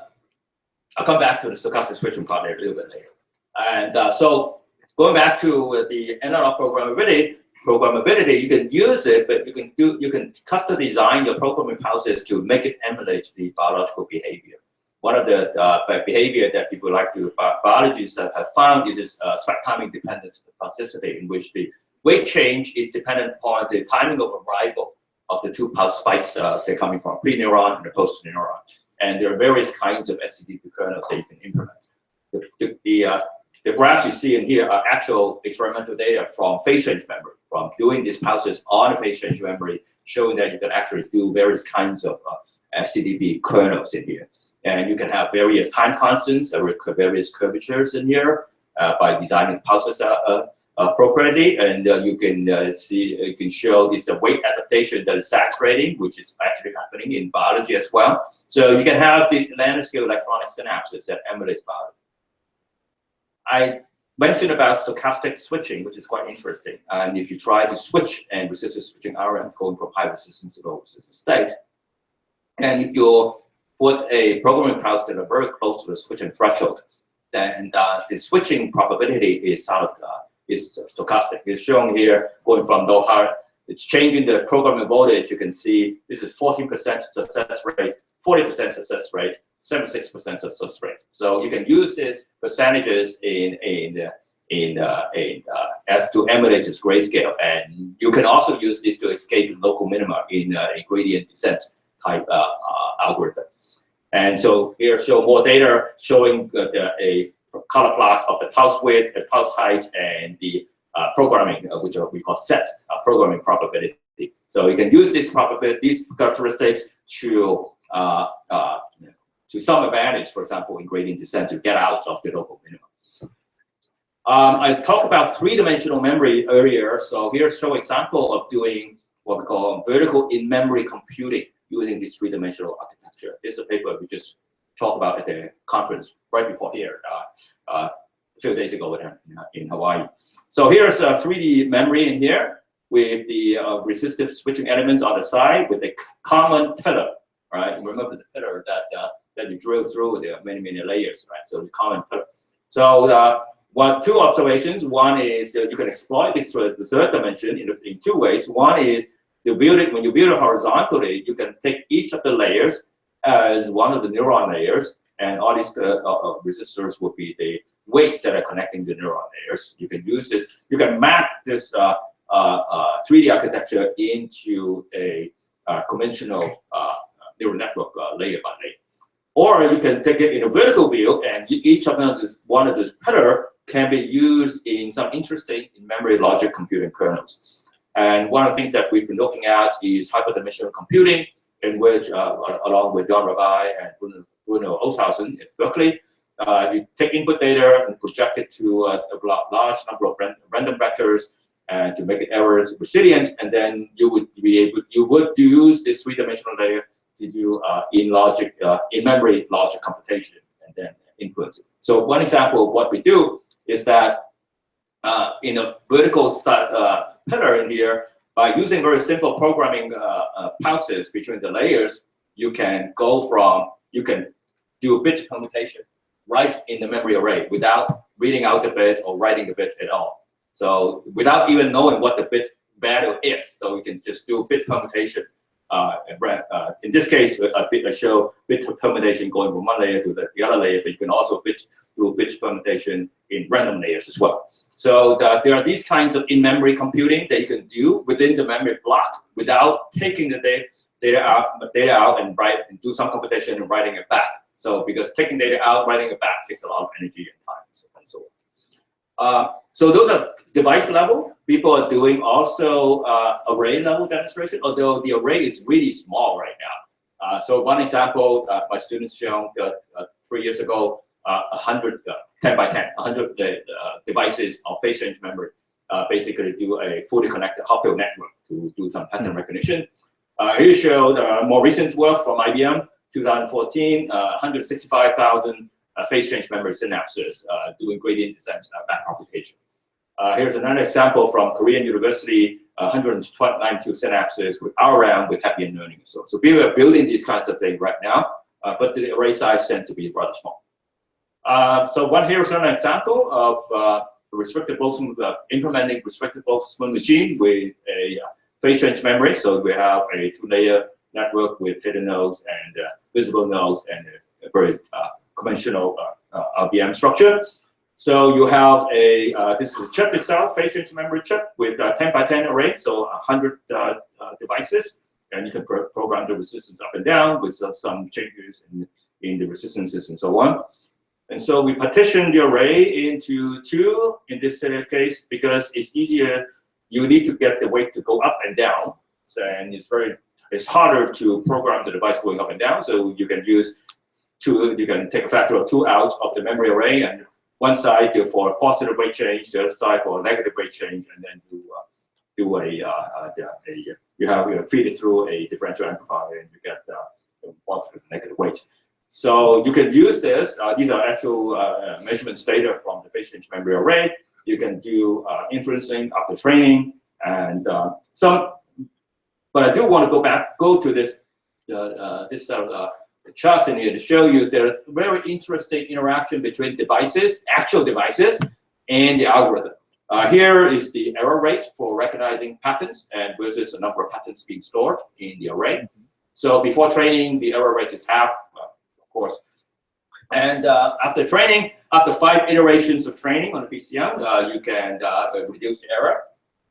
come back to the stochastic switching part a little bit later. And so going back to the analog programmability, you can use it, but you can custom design your programming pulses to make it emulate the biological behavior. One of the behavior that people like to biologists have found is this spike timing dependent plasticity, in which the weight change is dependent upon the timing of arrival of the 2 pulse spikes they're coming from, pre-neuron and the post-neuron. And there are various kinds of STDP kernels that you can implement. The graphs you see in here are actual experimental data from phase change memory, from doing these pulses on a phase change memory, showing that you can actually do various kinds of STDP kernels in here. And you can have various time constants, various curvatures in here by designing pulses appropriately. And you can show this weight adaptation that is saturating, which is actually happening in biology as well. So you can have these nanoscale electronic synapses that emulate biology. I mentioned about stochastic switching, which is quite interesting. And if you try to switch and resistive switching RRAM, going from high resistance to low resistance state, and if you put a programming pulse that are very close to the switching threshold, then the switching probability is stochastic. It's shown here going from low high. It's changing the programming voltage. You can see this is 14% success rate, 40% success rate, 76% success rate. So you can use these percentages as to emulate this grayscale, and you can also use this to escape local minima in a gradient descent type algorithm. And so here show more data showing a color plot of the pulse width, the pulse height, and the programming, which we call set programming probability. So you can use these characteristics to some advantage, for example, in gradient descent to get out of the local minimum. I talked about 3-dimensional memory earlier. So here's show example of doing what we call vertical in-memory computing using this 3-dimensional architecture. This is a paper we just talked about at the conference right before here, a few days ago in Hawaii. So here's a 3D memory in here with the resistive switching elements on the side with a common pillar, right? Remember the pillar that that you drill through. There are many layers, right? So it's common. So two observations. One is that you can exploit this through the third dimension in two ways. One is when you view it horizontally, you can take each of the layers as one of the neuron layers, and all these resistors will be the weights that are connecting the neuron layers. You can use this. You can map this 3D architecture into a conventional neural network layer by layer. Or you can take it in a vertical view, and each of them, one of this pattern can be used in some interesting in-memory logic computing kernels. And one of the things that we've been looking at is hyperdimensional computing, in which, along with John Rabai and Bruno Oshausen at Berkeley, you take input data and project it to a large number of random vectors, and to make it errors resilient, and then you would use this three-dimensional layer to do in-memory logic computation and then influence it. So one example of what we do is that in a vertical pattern here, by using very simple programming pulses between the layers, you can do a bit computation right in the memory array without reading out the bit or writing the bit at all. So without even knowing what the bit value is, so you can just do bit computation. In this case, I show bit permutation going from one layer to the other layer, but you can also do bit permutation in random layers as well. So there are these kinds of in-memory computing that you can do within the memory block without taking the data out and do some computation and writing it back. So because taking data out, writing it back takes a lot of energy and time and so on. So those are device level. People are doing also array level demonstration, although the array is really small right now. So one example, my students shown 3 years ago, 100 10 by 10, 100 devices of phase change memory, basically do a fully connected Hopfield network to do some pattern recognition. Here showed more recent work from IBM, 2014, 165,000 phase change memory synapses doing gradient descent back computation. Here's another example from Korean University, 192 synapses with RRAM with happy end learning. So people are building these kinds of things right now, but the array size tend to be rather small. So here's an example of restricted Boltzmann, implementing restricted Boltzmann machine with a phase change memory. So we have a 2-layer network with hidden nodes and visible nodes and a very conventional RVM structure. So you have this is a chip itself, phase change memory chip with 10 by 10 array, so 100 devices, and you can program the resistance up and down with some changes in the resistances and so on. And so we partition the array into 2 in this case because it's easier. You need to get the weight to go up and down, and it's harder to program the device going up and down. So you can use 2. You can take a factor of 2 out of the memory array, and one side for a positive weight change, the other side for a negative weight change, and then you feed it through a differential amplifier, and you get positive and negative weights. So you can use this. These are actual measurements data from the phase change memory array. You can do inferencing after training, and but I do want to go to this charts in here to show you there's very interesting interaction between actual devices, and the algorithm. Here is the error rate for recognizing patterns and versus the number of patterns being stored in the array. So before training, the error rate is half, of course. And after training, after 5 iterations of training on the PCM, you can reduce the error.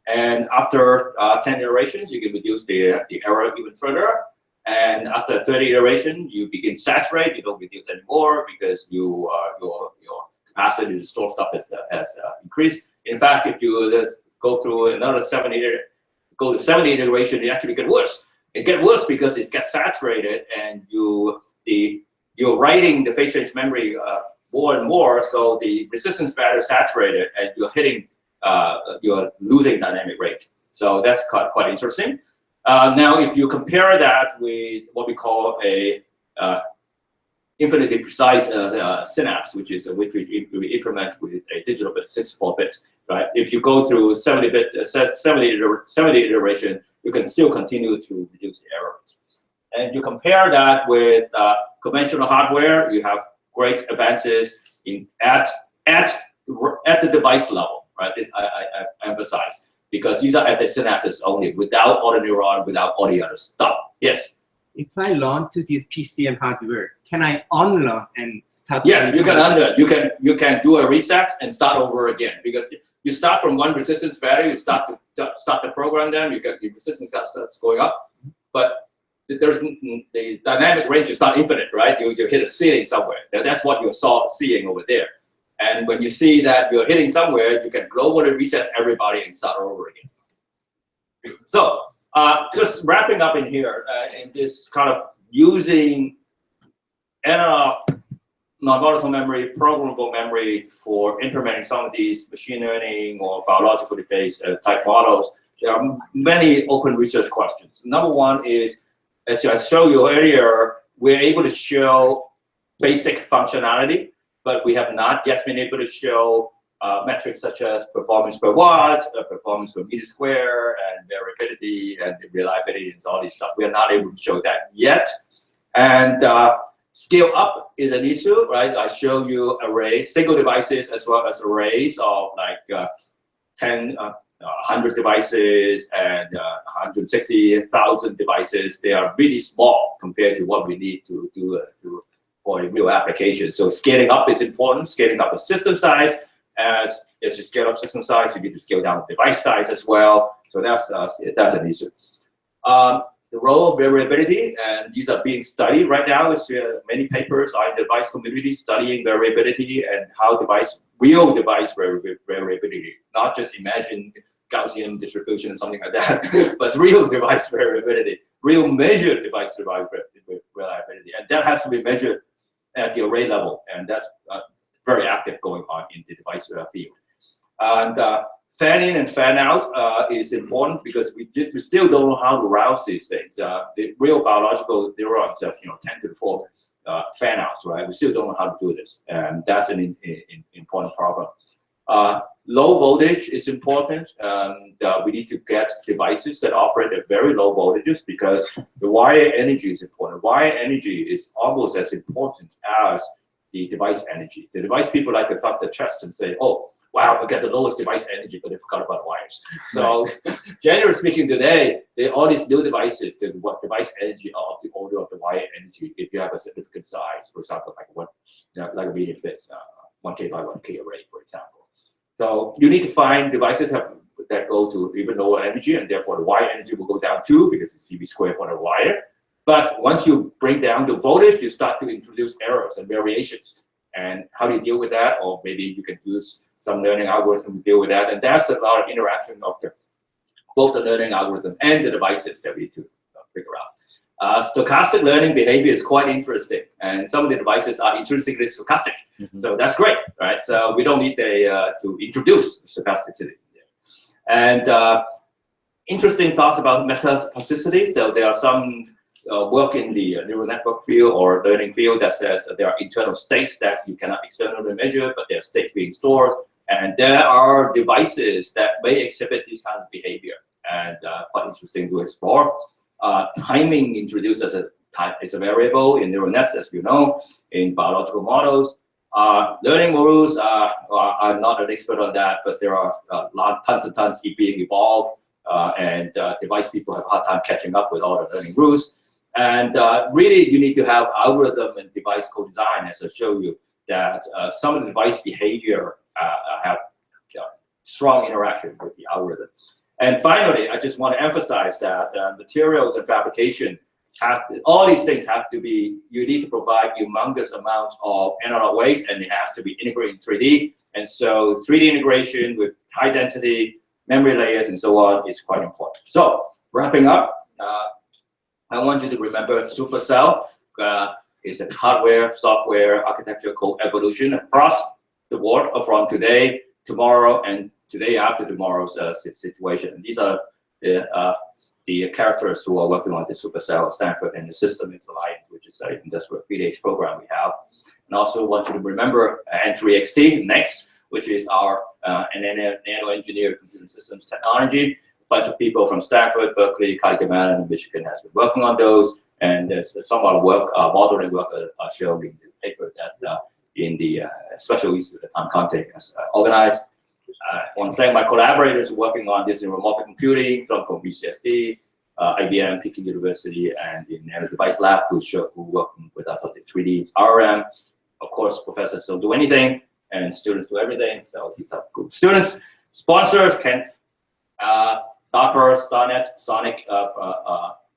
And after 10 iterations, you can reduce the error even further. And after 30 iterations, you begin saturate. You don't reduce anymore because your capacity to store stuff has increased. In fact, if you go through another 70 iteration, it actually gets worse. It gets worse because it gets saturated, and you're writing the phase change memory more and more, so the resistance value is saturated, and you're losing dynamic range. So that's quite interesting. Now, if you compare that with what we call a infinitely precise synapse, which we implement with a digital bit, 64-bit, right? If you go through 70 iteration, you can still continue to reduce the error rate. And you compare that with conventional hardware, you have great advances at the device level, right? This I emphasize, because these are at the synapses only, without all the neuron, without all the other stuff. Yes? If I learn to this PCM hardware, can I unlearn and start? Yes, you can unlearn. You can do a reset and start over again, because you start from one resistance value, you start the program, then your resistance starts going up, but there's the dynamic range is not infinite, right? You hit a ceiling somewhere. That's what you're seeing over there. And when you see that you're hitting somewhere, you can globally reset everybody and start over again. So just wrapping up in here, in this kind of using analog non-volatile memory, programmable memory for implementing some of these machine learning or biologically based type models, there are many open research questions. Number one is, as I showed you earlier, we're able to show basic functionality, but we have not yet been able to show metrics such as performance per watt, performance per meter square, and variability and reliability and all these stuff. We are not able to show that yet. And scale up is an issue, right? I show you arrays, single devices, as well as arrays of like 100 devices and 160,000 devices. They are really small compared to what we need to do for a real application. So scaling up is important, scaling up the system size. As you scale up system size, you need to scale down the device size as well. So that's an issue. The role of variability, and these are being studied right now. Many papers are in the device community studying variability and how real device variability, not just imagine Gaussian distribution or something like that, but real device variability, real measured device reliability. And that has to be measured at the array level, and that's very active going on in the device field. And fan in and fan out is important because we still don't know how to route these things. The real biological neurons have 10 to the 4 fan outs, right? We still don't know how to do this, and that's an important problem. Low voltage is important, and we need to get devices that operate at very low voltages because the wire energy is important. Wire energy is almost as important as the device energy. The device people like to thump their chest and say, oh, wow, we get the lowest device energy, but they forgot about wires. So generally speaking today, all these new devices, the device energy are of the order of the wire energy if you have a significant size, for example, like a medium this, 1K by 1K array, for example. So you need to find devices that go to even lower energy, and therefore the wire energy will go down too because it's CV squared for the wire. But once you bring down the voltage, you start to introduce errors and variations. And how do you deal with that? Or maybe you can use some learning algorithm to deal with that. And that's a lot of interaction of both the learning algorithm and the devices that we need to figure out. Stochastic learning behavior is quite interesting. And some of the devices are intrinsically stochastic. So that's great, right? So we don't need to introduce stochasticity. And interesting thoughts about metaplasticity. So there are some work in the neural network field or learning field that says there are internal states that you cannot externally measure, but there are states being stored. And there are devices that may exhibit these kinds of behavior, and quite interesting to explore. Timing introduced as a variable in neural nets, as you know, in biological models. Learning rules, I'm not an expert on that, but there are tons and tons being evolved, and device people have a hard time catching up with all the learning rules. And really, you need to have algorithm and device co-design, as I showed you, that some of the device behavior have strong interaction with the algorithm. And finally, I just want to emphasize that materials and fabrication all these things have to be, you need to provide humongous amount of analog waste, and it has to be integrated in 3D. And so 3D integration with high density memory layers and so on is quite important. So wrapping up, I want you to remember supercell is a hardware, software, architecture code evolution across the world from today, tomorrow, and today after tomorrow's situation. And these are the characters who are working on the supercell at Stanford and the Systemics Alliance, which is an industrial 3D program we have. And also want you to remember N3XT next, which is our nano-engineered computer systems technology. A bunch of people from Stanford, Berkeley, Carnegie Mellon, and Michigan has been working on those. And there's somewhat work, modeling work shown in the paper that in the special use that Tom Conte has organized. I want to thank my collaborators working on this in remote computing, some from UCSD, IBM, Peking University, and the Nano Device Lab, who work with us on the 3D RRM. Of course, professors don't do anything, and students do everything. So these are group students. Sponsors, Kent, Docker, Starnet, Sonic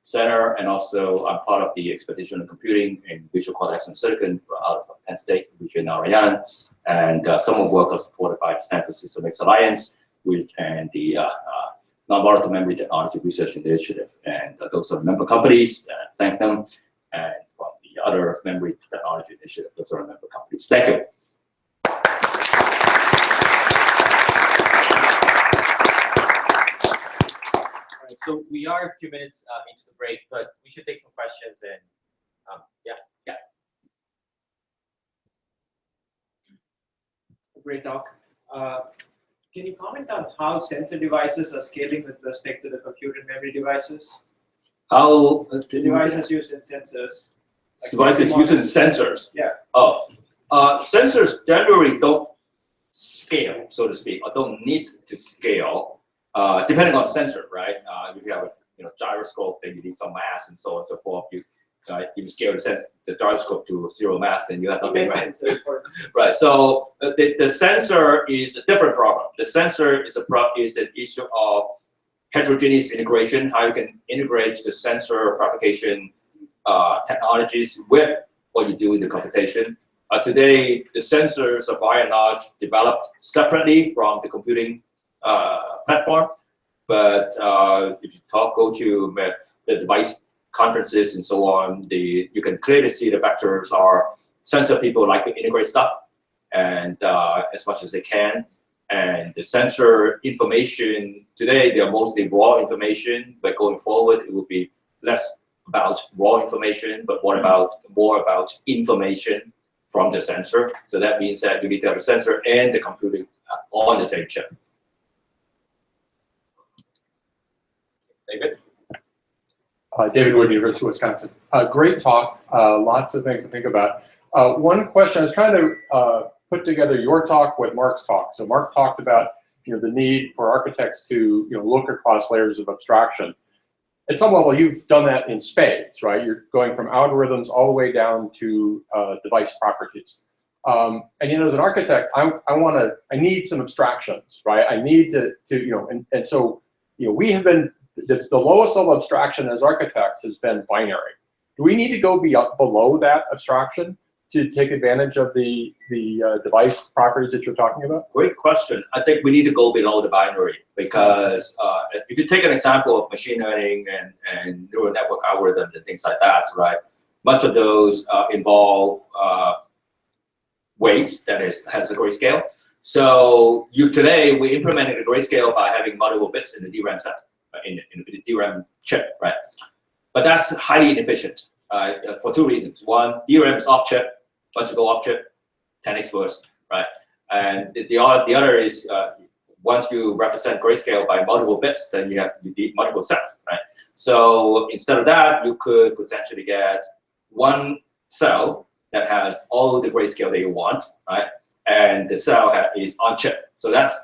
Center, and also I'm part of the Expedition of Computing in Visual Cortex and Silicon out of Penn State, which is Narayan. And some of the work is supported by the Stanford System X Alliance, and the Non-Volatile Memory Technology Research Initiative. And those are member companies, thank them. And from the other memory technology initiative, those are member companies. Thank you. So we are a few minutes into the break, but we should take some questions and yeah. Great talk. Can you comment on how sensor devices are scaling with respect to the compute and memory devices? How The devices used in sensors. Like devices using sensors? Yeah. Oh, sensors generally don't scale, so to speak, or don't need to scale, depending on the sensor, right? If you have a gyroscope, then you need some mass and so on and so forth. You scale the gyroscope to 0 mass, then you have nothing, right? Right. So the sensor is a different problem. The sensor is an issue of heterogeneous integration, how you can integrate the sensor fabrication technologies with what you do in the computation. Today, the sensors are by and large developed separately from the computing platform. But if you go to the device conferences and so on, you can clearly see the vectors are sensor people like to integrate stuff and as much as they can. And the sensor information today, they're mostly raw information, but going forward, it will be less about raw information, but more about information from the sensor. So that means that you need to have a sensor and the computing on the same chip. David? David Wood, University of Wisconsin. Great talk, lots of things to think about. One question, I was trying to put together your talk with Mark's talk. So Mark talked about the need for architects to look across layers of abstraction. At some level, you've done that in spades, right? You're going from algorithms all the way down to device properties. And as an architect, I need some abstractions, right? I need to and so we have been the lowest level of abstraction as architects has been binary. Do we need to go below that abstraction to take advantage of the device properties that you're talking about? Great question. I think we need to go below the binary because if you take an example of machine learning and neural network algorithms and things like that, right? Much of those involve weights, that has a grayscale. So today we implemented a grayscale by having multiple bits in the DRAM set, in the DRAM chip, right? But that's highly inefficient for two reasons. One, DRAM is off chip. Once you go off chip, 10x worse, right? And the other is once you represent grayscale by multiple bits, then you need multiple cells, right? So instead of that, you could potentially get one cell that has all the grayscale that you want, right? And the cell is on chip. So that's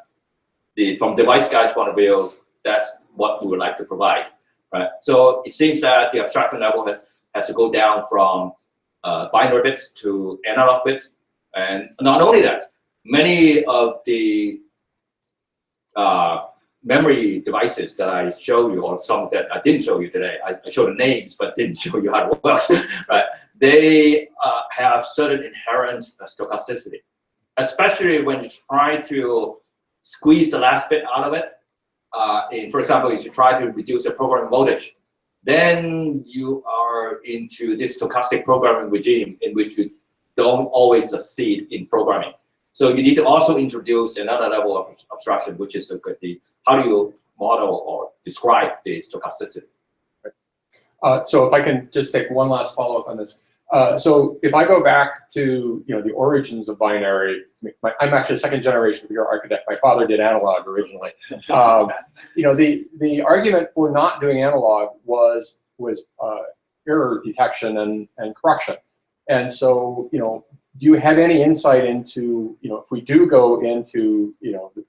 from device guy's point of view, that's what we would like to provide, right? So it seems that the abstraction level has to go down from binary bits to analog bits. And not only that, many of the memory devices that I showed you, or some that I didn't show you today, I showed the names but didn't show you how it works, right? They have certain inherent stochasticity, especially when you try to squeeze the last bit out of it. For example, if you try to reduce the programming voltage, then you are into this stochastic programming regime in which you don't always succeed in programming. So you need to also introduce another level of abstraction, which is how do you model or describe the stochasticity. So if I can just take one last follow-up on this. So if I go back to the origins of binary, I'm actually a second generation computer architect. My father did analog originally. The argument for not doing analog was error detection and correction. And so, do you have any insight into, if we do go into,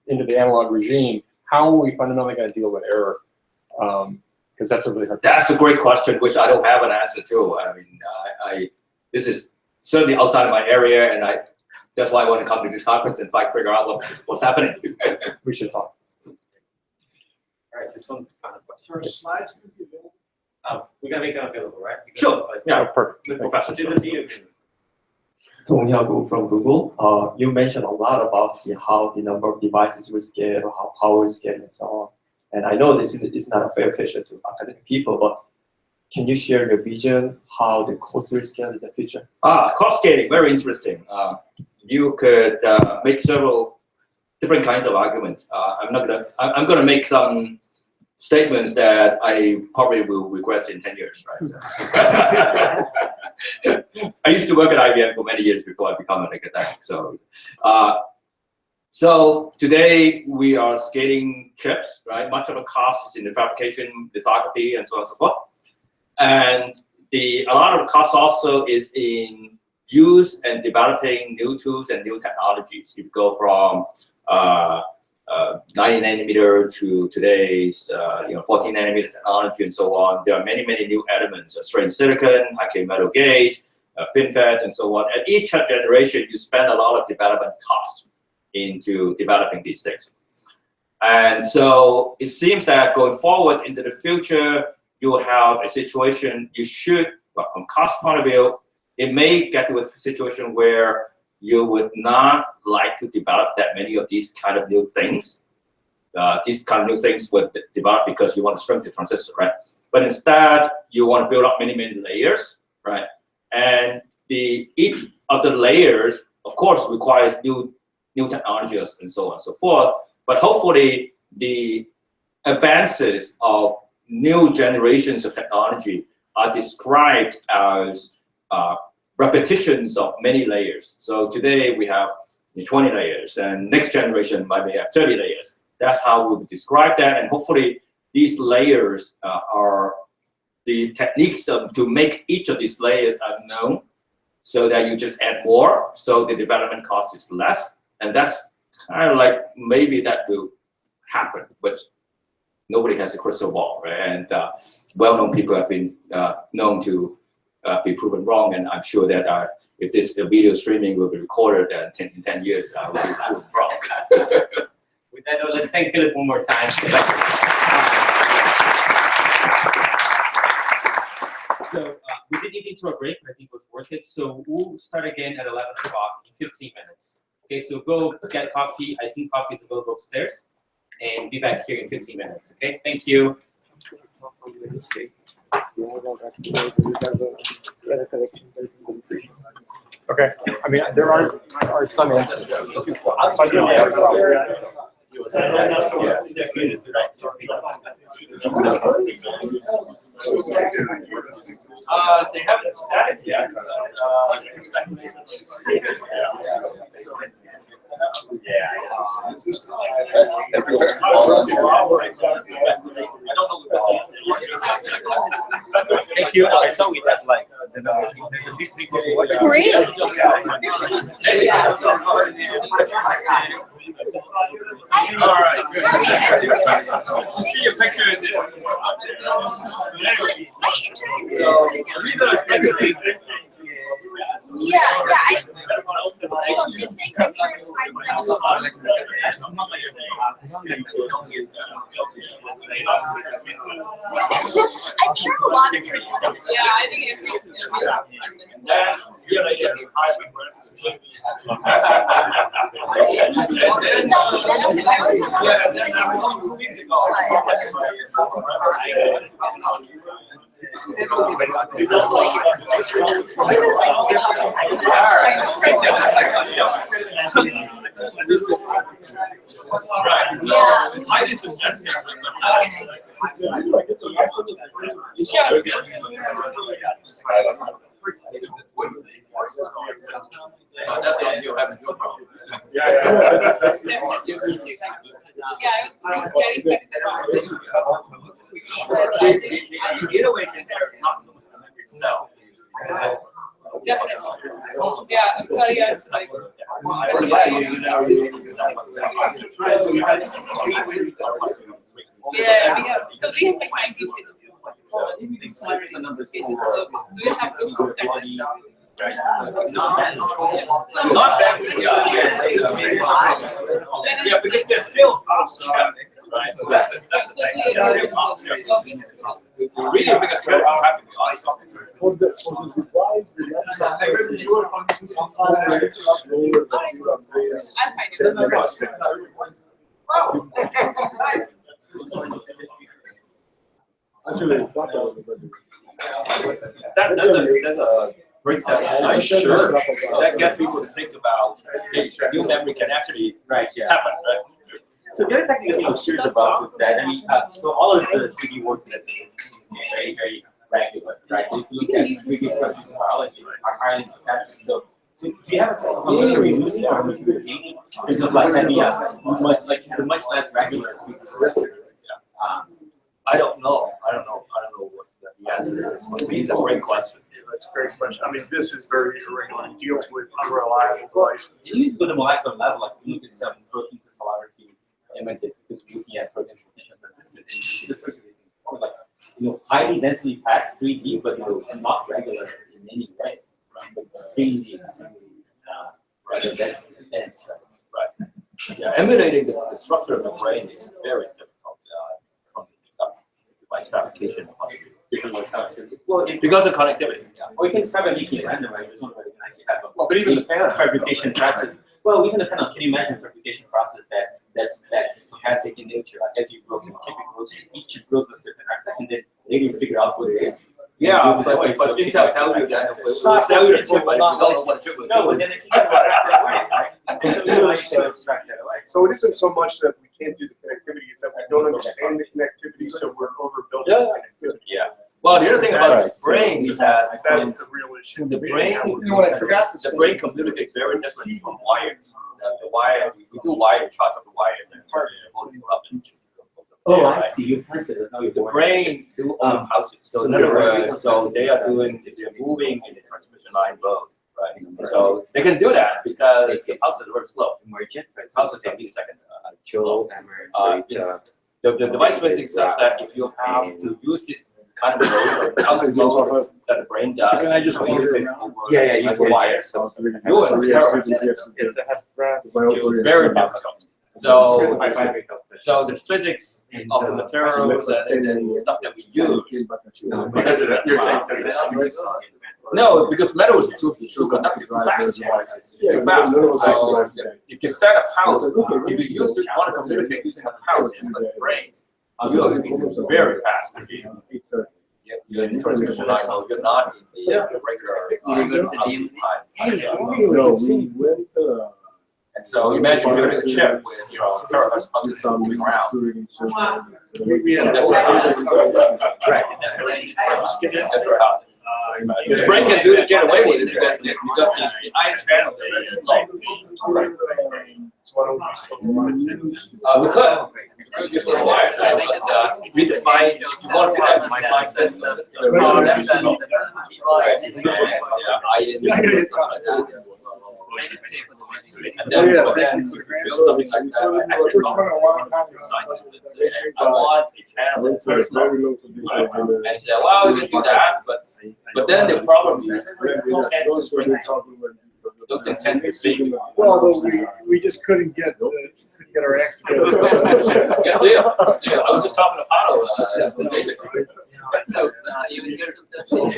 into the analog regime, how are we fundamentally going to deal with error? Because that's a really hard. That's a great question, which I don't have an answer to. I mean, this is certainly outside of my area, and that's why I want to come to this conference and figure out what's happening. We should talk. All right, just one final question. Are slides going to be available? We're gonna make them available, right? Sure. Yeah. Perfect. With Professor. There's a video. Tong Yagu from Google. You mentioned a lot about how the number of devices will scale, or how power is scaling, and so on. And I know this is not a fair question to academic people, but can you share your vision how the cost will scale in the future? Cost scaling, very interesting. You could make several different kinds of arguments. I'm gonna make some statements that I probably will regret in 10 years, right? So. I used to work at IBM for many years before I became an academic. So today we are scaling chips, right? Much of the cost is in the fabrication, lithography, and so on and so forth. And a lot of the cost also is in use and developing new tools and new technologies. You go from 90 nanometer to today's 14 nanometer technology and so on. There are many new elements: strained silicon, high-k metal gate, FinFET, and so on. At each generation, you spend a lot of development cost into developing these things. And so it seems that going forward into the future, you will have a situation from cost point of view, it may get to a situation where you would not like to develop that many of these kind of new things. These kind of new things would develop because you want to strengthen the transistor, right? But instead, you want to build up many layers, right? And each of the layers, of course, requires new technologies and so on and so forth. But hopefully, the advances of new generations of technology are described as repetitions of many layers. So today we have 20 layers, and next generation might have 30 layers. That's how we would describe that, and hopefully these layers are the techniques to make each of these layers unknown, so that you just add more, so the development cost is less, and that's kind of like maybe that will happen, but nobody has a crystal ball, right? And well-known people have been known to be proven wrong, and I'm sure that if this video streaming will be recorded in 10 years, I will be proven wrong. With that note, let's thank Philip one more time. So we did need to a break, but I think it was worth it. So we'll start again at 11 o'clock in 15 minutes. Okay, so go get coffee. I think coffee is available upstairs, and be back here in 15 minutes. Okay, thank you. Okay. I mean, there are some answers. They haven't started yet. Thank you. I saw we have like there's a district. Great. All right. See a picture in there. Yeah, I don't you think I'm sure it's I'm sure a lot of yeah, I think it's Highly suggested. That's what you have. Yeah, I was getting Innovation there is not so much the memory. Definitely. Yeah, I'm sorry, I was like. Yeah, we have, so we have like 90 cities. Small cities, so we have to put that in. Not bad. Yeah, because there's still options. Right, so that's the thing. There's still options. To really make a threat of traffic, For the device, the that's a great step. I'm sure that gets people to think about, hey, new memory can actually happen, right? So the other technical thing I was curious about is that, I mean, so all of the 3D work that is very, very regular, right? If you look at 3D structures in biology, are highly stochastic. So do you have a sense of how much are we losing or are we gaining in terms of like having a much less regular 3D structure? I don't know what the answer is. It's a great question. That's a great question. I mean, this is very irregular. It deals with unreliable devices. Do you go to the molecular level, like you look at some protein crystallography images, because we're looking at protein potential transistors, and you like, highly densely packed 3D, but not regular in any way, right? But extremely, rather dense, right? Yeah, emulating the structure of the brain is very difficult from the device fabrication point of view. Well, because of connectivity. Yeah. Or you can start by making it random, right? There's no way you can actually have a but even the fan fabrication process. Well, even the fan, can you imagine a fabrication process that's stochastic in nature? Like as you grow, each grows in a certain direction, and then later you figure out what it is. Yeah, but Intel tells you that we'll sell you a chip, but if you don't know what a chip will do. No, but then it can abstract that away, right? So it isn't so much that we can't do the connectivity, it's that we don't understand the connectivity, so we're overbuilding the connectivity. Yeah. Well, the other thing about the brain is that That's the real issue. the brain, the brain communicates very different from wires. The wire, we do wire, charge of the wires, and hold it up. Oh, I see. You planted it. The brain do pulses. So in other words, so they are moving in the transmission line mode, right? So they can do that because the pulses are very slow. Pulses are millisecond slow. The device physics is such that if you have to use this kind of mode, pulse mode that the brain does, So can I just wander around? You can wire. So you are it's very difficult. So the physics of the materials and stuff that we use. No, because metal is too conductive, too fast. It's too fast. So if you set a house, if you use to want to communicate using a house instead of brains, you'll be very fast. You're in the transmission line, so you're not in the regular line. And so imagine you're in a chip with terahertz pulses moving around. The brain can do it, get away with it because the ion channels are very slow. We could use the wires, but we define, if you want to have my mind set, and then build something like that. Actually, I want a channel that's very slow. And say, well, we can do that, but then the problem is those things tend to be big. Well, we just couldn't get our act together. Yeah, see, I was just talking to Paolo, basically. So, you will get successful.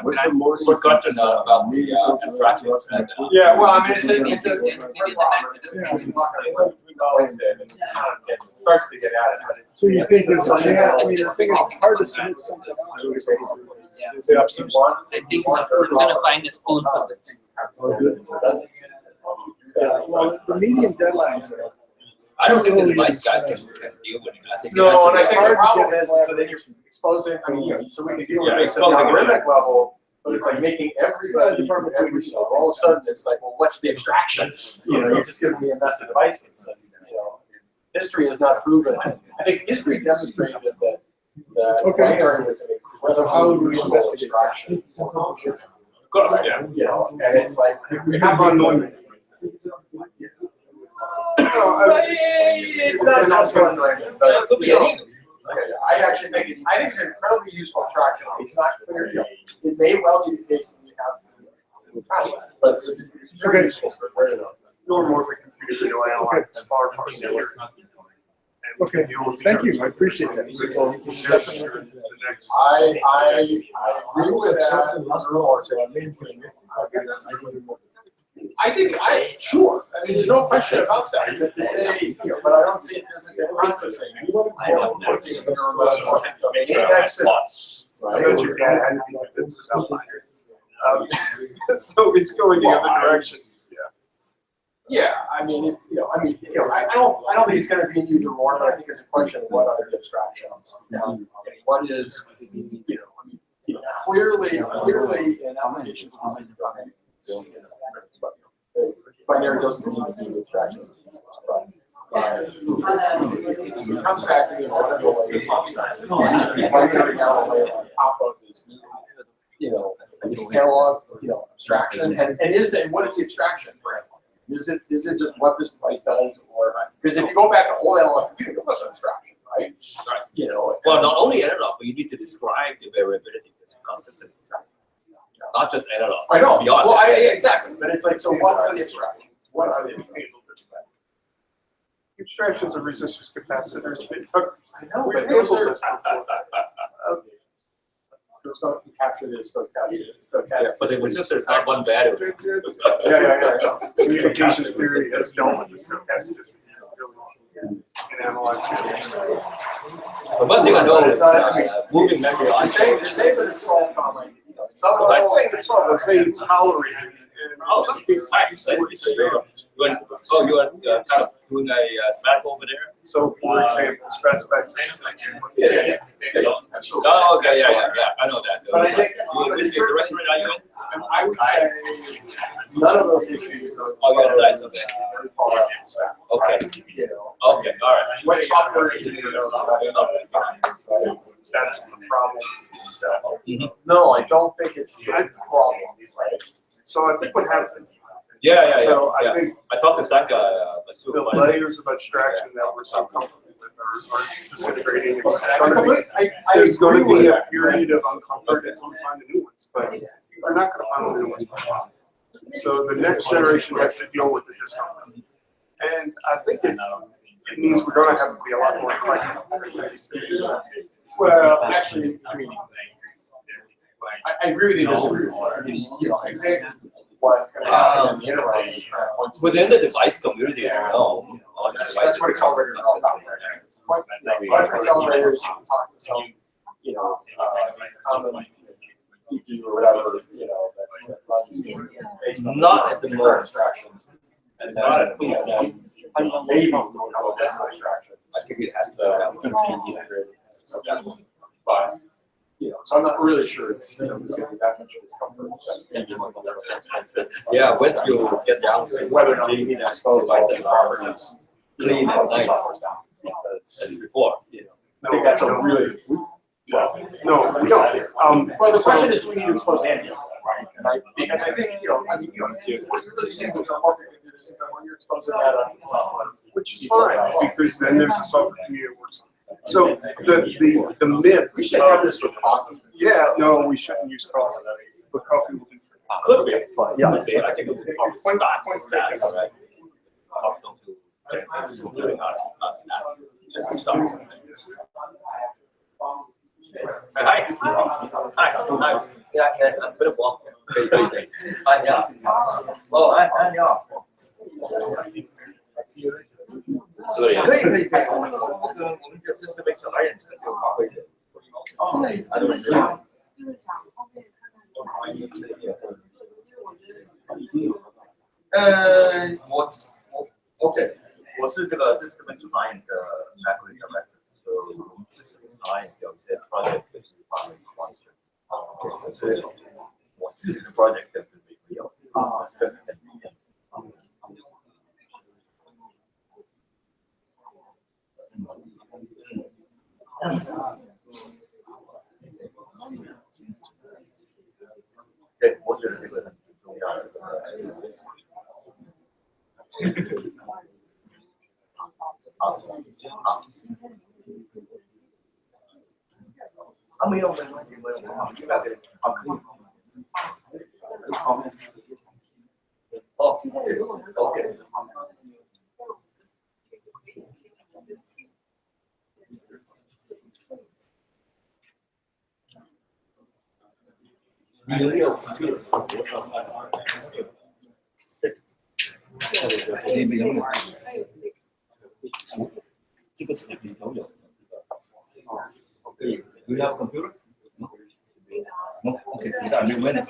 What's the more question about the abstraction? Yeah, well, I mean, it's a it starts to get at it, but it's. So you think there's a chance? I mean, the thing is, it's hard to submit something else. I think so. We're gonna find a spoon for this. Well, the median deadlines are. I don't think the device guys can deal with it. I think No, and I think the problem is so then you're exposing, I mean, so we can deal with it at the algorithmic level, but it's like making everybody, all of a sudden it's like, well, what's the abstraction? You're just giving me a mess of devices. And, history has not proven. I think history demonstrated that that Okay. binary was an incredible How would we useful investigate? abstraction. Of course, yeah. You know, and it's like, we have Fun knowing. It's not just one thing, it's like, It could be you know, anything. I actually think it's an incredibly useful abstraction. It's not clear, you know, it may well be the case that you have, but it's very useful for very long. Normorphic computers will analyze far here. Okay, thank you, I appreciate that. I agree with that. I think, sure, I mean, there's no question about that, but to say, you know, but I don't see it as a processing. I know. I bet your dad had to be convinced about that. So it's going the other direction. Yeah, I mean, it's, I don't think it's gonna be either or, but I think it's a question of what are the abstractions? And what is, clearly in applications specific domains, binary doesn't need to be abstraction. But it comes back to the whatever way it's binary now layer on top of this, analog, abstraction, and what is the abstraction for analog? Is it just what this device does, or because if you go back to old analog computing, it was abstraction, right? Right. Well, not only analog, but you need to describe the variability of constants. Not just analog. I know. Beyond Well, that. exactly. But it's like, so what are the abstractions? What are the abstractions? Abstractions of resistors, capacitors. I know, We've but those handled are. this before. Those don't capture this, Yeah, but the resistor is not one value. Yeah. Communications theory has dealt with the stochastics in analog physics. But one thing I know is moving memory. You're saying that it's solved on like. I'm not saying it's solved, I'm saying it's tolerated. Oh, that's nice. You are kind of doing a sabbatical over there? So, for example, specified. Yeah. Oh, okay, yeah, I know that. But I think, Which direction are you in? I would say none of those issues are. Size of it. Okay. Okay, all right. What software engineer knows about it? That's the problem. No, I don't think it's the problem, right? So I think what happened. Yeah. So I think I talked to Saka, the layers of abstraction that we're so comfortable with are disintegrating. There's going to be a period of uncomfort until we find the new ones, but we're not going to find the new ones for a while. So the next generation has to deal with the discomfort. And I think it means we're going to have to be a lot more flexible. Well, actually, I mean, I agree with you, disagree with you. I mean, I think what's going to happen in the interim is within the device community, no. That's what accelerators are all about. What accelerators, you can talk to some, common CPU or whatever, that runs based on. Not at the moment. Abstractions. And then, Not at the maybe we'll have a better abstraction. I think it has to be integrated. But, so I'm not really sure it's, there's going to be that much discomfort. Yeah, once you get down to Whether or not you need to expose all the properties, clean and nice as before. I think that's a really, No, we don't. well, the question is, do we need to expose any of them, right? Because I think, what you're really saying with your market is that when you're exposing that, Which is fine, because then there's a software community that works on it. So the myth. We should have this with coffee. Yeah, no, we shouldn't use coffee. But coffee will do. Could be. Yeah. I think it would be start with that, all right? Just completely not just a start. Hi. Hi. Yeah, a bit of walk. Hi, yeah. Oh, hi, yeah. Sorry. 可以。我们这 system experience 就发挥的。OK， 我是这个 system design 的 faculty director， 所以我们 system design 有一些 project 就是发挥关系。可是我自己的 project 就是没有对。没有没问题没有问题，这个可以哦 ，OK。这个是里头有。Okay. Do you have a computer? No. No. Okay. Without me winning.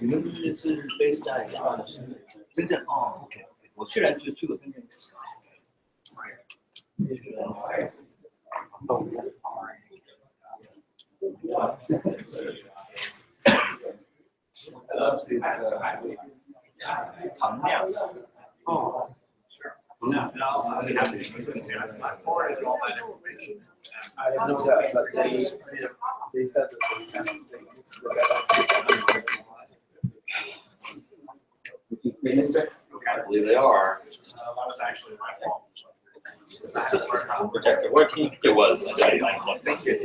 This is based on 深圳哦 ，OK， 我虽然去过深圳。糖量哦，是糖量。I didn't know that, but they said that Minister, I believe they are. That was actually my fault. Projector working. It was. Thank you.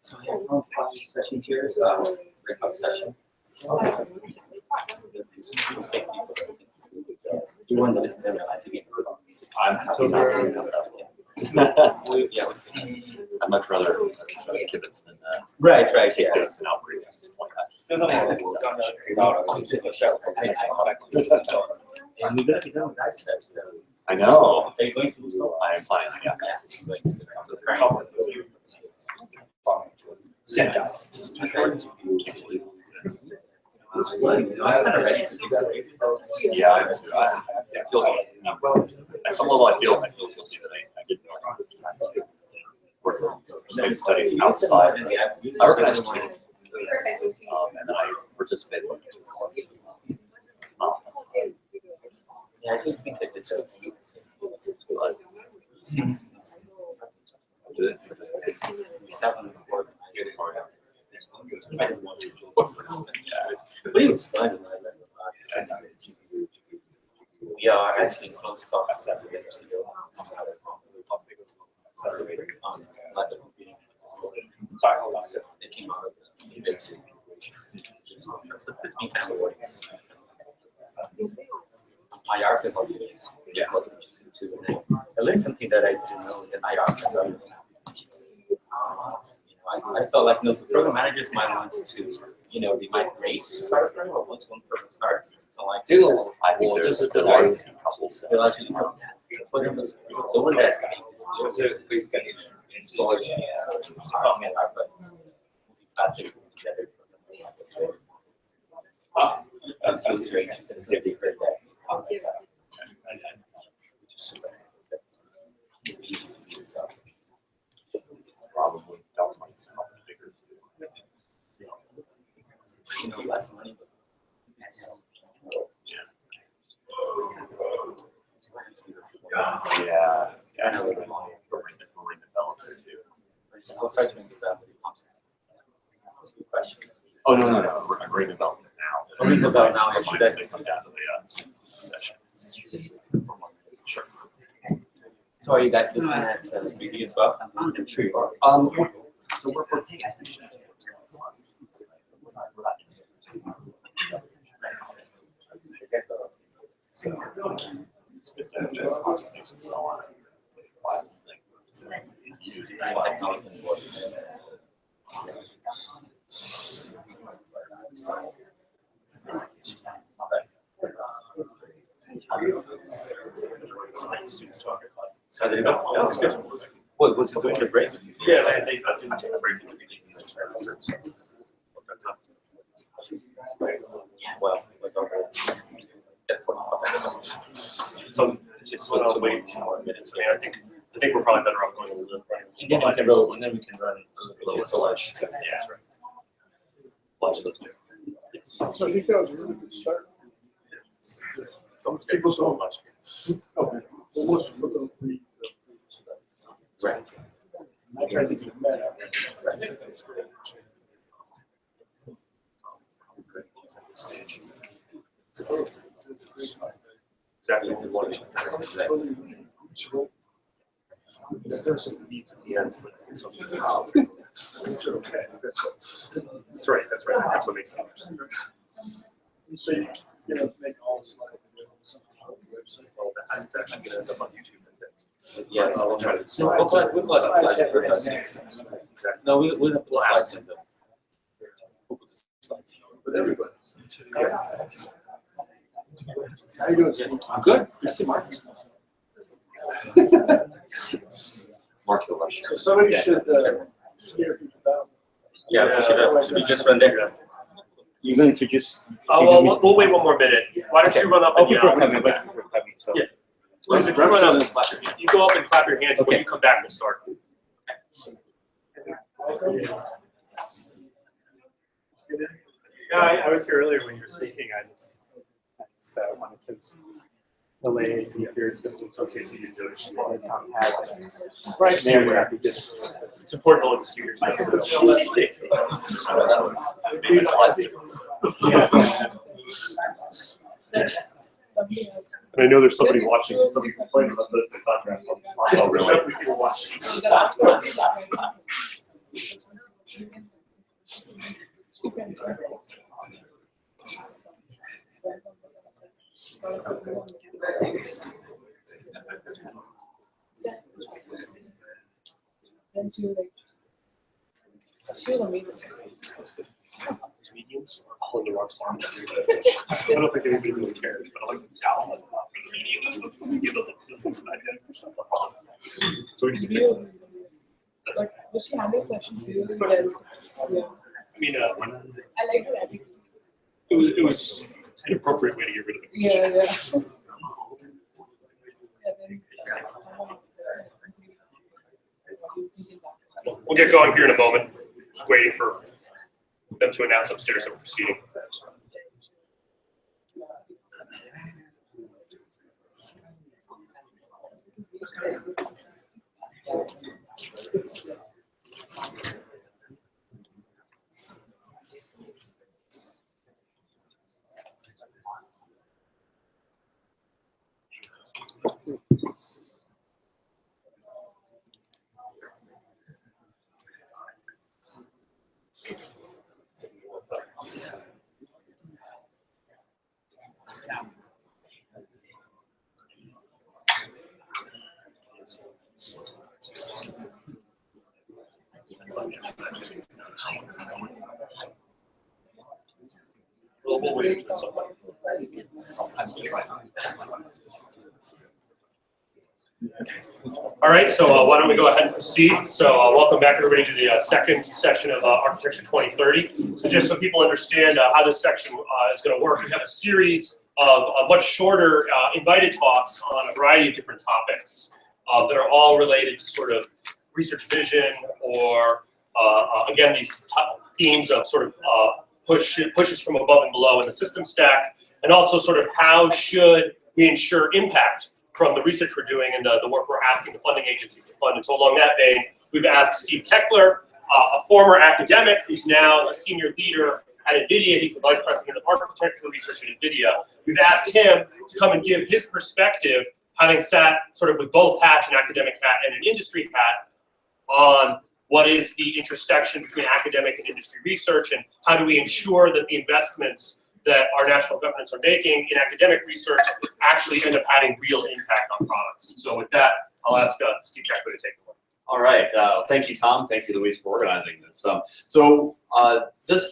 So I have no session here. Breakout session. You want to listen to them as you get I'm happy not to. Yeah. I'd much rather Kibitz than right, yeah. It's an outbreak. And we're gonna be done with that steps though. I know. Are you going to install? I am planning on send out. I'm kind of ready to do that. Yeah, I feel like, at some level I feel guilty that I didn't know. I studied outside. I organized a team. And then I participated. Yeah, I think that it's a but it was fun. We are actually close talk at 7 years ago. Sorry, hold on. It came out of the base. So it's been kind of working. IR was yeah, was interesting too. I learned something that I didn't know is an IR. I felt like the program managers might want to, they might race to start a program, but once one program starts, so like, I think there's a good way to couple. They'll actually know. So when that basically install it, but faster together. I was very interested in if they heard that. Probably don't like something bigger. Less money. Yeah, I know we're going developer too. We'll start to develop Thompson. Good question. Oh no, we're going to develop now. We're going to develop now. Should I come down to the session? Sure. So are you guys looking at 3D as well? I'm sure you are. So we're paying attention to what's going on. It's been and so on. So there you go. That was good. What was it doing the break? Yeah, they didn't take a break in the beginning. Well, so just wait 2 more minutes. I think we're probably better off going a little bit. And then we can run a little bit to lunch. Yeah, that's right. Lunch those two. Yes. So I think that was a really good start. People so much. Okay. Almost look at the studies. Right. I tried to do meta. Exactly what we wanted. There's some beats at the end. Something. That's right. That's right. That's what makes it interesting. So you know, make all the slides. Well, that's actually going to end up on YouTube, I think. Yeah, I'll try to. No, we'll go outside for us. No, we'll have to ask him. But everybody. How you doing? I'm good. Good to see Mark. Mark, you'll rush. So somebody should scare people down. Yeah, should we just run there? You're going to introduce. Oh, well, we'll wait one more minute. Why don't you run up and people are coming, so. Yeah. Liz, if you run up, you go up and clap your hands, and when you come back, we'll start. Yeah, I was here earlier when you were speaking. I just wanted to relay the fears that it's okay to use those that Tom had. Right. There, I could just. It's important to let the speakers know. Maybe the slide's different. And I know there's somebody watching, somebody complaining about the contrast on the slide. Oh, really? Definitely people watching. Then she was like, she was amazing. Comedians are all in the wrong spot. I don't think anybody really cares, but I like to down on the comedian. That's the median of this is 99% of the So we need to fix that. But she handled questions really well. Yeah. I mean, when I liked her attitude. it was an appropriate way to get rid of it. Yeah. We'll get going here in a moment. Just waiting for them to announce upstairs that we're proceeding. We'll wait for somebody. All right, so why don't we go ahead and proceed? So welcome back everybody to the second session of Architecture 2030. So just so people understand how this section is going to work, we have a series of much shorter invited talks on a variety of different topics that are all related to sort of research vision or, again, these themes of sort of pushes from above and below in the system stack, and also sort of how should we ensure impact from the research we're doing and the work we're asking the funding agencies to fund. And so along that vein, we've asked Steve Keckler, a former academic who's now a senior leader at NVIDIA. He's the vice president of architecture research at NVIDIA. We've asked him to come and give his perspective, having sat sort of with both hats, an academic hat and an industry hat, on what is the intersection between academic and industry research, and how do we ensure that the investments that our national governments are making in academic research actually end up having real impact on products. And so with that, I'll ask Steve Keckler to take it away. All right. Thank you, Tom. Thank you, Louise, for organizing this.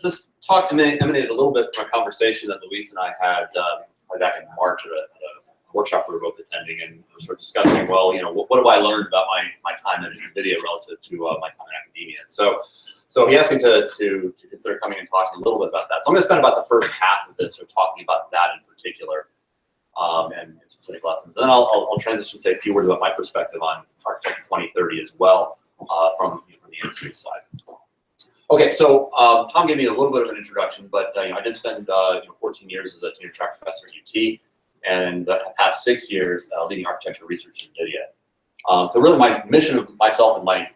This talk emanated a little bit from a conversation that Louise and I had back in March at a workshop we were both attending, and we were sort of discussing, well, you know, what have I learned about my time in NVIDIA relative to my time in academia? So he asked me to consider coming and talking a little bit about that. So I'm going to spend about the first half of this talking about that in particular, and specific lessons. And then I'll transition, say a few words about my perspective on Architecture 2030 as well, from the industry side. Okay, so Tom gave me a little bit of an introduction, but I did spend 14 years as a tenure track professor at UT. and the past 6 years leading architecture research in NVIDIA. So really my mission of myself and my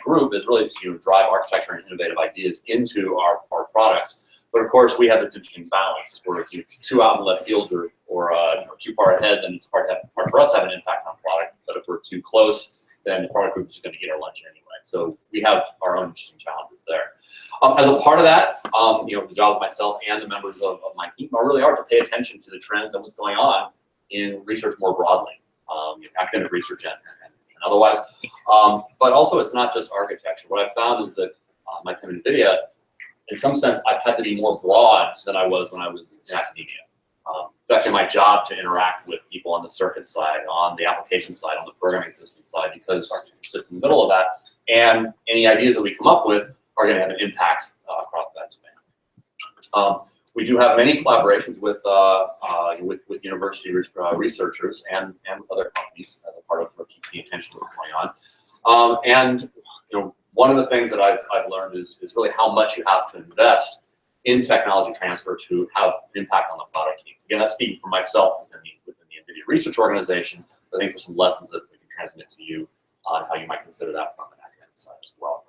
group is really to drive architecture and innovative ideas into our products. But of course, we have this interesting balance. If we're too out in left field or too far ahead, then it's hard for us to have an impact on the product. But if we're too close, then the product group is going to get our lunch anyway. So we have our own interesting challenges there. As a part of that, the job of myself and the members of my team are to pay attention to the trends and what's going on in research more broadly, academic research and otherwise. But also, it's not just architecture. What I've found is that my time in NVIDIA, in some sense, I've had to be more broad than I was when I was in academia. It's actually my job to interact with people on the circuit side, on the application side, on the programming system side, because architecture sits in the middle of that. And any ideas that we come up with are going to have an impact across that span. We do have many collaborations with university researchers and with other companies as a part of keeping attention to what's going on. And one of the things that I've learned is really how much you have to invest in technology transfer to have an impact on the product team. Again, that's speaking for myself within the NVIDIA research organization. I think there's some lessons that we can transmit to you on how you might consider that from an academic side as well.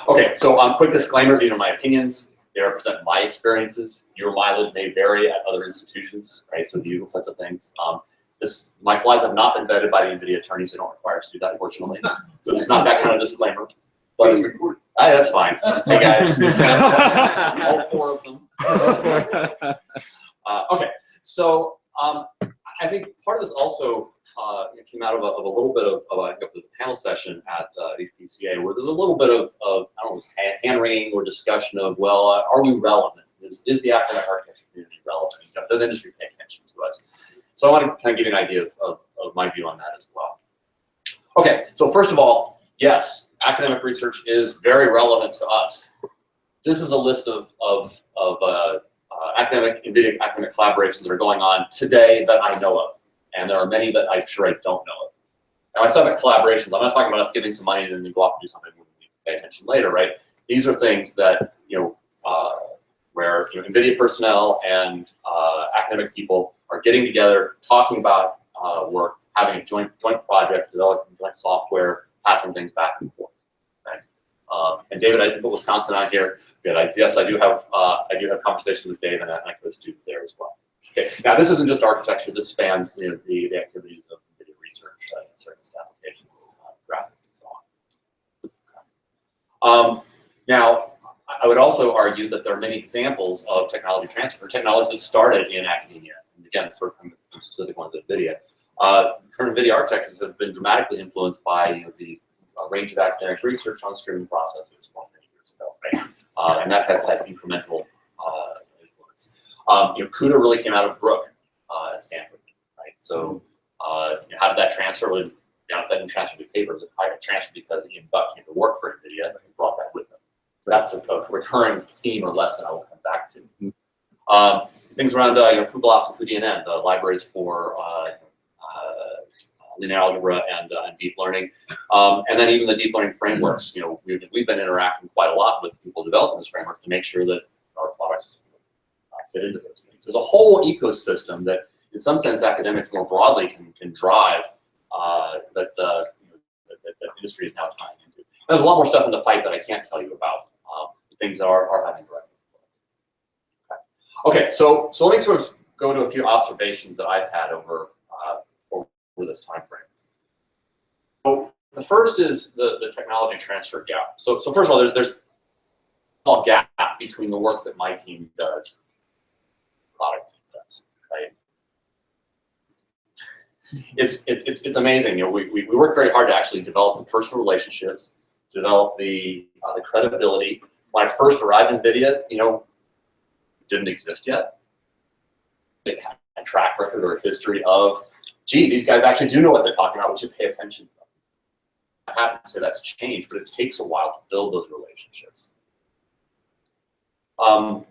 Okay, so quick disclaimer, these are my opinions. They represent my experiences. Your mileage may vary at other institutions, right? So the usual sorts of things. My slides have not been vetted by the NVIDIA attorneys. They don't require us to do that, unfortunately. So it's not that kind of disclaimer. But that's fine. Hey guys, all 4 of them. Okay, so I think part of this also came out of a little bit of the panel session at HPCA, where there's a little bit of I don't know, hand-wringing or discussion of, well, are we relevant? Is the academic architecture community relevant? Does industry pay attention to us? So I want to kind of give you an idea of my view on that as well. Okay, so first of all, yes, academic research is very relevant to us. This is a list of academic collaborations that are going on today that I know of. And there are many that I'm sure I don't know of. Now, I said about collaborations. I'm not talking about us giving some money and then go off and do something we pay attention later, right? These are things that, where NVIDIA personnel and academic people are getting together, talking about work, having a joint project, developing joint software, passing things back and forth. Right? And David, I didn't put Wisconsin on here. Good. Yes, I do have conversations with Dave, and I have a student there as well. Okay. Now, this isn't just architecture. This spans the activities of NVIDIA research, certain applications, graphics, and so on. Now, I would also argue that there are many examples of technology transfer, technology that started in academia. And again, sort of from the specific ones at NVIDIA. Current NVIDIA architectures have been dramatically influenced by the range of academic research on streaming processors from many years ago, right? And that has had incremental influence. CUDA really came out of Brook at Stanford, right? So how did that transfer? Really, that didn't transfer to papers. It transferred because Ian Buck came to work for NVIDIA and brought that with him. So that's a recurring theme or lesson I will come back to. Things around cuBLAS and cuDNN, the libraries for linear algebra and deep learning, and then even the deep learning frameworks. We've been interacting quite a lot with people developing this framework to make sure that our products fit into those things. There's a whole ecosystem that, in some sense, academics more broadly can drive that industry is now tying into. And there's a lot more stuff in the pipe that I can't tell you about. Things that are having direct influence. Okay, so let me sort of go to a few observations that I've had over this time frame. So the first is the technology transfer gap. So first of all, there's a small gap between the work that my team does, product team does, right? It's amazing. We work very hard to actually develop the personal relationships, develop the credibility. When I first arrived in NVIDIA, didn't exist yet. They had a track record or a history of, gee, these guys actually do know what they're talking about. We should pay attention to them. I have to say that's changed, but it takes a while to build those relationships. And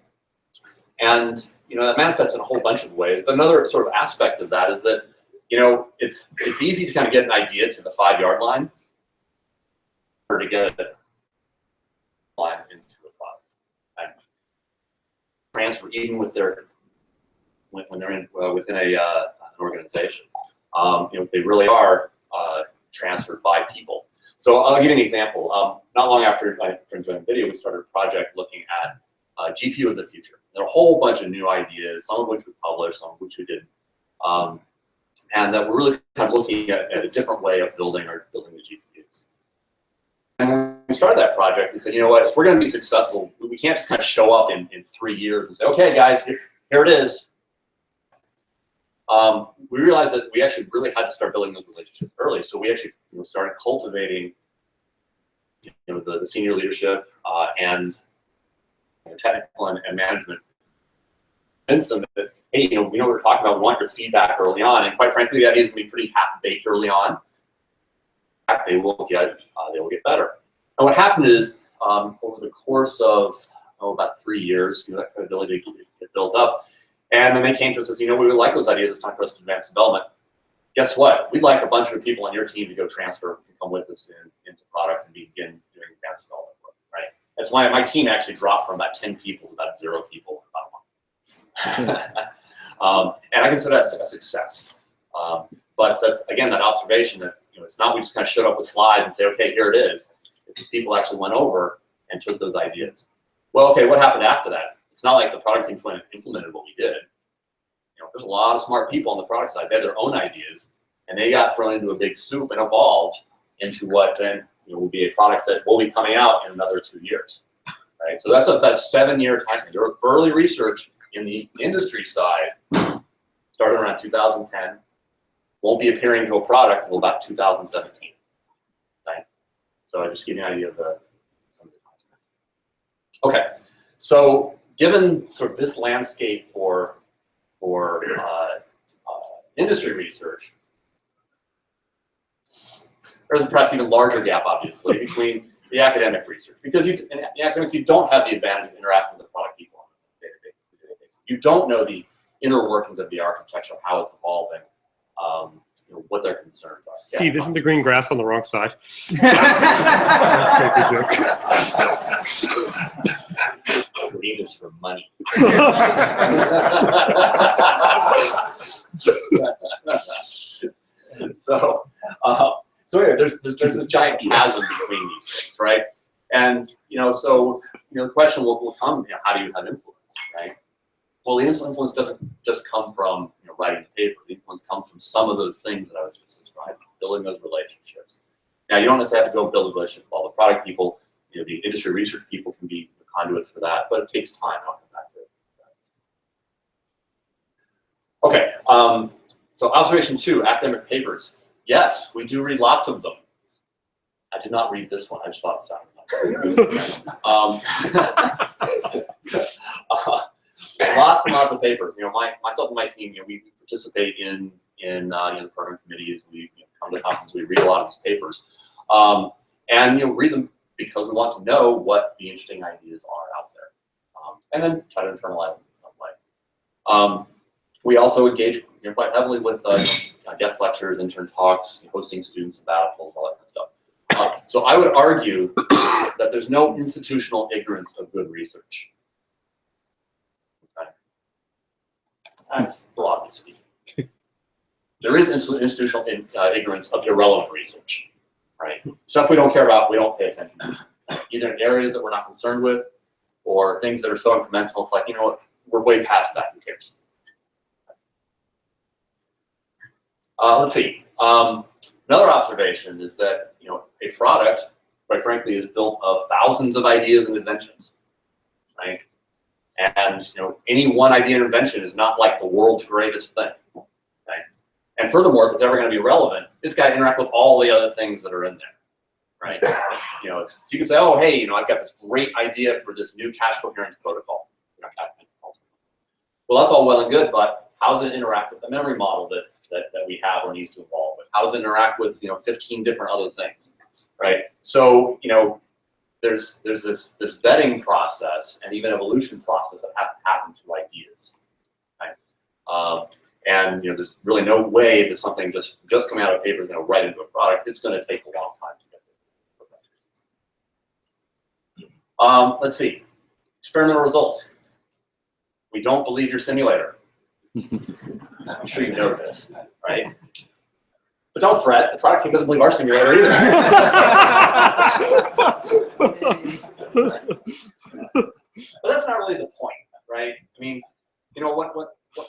that manifests in a whole bunch of ways. But another sort of aspect of that is that it's easy to kind of get an idea to the 5-yard line, or to get a line into a product. And transfer, even with their when they're in within an organization. They really are transferred by people. So I'll give you an example. Not long after I joined video, we started a project looking at GPU of the future. There are a whole bunch of new ideas, some of which we published, some of which we didn't. And that we're really kind of looking at a different way of building the GPUs. And when we started that project, we said, you know what, if we're going to be successful, we can't just kind of show up in 3 years and say, okay, guys, here it is. We realized that we actually really had to start building those relationships early. So we actually started cultivating the senior leadership and technical and management. Convince them that, hey, we know what we're talking about. We want your feedback early on, and quite frankly, the ideas will be pretty half-baked early on. They will get better. And what happened is, over the course of about 3 years, that ability to get built up, and then they came to us and said, we would like those ideas. It's time for us to advance development. Guess what? We'd like a bunch of people on your team to go transfer and come with us into product and begin doing advanced development work. Right? That's why my team actually dropped from about 10 people to about 0 people in about a month. And I consider that a success. But that's, again, that observation that it's not we just kind of showed up with slides and say, okay, here it is. It's these people actually went over and took those ideas. Well, okay, what happened after that? It's not like the product team went and implemented what we did. There's a lot of smart people on the product side. They had their own ideas, and they got thrown into a big soup and evolved into what then will be a product that will be coming out in another 2 years. Right? So that's about a 7-year time frame. There were early research in the industry side, started around 2010, won't be appearing to a product until about 2017. Right? So I just give you an idea of some of the context. Okay, so given sort of this landscape for industry research, there's a perhaps even larger gap, obviously, between the academic research. Because in academics, you don't have the advantage of interacting with the product people on a daily basis. You don't know the inner workings of the architecture, how it's evolving, what their concerns are. Steve, isn't the green grass on the wrong side? Green is for money. So anyway, there's this giant chasm between these things, right? And so the question will come, how do you have influence, right? Well, the influence doesn't just come from writing the paper. The influence comes from some of those things that I was just describing, building those relationships. Now, you don't necessarily have to go build a relationship with all the product people. The industry research people can be the conduits for that, but it takes time. I'll come back to it. Okay, so observation 2, academic papers. Yes, we do read lots of them. I did not read this one. I just thought it sounded nice. Lots and lots of papers. Myself and my team, we participate in the program committees. We come to conferences. We read a lot of these papers, and read them because we want to know what the interesting ideas are out there, and then try to internalize them in some way. We also engage quite heavily with guest lectures, intern talks, hosting student sabbaticals, all that kind of stuff. So I would argue that there's no institutional ignorance of good research. Okay. That's broadly speaking. There is institutional ignorance of irrelevant research, right? Stuff we don't care about, we don't pay attention to. Either in areas that we're not concerned with, or things that are so incremental, it's like, we're way past that, who cares? Let's see. Another observation is that a product, quite frankly, is built of thousands of ideas and inventions, right? And any one idea and invention is not like the world's greatest thing, right? And furthermore, if it's ever going to be relevant, it's got to interact with all the other things that are in there, right? So you can say, oh, hey, I've got this great idea for this new cache coherence protocol. Well, that's all well and good, but how does it interact with the memory model that we have or needs to evolve with? How does it interact with 15 different other things, right? So there's this vetting process and even evolution process that have to happen to ideas, right? And there's really no way that something just coming out of paper is right into a product. It's going to take a long time to get there. Let's see, experimental results. We don't believe your simulator. I'm sure you know this, right? But don't fret, the product team doesn't believe our simulator either. But that's not really the point, right? I mean, you know,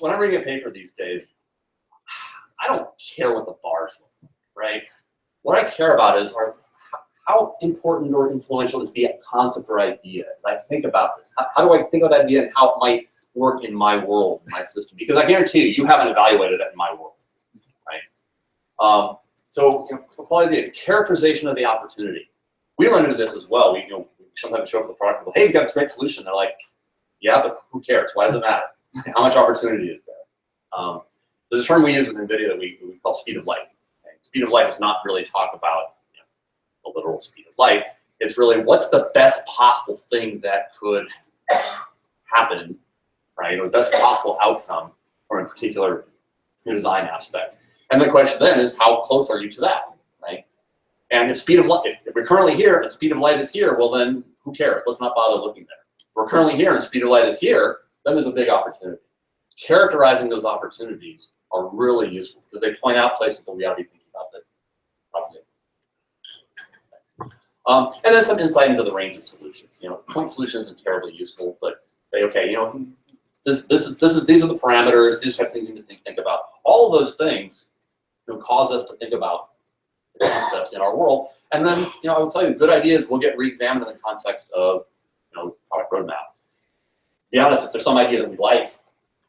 when I'm reading a paper these days, I don't care what the bars look, right? What I care about is how important or influential is the concept or idea? I think about this. How do I think of that idea and how it might work in my world, in my system? Because I guarantee you haven't evaluated it in my world, right? So probably the characterization of the opportunity. We run into this as well. We sometimes show up with the product and go, hey, we've got this great solution. They're like, yeah, but who cares? Why does it matter? How much opportunity is there? There's a term we use with NVIDIA that we call speed of light. Okay? Speed of light does not really talk about the literal speed of light. It's really what's the best possible thing that could happen, right? Or the best possible outcome for a particular design aspect. And the question then is, how close are you to that, right? And if speed of light, if we're currently here and speed of light is here, well then who cares? Let's not bother looking there. If we're currently here and speed of light is here, then there's a big opportunity. Characterizing those opportunities are really useful because they point out places that we ought to be thinking about that. And then some insight into the range of solutions. Point solution isn't terribly useful, but say, okay, these are the parameters, these type of things you need to think about. All of those things cause us to think about the concepts in our world. And then, I will tell you, good ideas will get re-examined in the context of, product roadmap. To be honest, if there's some idea that we like,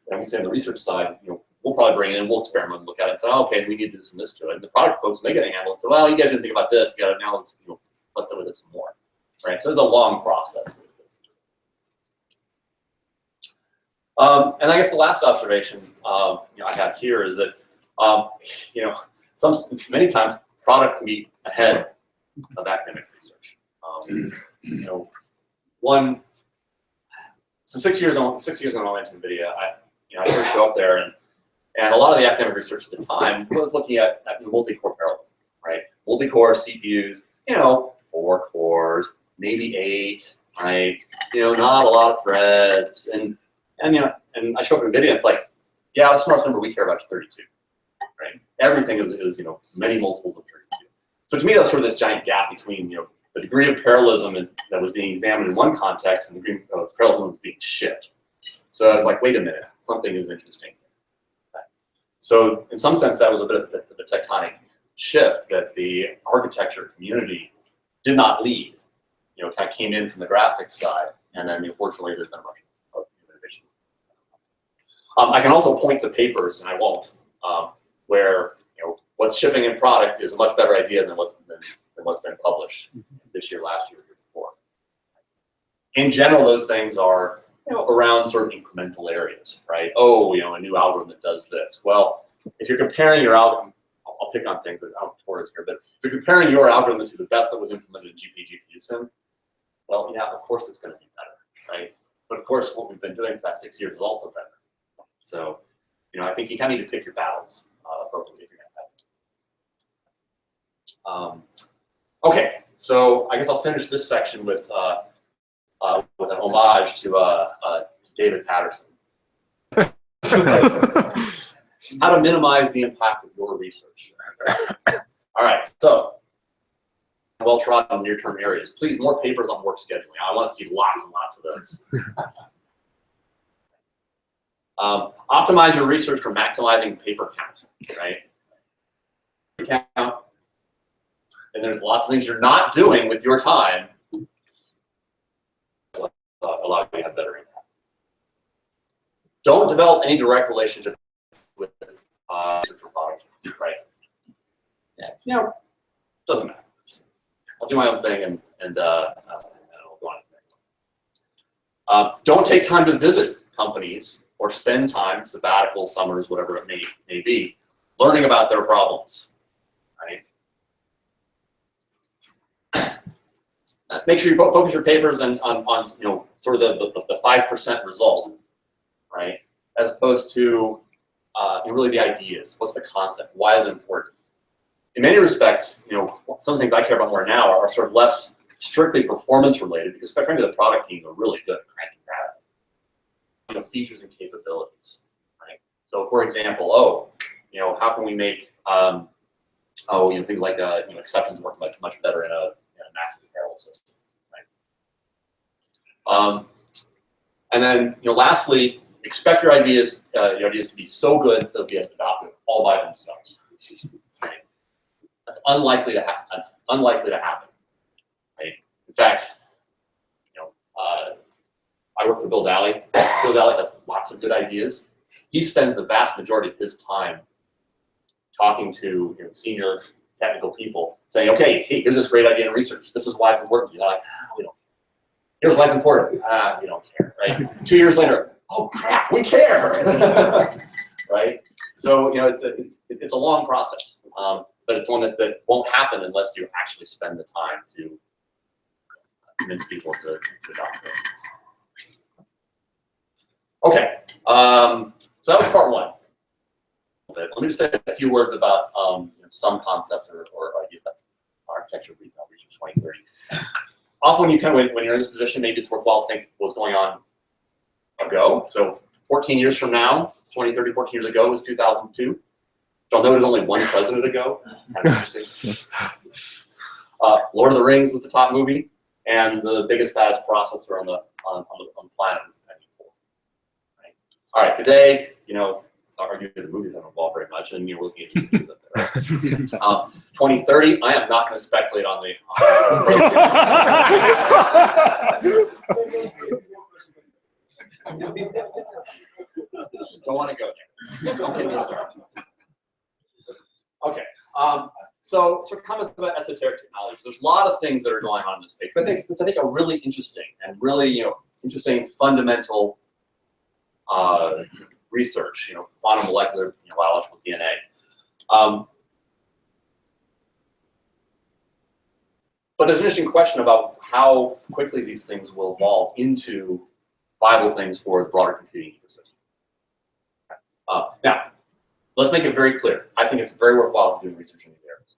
and we say on the research side, we'll probably bring it in, we'll experiment and look at it and say, oh, okay, we need to do this and this to it. And the product folks, they get a handle and say, well, you guys didn't think about this, now let's, let's do it some more, right? So it's a long process. And I guess the last observation I have here is that many times product can be ahead of academic research. So 6 years ago, when I went to NVIDIA, I first show up there, and a lot of the academic research at the time was looking at multi-core parallelism, right? Multi-core CPUs, 4 cores, maybe 8, right? Not a lot of threads, and I show up at NVIDIA, it's like, yeah, the smartest number we care about is 32, right? Everything is many multiples of 32. So to me, that's sort of this giant gap between the degree of parallelism that was being examined in one context and the degree of parallelism that was being shipped. So I was like, wait a minute, something is interesting. Okay. So in some sense, that was a bit of the tectonic shift that the architecture community did not lead. Kind of came in from the graphics side, and then unfortunately, there's been a bunch of innovation. I can also point to papers, and I won't, where what's shipping in product is a much better idea than what's been published this year, last year, year before. In general, those things are around sort of incremental areas, right? Oh, a new algorithm that does this. Well, if you're comparing your algorithm, I'll pick on things that I don't towards here, but if you're comparing your algorithm to the best that was implemented in GPU sim, well, yeah, of course it's going to be better, right? But of course, what we've been doing for the past 6 years is also better. So, I think you kind of need to pick your battles appropriately if you're going to have it. Okay, so I guess I'll finish this section with an homage to David Patterson. How to minimize the impact of your research. All right, so well-trodden near-term areas. Please, more papers on work scheduling. I want to see lots and lots of those. Optimize your research for maximizing paper count, right? Count. And there's lots of things you're not doing with your time allow you to have better impact. Don't develop any direct relationship with research or product, right? Yeah, doesn't matter. I'll do my own thing and I'll go on. Don't take time to visit companies or spend time, sabbatical, summers, whatever it may be, learning about their problems, right? Make sure you focus your papers on sort of the 5% result, right? As opposed to really the ideas. What's the concept? Why is it important? In many respects, some of the things I care about more now are sort of less strictly performance related because quite frankly the product teams are really good at cranking that out. Features and capabilities, right? So for example, how can we make things like exceptions work much better in a massively parallel system, right? And then lastly, expect your ideas to be so good they'll be adopted all by themselves. Right? That's unlikely to happen. Right? In fact, I work for Bill Daly. Bill Daly has lots of good ideas. He spends the vast majority of his time talking to senior technical people, saying, "Okay, hey, here's this great idea in research. This is why it's important." You're like, "We don't. Here's why it's important. We don't care." Right? 2 years later, "Oh crap, we care." Right? So it's a long process, but it's one that won't happen unless you actually spend the time to convince people to adopt it. Okay, so that was part one. Let me just say a few words about some concepts or ideas that architecture research 2030. Often when you're in this position, maybe it's worthwhile to think what was going on ago. So 14 years from now, 20, 30, 14 years ago was 2002. So I'll note there's only one president ago. Kind of interesting. Lord of the Rings was the top movie, and the biggest, baddest processor on the planet was the Pentium 4. Right? All right, today, arguably the movies don't evolve very much, and you're looking at right? 2030, I am not going to speculate on the. Don't want to go there. Don't get me started. Okay. So comments about esoteric technologies. There's a lot of things that are going on in this space, which I think are really interesting and really interesting fundamental research. Quantum molecular biological DNA. But there's an interesting question about how quickly these things will evolve into viable things for the broader computing ecosystem. Now, let's make it very clear. I think it's very worthwhile doing research in these areas.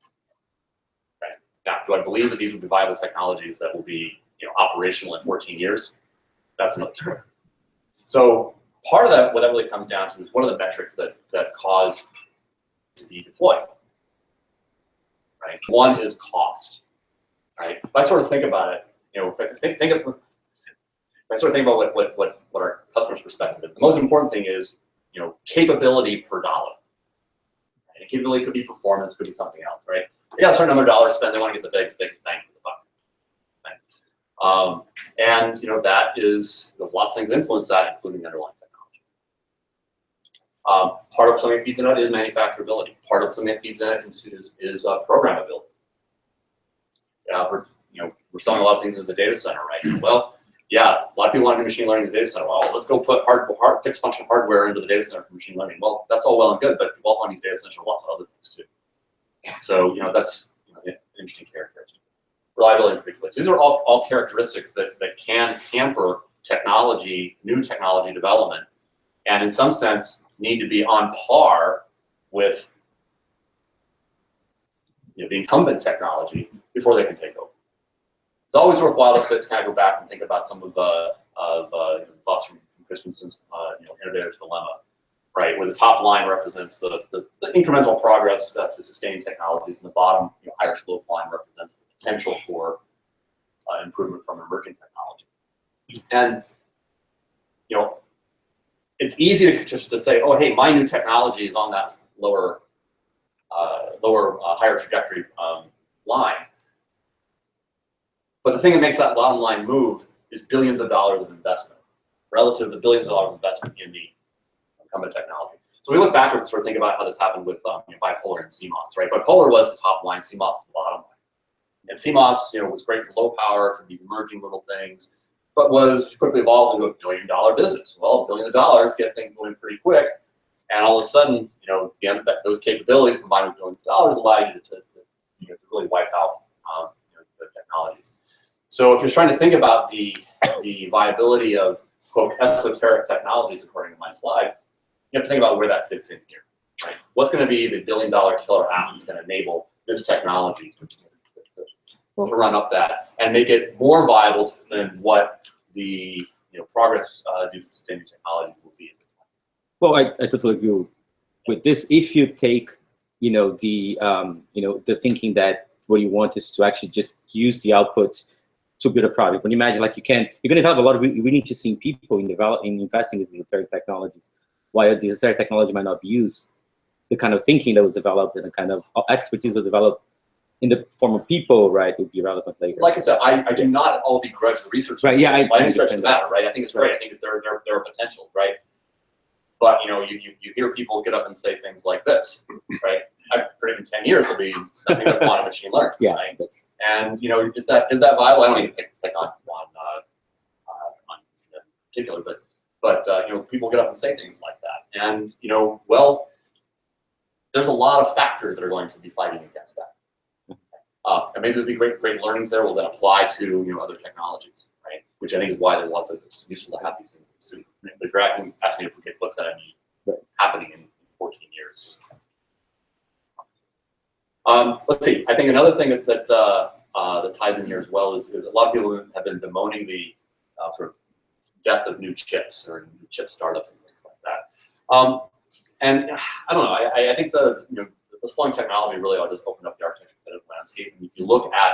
Right? Now, do I believe that these will be viable technologies that will be operational in 14 years? That's another story. So part of that, what that really comes down to is what are the metrics that cause to be deployed? Right? One is cost. Right? If I sort of think about it, if I sort of think about what our customer's perspective is, the most important thing is capability per dollar. Right? And capability could be performance, could be something else, right? They got a certain number of dollars spent, they want to get the biggest bang for the buck. Right? And that is, there's lots of things that influence that, including the underlying technology. Part of something that feeds into it is manufacturability. Part of something that feeds in it is programmability. We're selling a lot of things into the data center, right? Well, yeah, a lot of people want to do machine learning in the data center. Well, let's go put fixed function hardware into the data center for machine learning. Well, that's all well and good, but also on these data centers are lots of other things too. So that's an interesting characteristic. Reliability and predictability. These are all characteristics that can hamper new technology development, and in some sense need to be on par with the incumbent technology before they can take over. It's always worthwhile to kind of go back and think about some of the thoughts from Christensen's innovator's dilemma, right? Where the top line represents the incremental progress to sustain technologies, and the bottom higher slope line represents the potential for improvement from emerging technology. And it's easy to just to say, oh, hey, my new technology is on that higher trajectory line. But the thing that makes that bottom line move is billions of dollars of investment relative to the billions of dollars of investment in the incumbent technology. So we look backwards to sort of think about how this happened with bipolar and CMOS, right? Bipolar was the top line, CMOS was the bottom line. And CMOS, was great for low power, some of these emerging little things, but was quickly evolved into $1 billion business. Well, $1 billion get things moving pretty quick, and all of a sudden, those capabilities combined with $1 billion allow you to really wipe out the technologies. So if you're trying to think about the viability of, quote, esoteric technologies, according to my slide, you have to think about where that fits in here, right? What's going to be the $1 billion killer app that's going to enable this technology to run up that and make it more viable than what the progress due to sustaining technology will be. Well, I totally agree with this. If you take, the thinking that what you want is to actually just use the outputs to build a product. When you imagine, like, you're going to have a lot of really interesting people in investing in these esoteric technologies, while the esoteric technology might not be used. The kind of thinking that was developed and the kind of expertise that was developed in the form of people, right, would be relevant later. Like I said, I do not all begrudge the research. Right, yeah, by any stretch of understand the matter, right? I think it's great. I think that there are potential, right? But you hear people get up and say things like this, right? I've predicted 10 year will be nothing but quantum machine learning, yeah, right? And is that viable? I don't even pick on in particular, but people get up and say things like that, and well, there's a lot of factors that are going to be fighting against that. And maybe there'll be great learnings there will then apply to other technologies, right? Which I think is why there's lots of it's useful to have these things soon. If you're asking me to predict what's going to be happening in 14 years. Let's see. I think another thing that ties in here as well is a lot of people have been bemoaning the sort of death of new chips or new chip startups and things like that. And I don't know. I think the slowing technology really ought to just open up the architecture landscape. And if you look at,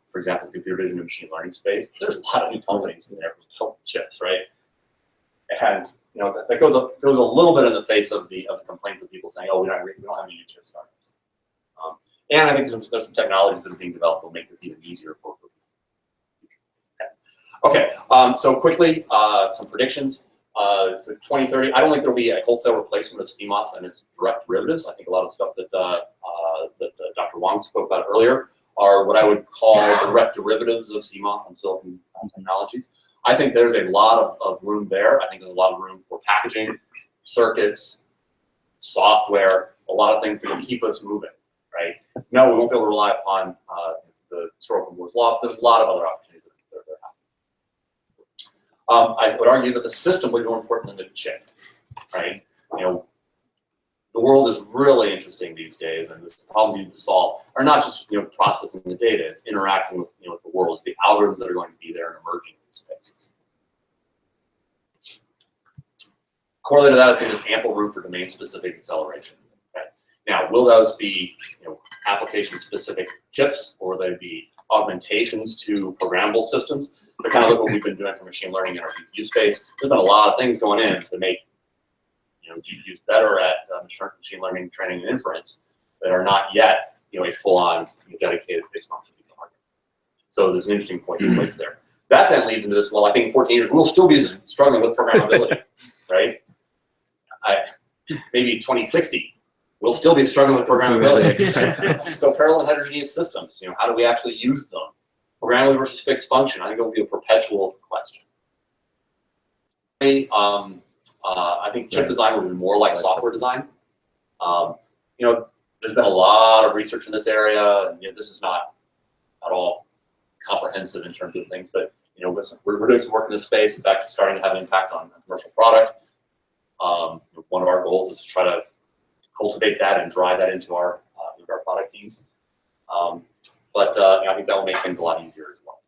for example, the computer vision and machine learning space, there's a lot of new companies in there who build chips, right? And that goes a little bit in the face of the complaints of people saying, oh, we don't have any new chip startups. And I think there's some technologies that are being developed that will make this even easier for people. Okay, so quickly, some predictions. So 2030, I don't think there'll be a wholesale replacement of CMOS and its direct derivatives. I think a lot of the stuff that Dr. Wang spoke about earlier are what I would call direct derivatives of CMOS and silicon technologies. I think there's a lot of room there. I think there's a lot of room for packaging, circuits, software, a lot of things that will keep us moving, right? No, we won't be able to rely upon the historical Moore's law, but there's a lot of other opportunities that are happening. I would argue that the system would be more important than the chip, right? The world is really interesting these days, and the problems you need to solve are not just processing the data; it's interacting with with the world. It's the algorithms that are going to be there and emerging in these spaces. Correlated to that, I think there's ample room for domain-specific acceleration. Okay? Now, will those be application-specific chips, or will they be augmentations to programmable systems? To kind of look what we've been doing for machine learning in our GPU space. There's been a lot of things going in to make GPUs better at machine learning, training, and inference that are not yet a full-on dedicated fixed function piece of hardware. So there's an interesting point in place there. That then leads into this. Well, I think in 14 years we'll still be struggling with programmability, right? Maybe 2060 we'll still be struggling with programmability. So parallel heterogeneous systems. How do we actually use them? Programmability versus fixed function. I think it will be a perpetual question. I think chip design will be more like software design. There's been a lot of research in this area, and this is not at all comprehensive in terms of things, but we're doing some work in this space. It's actually starting to have an impact on a commercial product. One of our goals is to try to cultivate that and drive that into our product teams. But I think that will make things a lot easier as well.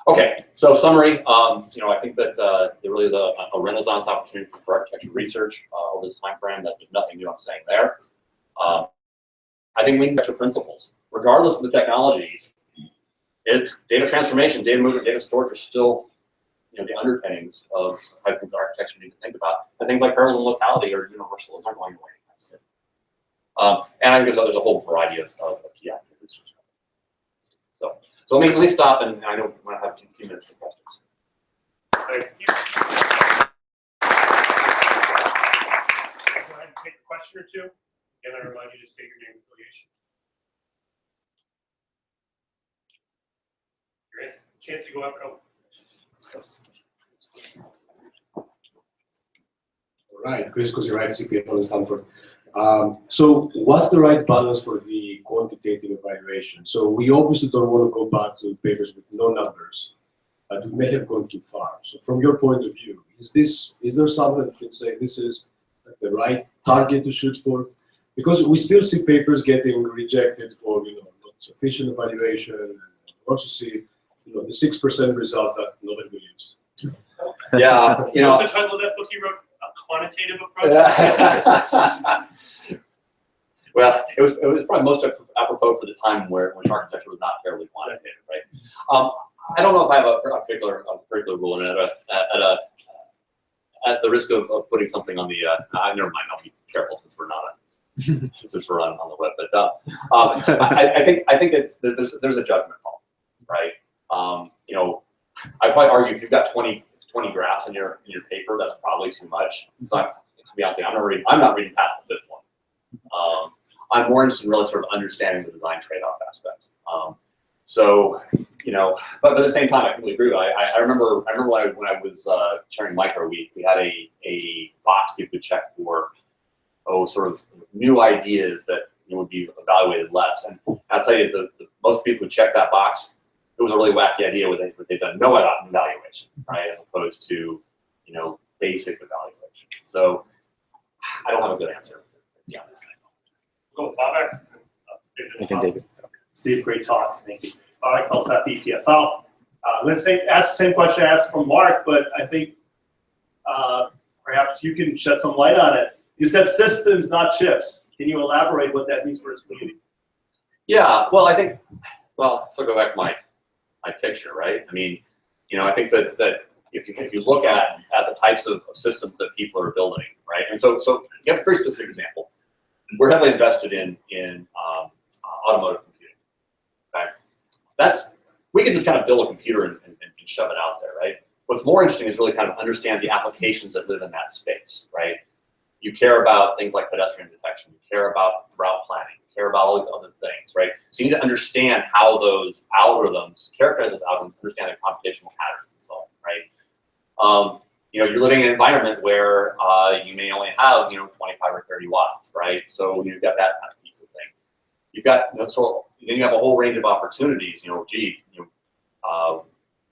Okay, so summary. I think that there really is a renaissance opportunity for architecture research over this time frame. That there's nothing new I'm saying there. I think we can get your principles, regardless of the technologies. Data transformation, data movement, data storage are still the underpinnings of how things architecture need to think about. And things like parallelism and locality are universal. Those aren't going away anytime soon. And I think there's a whole variety of key activities. So let me stop, and I know we're going to have a few minutes for questions. Thank you. Go ahead and take a question or two. Again, I remind you to state your name and affiliation. Your chance to go up. Oh. All right, Chris Kosirek, CPA from Stanford. So what's the right balance for the quantitative evaluation? So we obviously don't want to go back to papers with no numbers, but we may have gone too far. So from your point of view, is there something you can say this is the right target to shoot for? Because we still see papers getting rejected for not sufficient evaluation, and we also see the 6% results that nobody believes. Yeah, What was the title of that book you wrote? quantitative approach. Well, it was probably most apropos for the time when architecture was not fairly quantitative, right? I don't know if I have a particular rule, and at the risk of putting something on the, never mind, I'll be careful since we're not since we're on the web. But I think there's a judgment call, right? You know, I'd probably argue if you've got 20 graphs in your paper, that's probably too much. So to be honest, I'm not reading past the 5th one. I'm more interested in really sort of understanding the design trade-off aspects. So, you know, but at the same time, I completely agree with you. I remember when I was chairing Micro, we had a box people could check for sort of new ideas that would be evaluated less. And I'll tell you, the most people who checked that box, it was a really wacky idea where they've done no evaluation, right, as opposed to basic evaluation. So I don't have a good answer. Yeah. Go, Bob. David. Steve, great talk. Thank you. All right, Kalsafi, EPFL. Let's ask the same question I asked from Mark, but I think perhaps you can shed some light on it. You said systems, not chips. Can you elaborate what that means for his community? Yeah, well, so go back to my picture, right? I mean, I think that if you look at the types of systems that people are building, right? And so you have a very specific example. We're heavily invested in automotive computing. Okay, we can just kind of build a computer and shove it out there, right? What's more interesting is really kind of understand the applications that live in that space, right? You care about things like pedestrian detection. You care about route planning. You care about all these other things, right? So you need to understand how those algorithms, characterize those algorithms, understand their computational patterns and so on, right? You're living in an environment where you may only have 25 or 30 watts, right? So you've got that kind of piece of thing. You've got then you have a whole range of opportunities.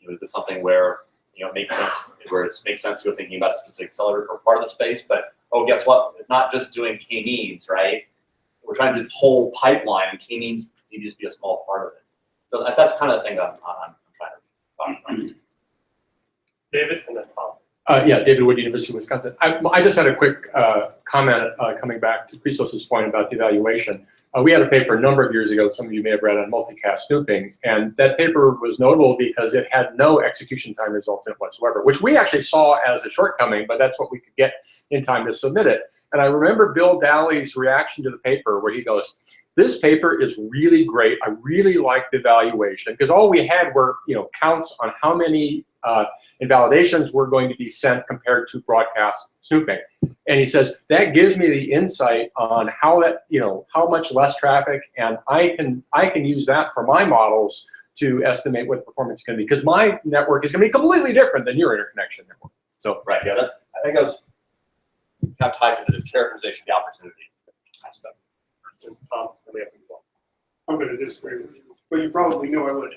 Is this something where it makes sense to go thinking about a specific accelerator for part of the space, but guess what? It's not just doing k-means, right? We're trying to do this whole pipeline, and k-means need to just be a small part of it. So that's kind of the thing I'm trying to talk about. David, and then Tom. Yeah, David Wood, University of Wisconsin. I just had a quick comment coming back to Christos's point about the evaluation. We had a paper a number of years ago, some of you may have read, on multicast snooping, and that paper was notable because it had no execution time results in it whatsoever, which we actually saw as a shortcoming, but that's what we could get in time to submit it. And I remember Bill Daly's reaction to the paper where he goes, "This paper is really great. I really like the evaluation," because all we had were counts on how many invalidations were going to be sent compared to broadcast snooping. And he says, that gives me the insight on how that, how much less traffic, and I can use that for my models to estimate what the performance is going to be, because my network is going to be completely different than your interconnection network. So right, yeah, I think that ties into this characterization of the opportunity aspect. And Tom, and we have to move on. I'm going to disagree with you, but you probably know I would.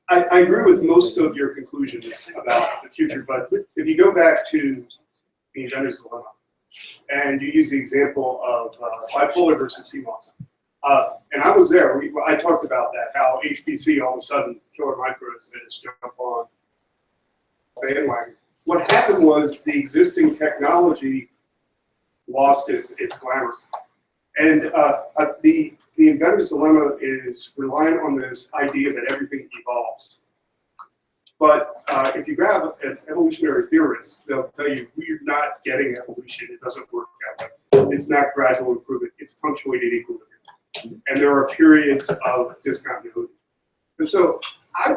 I agree with most of your conclusions about the future, but if you go back to the inventor's dilemma, and you use the example of bipolar versus CMOS, and I was there. I talked about that, how HPC all of a sudden, Killer Micros, they just jump on bandwagon. What happened was the existing technology lost its glamour, and the inventor's dilemma is reliant on this idea that everything evolves. But if you grab an evolutionary theorist, they'll tell you we're not getting evolution. It doesn't work that way. It's not gradual improvement. It's punctuated equilibrium. And there are periods of discontinuity. And so I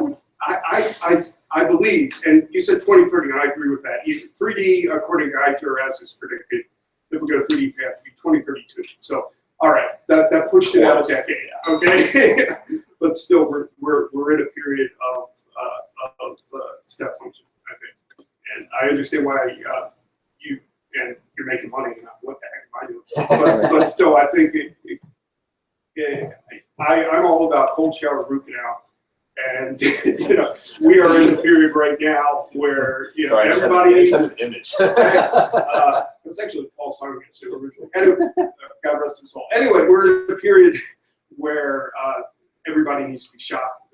believe, and you said 2030, and I agree with that. 3D, according to ITRS, is predicted, if we go to 3D path, to be 2032. So, all right, that pushed it out a decade, okay? But still, we're in a period of step function, I think. And I understand why you're making money, and what the heck am I doing? But still, I think I'm all about cold shower root canal. And we are in a period right now where everybody needs an image. It was actually Paul Simon originally. Anyway, God rest his soul. Anyway, we're in a period where everybody needs to be shocked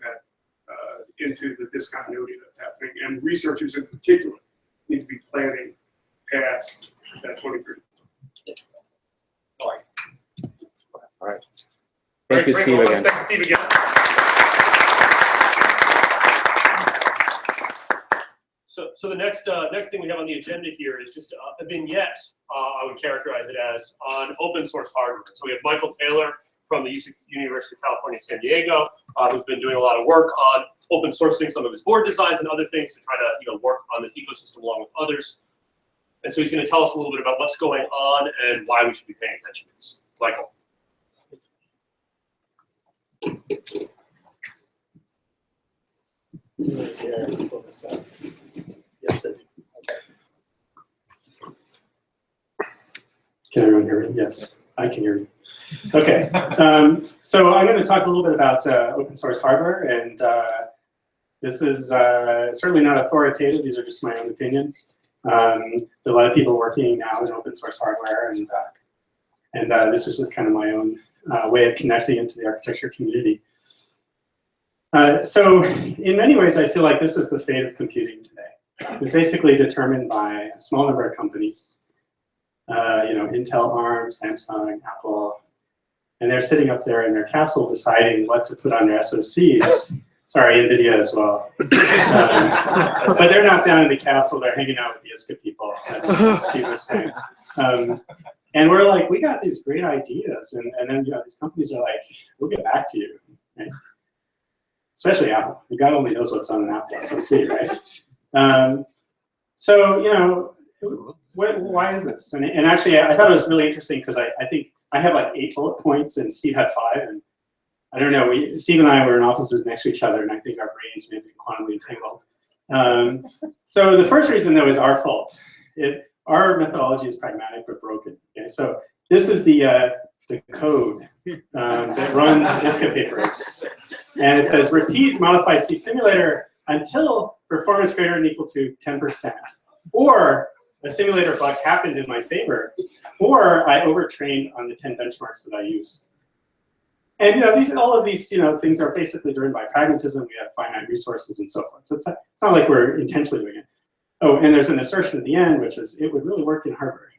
into the discontinuity that's happening, and researchers in particular need to be planning past that 23. All right. All right. Great, Thank you, great. Steve, Well, let's again. thank Steve again. So the next thing we have on the agenda here is just a vignette. I would characterize it as on open source hardware. So we have Michael Taylor from the University of California, San Diego, who's been doing a lot of work on open sourcing some of his board designs and other things to try to work on this ecosystem along with others. And so he's going to tell us a little bit about what's going on and why we should be paying attention to this. Michael. Yes. Can everyone hear me? Yes, I can hear you. Okay, so I'm going to talk a little bit about open source hardware, and this is certainly not authoritative. These are just my own opinions. There are a lot of people working now in open source hardware, and this is just kind of my own way of connecting into the architecture community. So in many ways, I feel like this is the fate of computing today. It's basically determined by a small number of companies, Intel, ARM, Samsung, Apple, and they're sitting up there in their castle deciding what to put on their SoCs. Sorry, NVIDIA as well. But they're not down in the castle, they're hanging out with the ISCA people, as Steve was saying. And we're like, we got these great ideas, and then these companies are like, we'll get back to you, right? Especially Apple. God only knows what's on an Apple SoC, right? So, why is this? And actually, I thought it was really interesting because I think I have like 8 bullet points and Steve had 5. And I don't know, Steve and I were in offices next to each other, and I think our brains may have been quantumly entangled. So the first reason, though, is our fault. Our methodology is pragmatic but broken. Okay? So this is the code that runs ISCA papers. And it says, repeat modify C simulator until performance greater than or equal to 10%. Or a simulator bug happened in my favor. Or I overtrained on the 10 benchmarks that I used. And all of these things are basically driven by pragmatism. We have finite resources and so forth. So it's not like we're intentionally doing it. Oh, and there's an assertion at the end, which is it would really work in hardware.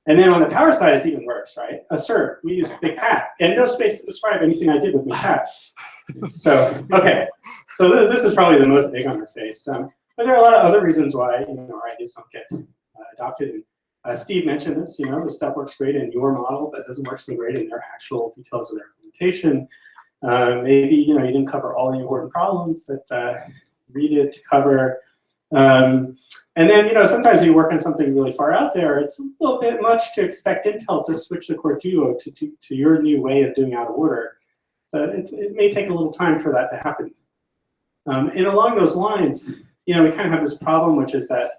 And then on the power side, it's even worse, right? Assert, we use Big Pat, and no space to describe anything I did with Big Pat. So, okay, so this is probably the most egg on our face. But there are a lot of other reasons why our ideas don't get adopted. And Steve mentioned this, the stuff works great in your model, but doesn't work so great in their actual details of their implementation. Maybe you didn't cover all the important problems that we did to cover. And then, sometimes you work on something really far out there, it's a little bit much to expect Intel to switch the core duo to your new way of doing out of order. So it may take a little time for that to happen. And along those lines, we kind of have this problem, which is that,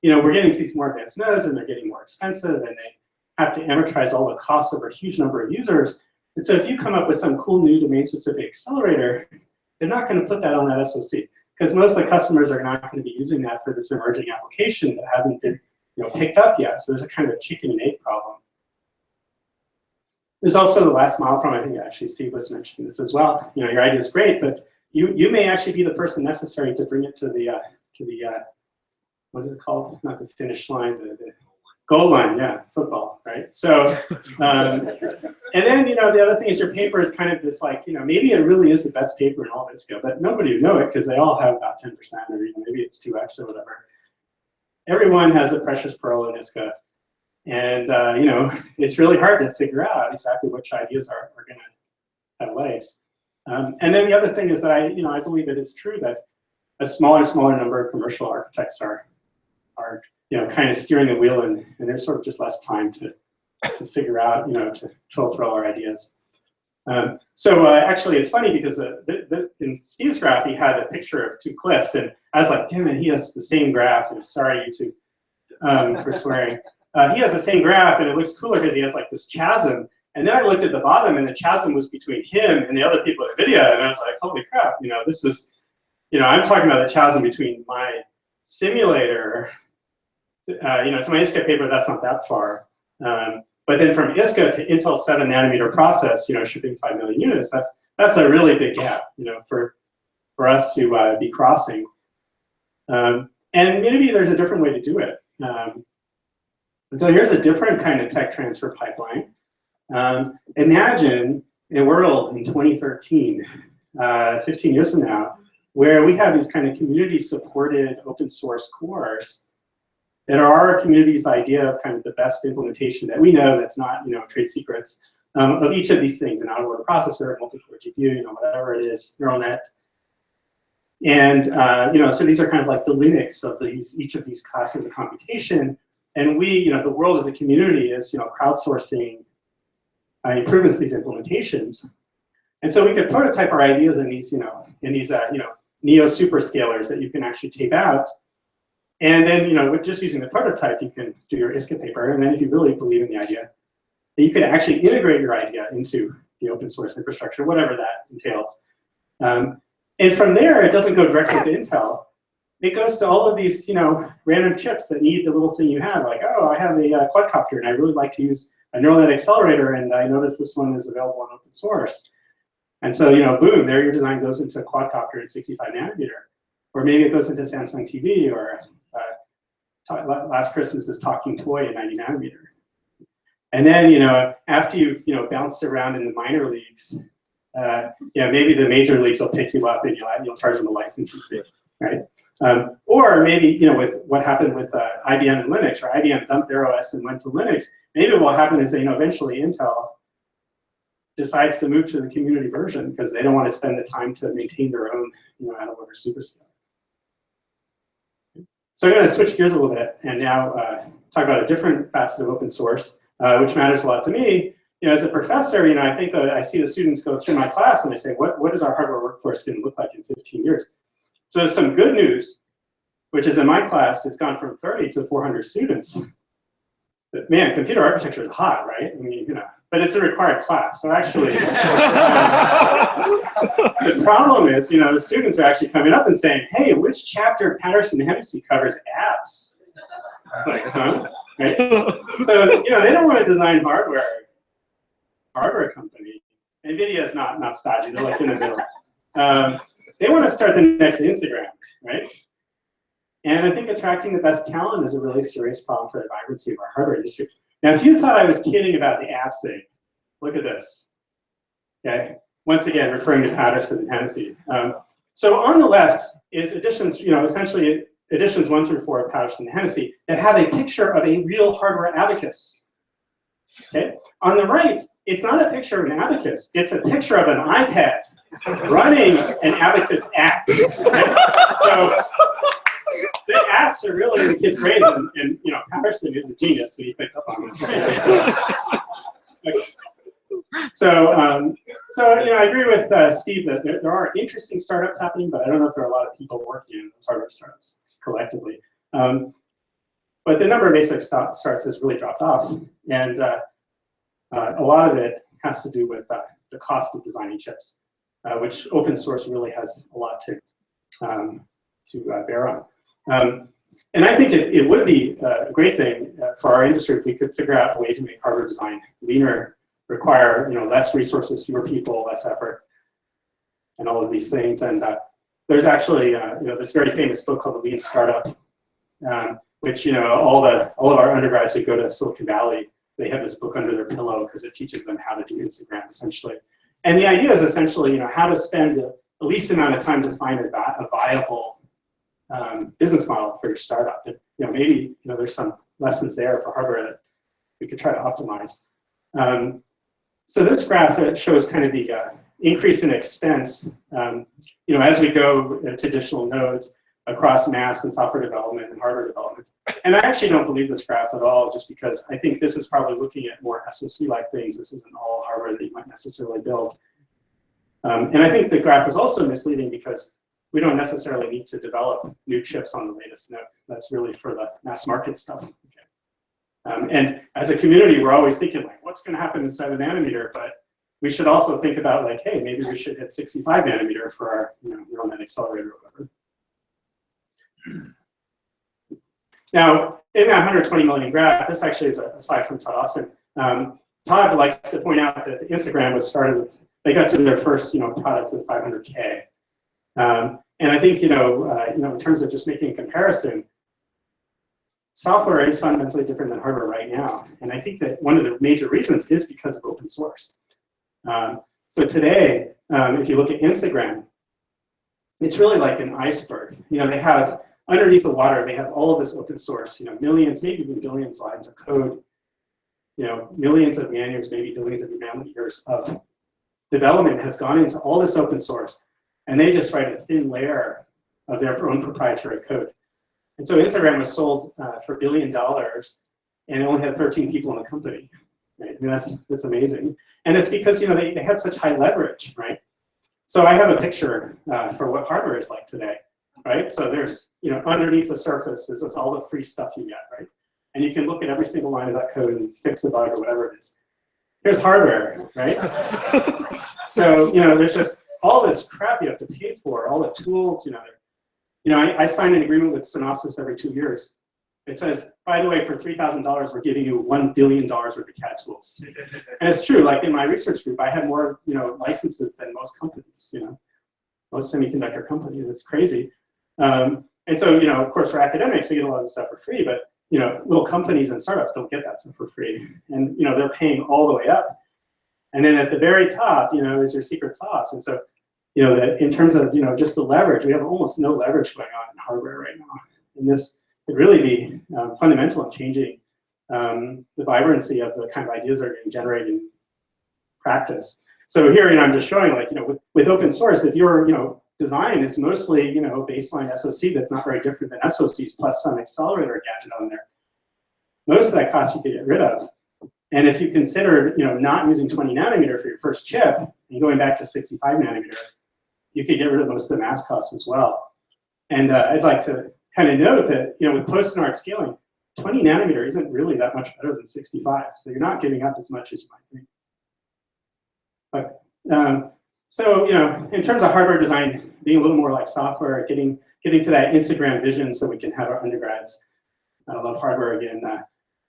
we're getting to these more advanced nodes and they're getting more expensive and they have to amortize all the costs over a huge number of users. And so if you come up with some cool new domain-specific accelerator, they're not going to put that on that SoC. Because most of the customers are not going to be using that for this emerging application that hasn't been picked up yet. So there's a kind of a chicken and egg problem. There's also the last mile problem. I think actually Steve was mentioning this as well. Your idea is great, but you may actually be the person necessary to bring it to the what is it called? Not the finish line, the goal line. Yeah, football, right? So, and then the other thing is your paper is kind of this maybe it really is the best paper in all ISCA, but nobody would know it because they all have about 10% or maybe it's 2x or whatever. Everyone has a precious pearl in ISCA, and it's really hard to figure out exactly which ideas are going to have legs. And then the other thing is that I believe it is true that a smaller and smaller number of commercial architects are kind of steering the wheel, and there's sort of just less time to figure out, to throw our ideas. So actually, it's funny because in Steve's graph, he had a picture of 2 cliffs, and I was like, damn it, he has the same graph, and sorry, YouTube, for swearing. He has the same graph, and it looks cooler because he has this chasm. And then I looked at the bottom, and the chasm was between him and the other people at NVIDIA, and I was like, holy crap, this is, I'm talking about the chasm between my simulator, to my ISCA paper, that's not that far. But then from ISCA to Intel 7 nanometer process, shipping 5 million units, that's a really big gap, for us to be crossing. And maybe there's a different way to do it. And so here's a different kind of tech transfer pipeline. Imagine a world in 2013, 15 years from now, where we have these kind of community-supported open source cores that are our community's idea of kind of the best implementation that we know that's not, trade secrets, of each of these things, an out-of-order processor, multi-core GPU, whatever it is, neural net. And, so these are kind of like the Linux of each of these classes of computation. And we, the world as a community is, crowdsourcing improvements to these implementations. And so we could prototype our ideas in these, neo superscalers that you can actually tape out. And then, with just using the prototype, you can do your ISCA paper. And then if you really believe in the idea, you could actually integrate your idea into the open source infrastructure, whatever that entails. And from there, it doesn't go directly to Intel. It goes to all of these, random chips that need the little thing you have. Like, oh, I have a quadcopter, and I really like to use a neural net accelerator, and I noticed this one is available on open source. And so, boom, there your design goes into a quadcopter at 65 nanometer. Or maybe it goes into Samsung TV, or last Christmas, this talking toy at 90 nanometer. And then, after you've, bounced around in the minor leagues, maybe the major leagues will pick you up and you'll charge them a licensing fee, right? Or maybe, with what happened with IBM and Linux, or IBM dumped their OS and went to Linux, maybe what will happen is that, eventually Intel decides to move to the community version because they don't want to spend the time to maintain their own, out-of-order superscale. So I'm going to switch gears a little bit and now talk about a different facet of open source, which matters a lot to me. As a professor, I think I see the students go through my class and I say, what is our hardware workforce going to look like in 15 years? So there's some good news, which is in my class, it's gone from 30 to 400 students. But man, computer architecture is hot, right? I mean, but it's a required class. So actually, the problem is, the students are actually coming up and saying, hey, which chapter of Patterson-Hennessy covers apps? Like, huh? Right? So, they don't want to design hardware company. NVIDIA is not stodgy, they're like in the middle. They want to start the next Instagram, right? And I think attracting the best talent is a really serious problem for the vibrancy of our hardware industry. Now, if you thought I was kidding about the apps thing, look at this. Okay, once again, referring to Patterson and Hennessy. So on the left is editions, essentially editions 1 through 4 of Patterson and Hennessy that have a picture of a real hardware abacus. Okay, on the right, it's not a picture of an abacus; it's a picture of an iPad running an abacus app. Right? So the apps are really in the kids' brains, and Patterson is a genius, so he picked up on it. So I agree with Steve that there are interesting startups happening, but I don't know if there are a lot of people working in those hardware startups collectively. But the number of basic starts has really dropped off, and a lot of it has to do with the cost of designing chips, which open source really has a lot to bear on. And I think it would be a great thing for our industry if we could figure out a way to make hardware design leaner, require less resources, fewer people, less effort, and all of these things. And there's actually this very famous book called The Lean Startup, which all of our undergrads who go to Silicon Valley, they have this book under their pillow because it teaches them how to do Instagram essentially. And the idea is essentially how to spend the least amount of time to find a viable business model for your startup. And maybe there's some lessons there for hardware that we could try to optimize. So this graph shows kind of the increase in expense as we go to additional nodes across mass and software development and hardware development. And I actually don't believe this graph at all, just because I think this is probably looking at more SoC-like things. This isn't all hardware that you might necessarily build. And I think the graph is also misleading because we don't necessarily need to develop new chips on the latest node. That's really for the mass market stuff. Okay. And as a community, we're always thinking like, what's going to happen in 7 nanometer? But we should also think about like, hey, maybe we should hit 65 nanometer for our neural net accelerator or whatever. Now, in that 120 million graph, this actually is a slide from Todd Austin. Todd likes to point out that Instagram was started with, they got to their first product with 500K. And I think in terms of just making a comparison, software is fundamentally different than hardware right now. And I think that one of the major reasons is because of open source. So today, if you look at Instagram, it's really like an iceberg. You know, they have, underneath the water, they have all of this open source, you know, millions, maybe even billions lines of code, you know, millions of man-years, maybe billions of man-years of development has gone into all this open source. And they just write a thin layer of their own proprietary code. And so Instagram was sold for $1 billion and it only had 13 people in the company. Right? I mean, that's amazing. And it's because, you know, they had such high leverage, right? So I have a picture for what hardware is like today, right? So there's, you know, underneath the surface is this, all the free stuff you get, right? And you can look at every single line of that code and fix the bug or whatever it is. Here's hardware, right? So, you know, there's just all this crap you have to pay for, all the tools, you know. I sign an agreement with Synopsys every 2 years. It says, by the way, for $3,000, we're giving you $1 billion worth of CAD tools. And it's true, like in my research group, I had more, you know, licenses than most companies, you know, most semiconductor companies. It's crazy. And so, you know, of course, for academics, we get a lot of stuff for free, but, you know, little companies and startups don't get that stuff for free. And, you know, they're paying all the way up. And then at the very top, you know, is your secret sauce. And so, you know, that in terms of, you know, just the leverage, we have almost no leverage going on in hardware right now. And this could really be fundamental in changing the vibrancy of the kind of ideas that are getting generated in practice. So here, you know, I'm just showing, like, you know, with open source, if your, you know, design is mostly, you know, baseline SoC that's not very different than SoCs plus some accelerator gadget on there, most of that cost you could get rid of. And if you consider, you know, not using 20 nanometer for your first chip and going back to 65 nanometer, you could get rid of most of the mass costs as well. And I'd like to kind of note that, you know, with post-NARD scaling, 20 nanometer isn't really that much better than 65. So you're not giving up as much as you might think. But, so, you know, in terms of hardware design, being a little more like software, getting to that Instagram vision so we can have our undergrads love hardware again.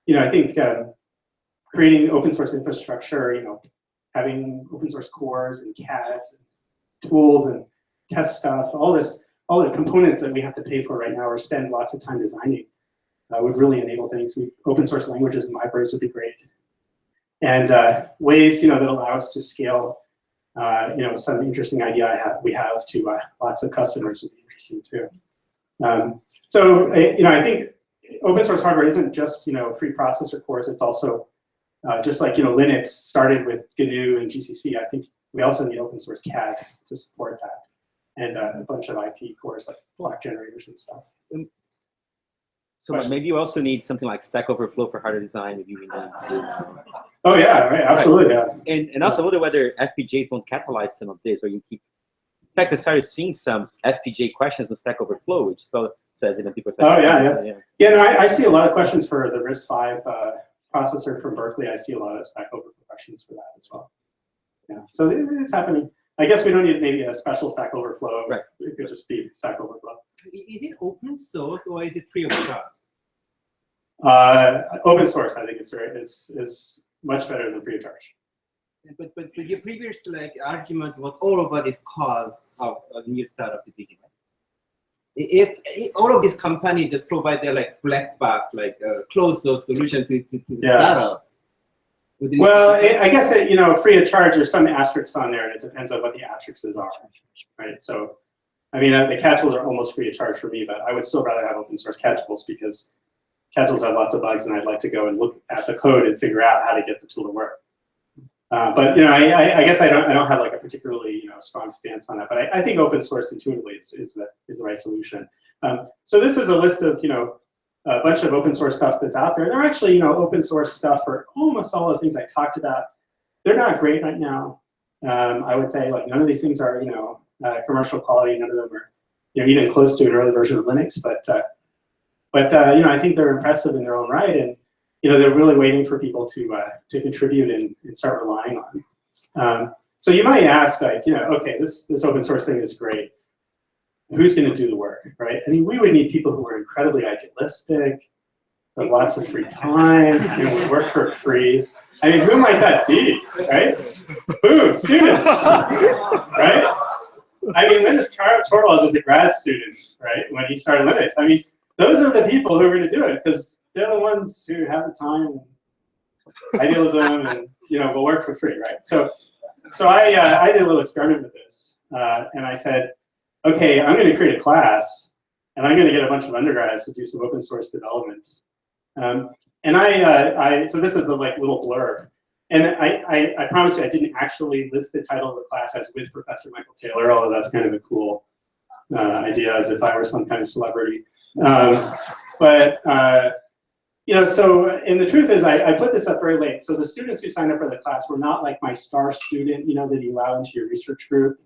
You know, I think creating open source infrastructure, you know, having open source cores and CADs and tools and test stuff, all the components that we have to pay for right now or spend lots of time designing would really enable things. Open source languages and libraries would be great. And ways, you know, that allow us to scale, you know, some interesting idea we have to lots of customers would be interesting too. So, you know, I think open source hardware isn't just, you know, free processor cores. It's also just like, you know, Linux started with GNU and GCC. I think we also need open source CAD to support that, and a bunch of IP cores like clock generators and stuff. So maybe you also need something like Stack Overflow for hardware design if you need to. Oh yeah, right, absolutely, right. Yeah. And also wonder whether FPGAs won't catalyze some of this, or you keep. In fact, I started seeing some FPGA questions on Stack Overflow, which says, you know, people. Oh yeah. No, I see a lot of questions for the RISC-V processor from Berkeley. I see a lot of Stack Overflow questions for that as well. Yeah, so it's happening. I guess we don't need maybe a special Stack Overflow. Right. It could just be Stack Overflow. Is it open source or is it free of charge? Open source, I think it's much better than free of charge. But your previous argument was all about the costs of a new startup to begin with. If all of these companies just provide their black box, closed source solution to startups. Well, I guess you know, free of charge, there's some asterisks on there, and it depends on what the asterisks are, right? So, I mean, the CAD tools are almost free of charge for me, but I would still rather have open source CAD tools because CAD tools have lots of bugs, and I'd like to go and look at the code and figure out how to get the tool to work. But you know, I guess I don't have a particularly strong stance on that. But I think open source intuitively is the right solution. So this is a list of a bunch of open source stuff that's out there. They're actually open source stuff for almost all the things I talked about. They're not great right now. I would say none of these things are commercial quality. None of them are even close to an early version of Linux. But I think they're impressive in their own right, and they're really waiting for people to contribute and start relying on. So you might ask, okay, this open source thing is great. Who's going to do the work, right? I mean, we would need people who are incredibly idealistic, have lots of free time, would work for free. I mean, who might that be, right? Who? Students, right? I mean, Linus Torvalds was a grad student, right, when he started Linux. I mean, those are the people who are going to do it because they're the ones who have the time, and idealism, and will work for free, right? So I did a little experiment with this, and I said, okay, I'm going to create a class, and I'm going to get a bunch of undergrads to do some open source development. And so this is the little blurb. And I promise you, I didn't actually list the title of the class as with Professor Michael Taylor, although that's kind of a cool idea, as if I were some kind of celebrity. So, and the truth is, I put this up very late. So the students who signed up for the class were not like my star student, that you allow into your research group,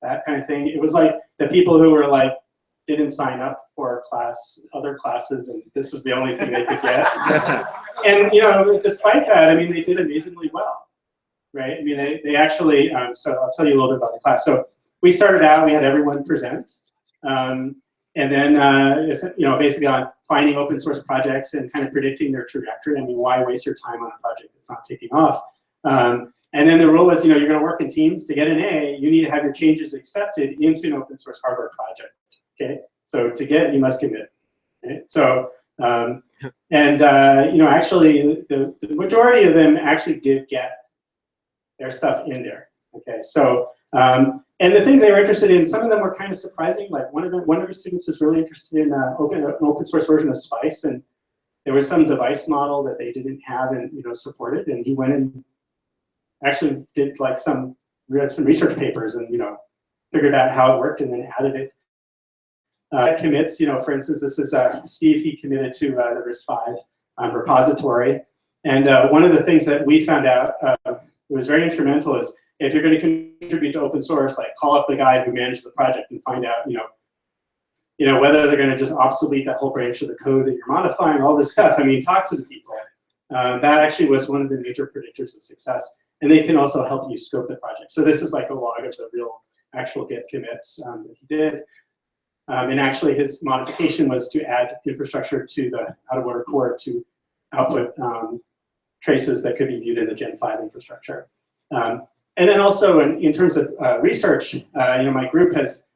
that kind of thing. It was like the people who were like, didn't sign up for other classes, and this was the only thing they could get. And despite that, I mean, they did amazingly well, right? I mean, they actually. So I'll tell you a little bit about the class. So we started out, we had everyone present, and then basically on finding open source projects and kind of predicting their trajectory. I mean, why waste your time on a project that's not taking off? And then the rule was, you're going to work in teams. To get an A, you need to have your changes accepted into an open source hardware project. Okay, so to get, you must commit. Okay? So, actually, the majority of them actually did get their stuff in there. Okay, so, and the things they were interested in, some of them were kind of surprising. Like one of the students was really interested in an open source version of Spice, and there was some device model that they didn't have and supported, and he went and actually did read some research papers and figured out how it worked and then added it. Commits, for instance, this is Steve. He committed to the RISC-V repository, and one of the things that we found out was very instrumental is if you're going to contribute to open source, call up the guy who manages the project and find out, whether they're going to just obsolete that whole branch of the code that you're modifying, all this stuff. I mean, talk to the people. That actually was one of the major predictors of success, and they can also help you scope the project. So this is like a log of the real actual Git commits that he did. And actually, his modification was to add infrastructure to the out-of-order core to output traces that could be viewed in the Gen 5 infrastructure. And then also, in terms of research, my group has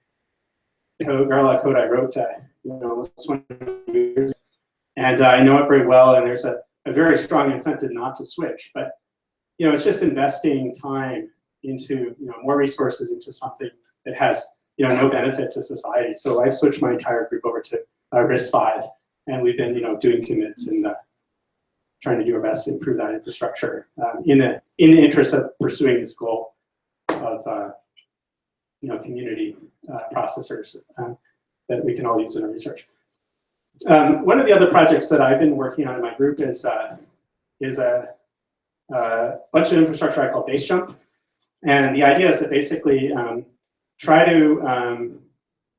Verilog code I wrote almost 20 years, and I know it very well. And there's a very strong incentive not to switch, but it's just investing time into more resources into something that has no benefit to society. So I've switched my entire group over to RISC-V, and we've been doing commits and trying to do our best to improve that infrastructure in the interest of pursuing this goal of community processors that we can all use in our research. One of the other projects that I've been working on in my group is a bunch of infrastructure I call base jump, and the idea is to basically try to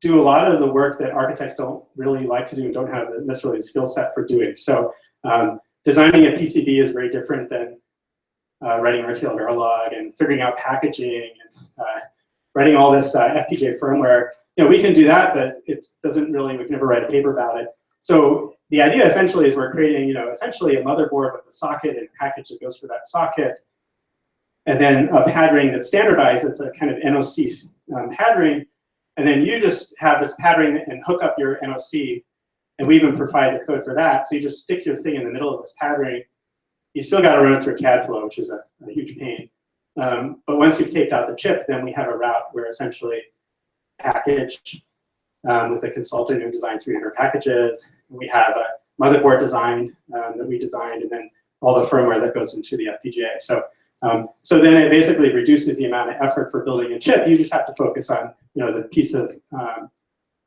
do a lot of the work that architects don't really like to do and don't have necessarily the skill set for doing. So designing a PCB is very different than writing RTL Verilog and figuring out packaging and writing all this FPGA firmware. We can do that, but it doesn't really, we can never write a paper about it. So the idea essentially is we're creating, essentially a motherboard with a socket and a package that goes for that socket, and then a pad ring that's standardized. It's a kind of NOC pad ring, and then you just have this pad ring and hook up your NOC, and we even provide the code for that. So you just stick your thing in the middle of this pad ring. You still got to run it through CAD flow, which is a huge pain. But once you've taped out the chip, then we have a route where essentially package with a consultant who designed 300 packages. We have a motherboard design that we designed, and then all the firmware that goes into the FPGA. So then it basically reduces the amount of effort for building a chip. You just have to focus on the piece of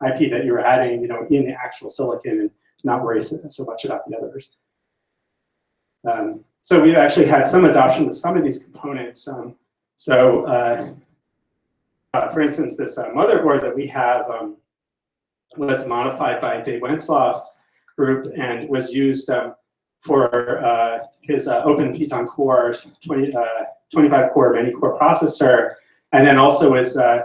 IP that you're adding in the actual silicon and not worry so much about the others. So we've actually had some adoption of some of these components. For instance, this motherboard that we have was modified by Dave Wenslow's group and was used for his Open Piton Core 25-core many-core processor, and then also is on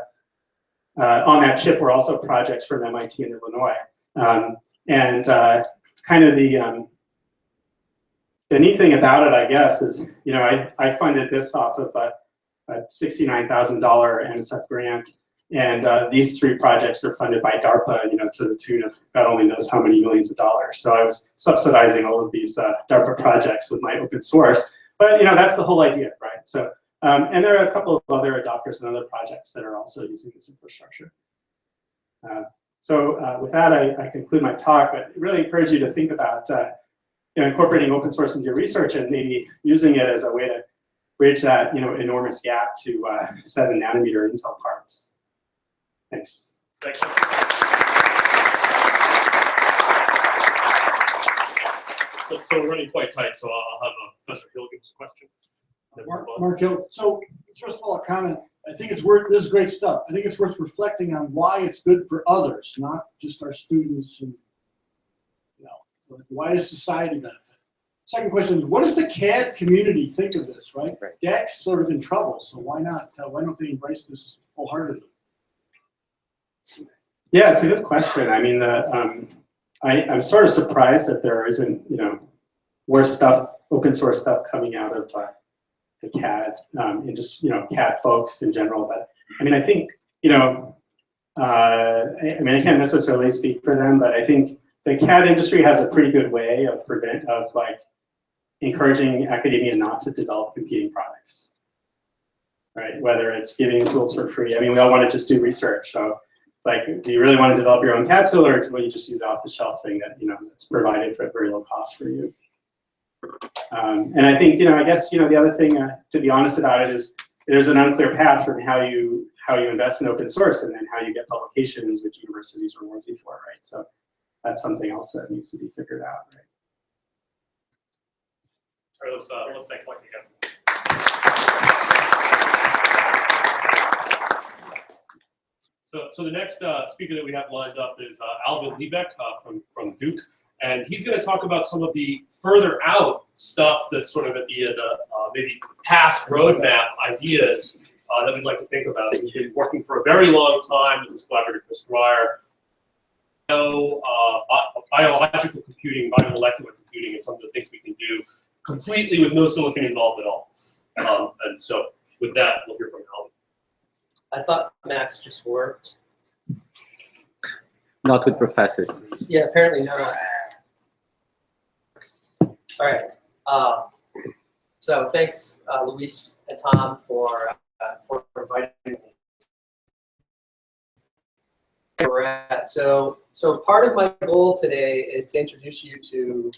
that chip were also projects from MIT and Illinois. Kind of the neat thing about it, I guess, is I funded this off of a $69,000 NSF grant And these 3 projects are funded by DARPA, to the tune of God only knows how many millions of dollars. So I was subsidizing all of these DARPA projects with my open source. But that's the whole idea, right? So, and there are a couple of other adopters and other projects that are also using this infrastructure. So with that, I conclude my talk, but really encourage you to think about incorporating open source into your research and maybe using it as a way to bridge that enormous gap to 7-nanometer Intel parts. Thanks. Thank you. So we're running quite tight, so I'll have Professor Hill give us a question. Mark Hill. So first of all, a comment. I think it's worth, this is great stuff. I think it's worth reflecting on why it's good for others, not just our students, and why does society benefit? Second question is, what does the CAD community think of this, right? DEC's sort of in trouble, so why not? Why don't they embrace this wholeheartedly? Yeah, it's a good question. I mean, I'm sort of surprised that there isn't, more stuff, open source stuff coming out of the CAD and just, CAD folks in general. But I mean, I think, I mean, I can't necessarily speak for them, but I think the CAD industry has a pretty good way of encouraging academia not to develop competing products, right? Whether it's giving tools for free. I mean, we all want to just do research. So it's like, do you really want to develop your own CAD tool, or will you just use the off-the-shelf thing that, that's provided for very low cost for you? And I think, I guess, the other thing, to be honest about it, is there's an unclear path from how you invest in open source and then how you get publications, which universities are working for, right? So that's something else that needs to be figured out, right? All right, let's thank Mike again. So the next speaker that we have lined up is Alvin Liebeck from Duke, and he's going to talk about some of the further out stuff that's sort of at the maybe past roadmap ideas that we'd like to think about. We've been working for a very long time with this collaborator, Chris Dwyer. Biological computing, biomolecular computing, and some of the things we can do completely with no silicon involved at all. And so with that, we'll hear from Alvin. I thought Max just worked. Not with professors. Yeah, apparently not. All right. So thanks, Luis and Tom, for inviting me. Where we're at. So part of my goal today is to introduce you to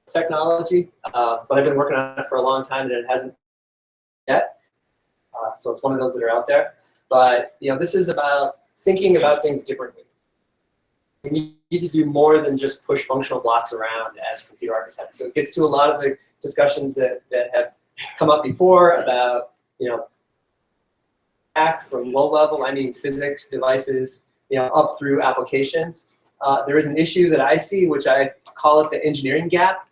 technology, but I've been working on it for a long time and it hasn't yet. So it's one of those that are out there. But this is about thinking about things differently. We need to do more than just push functional blocks around as computer architects. So it gets to a lot of the discussions that have come up before about, back from low level, I mean physics devices, up through applications. There is an issue that I see, which I call it the engineering gap.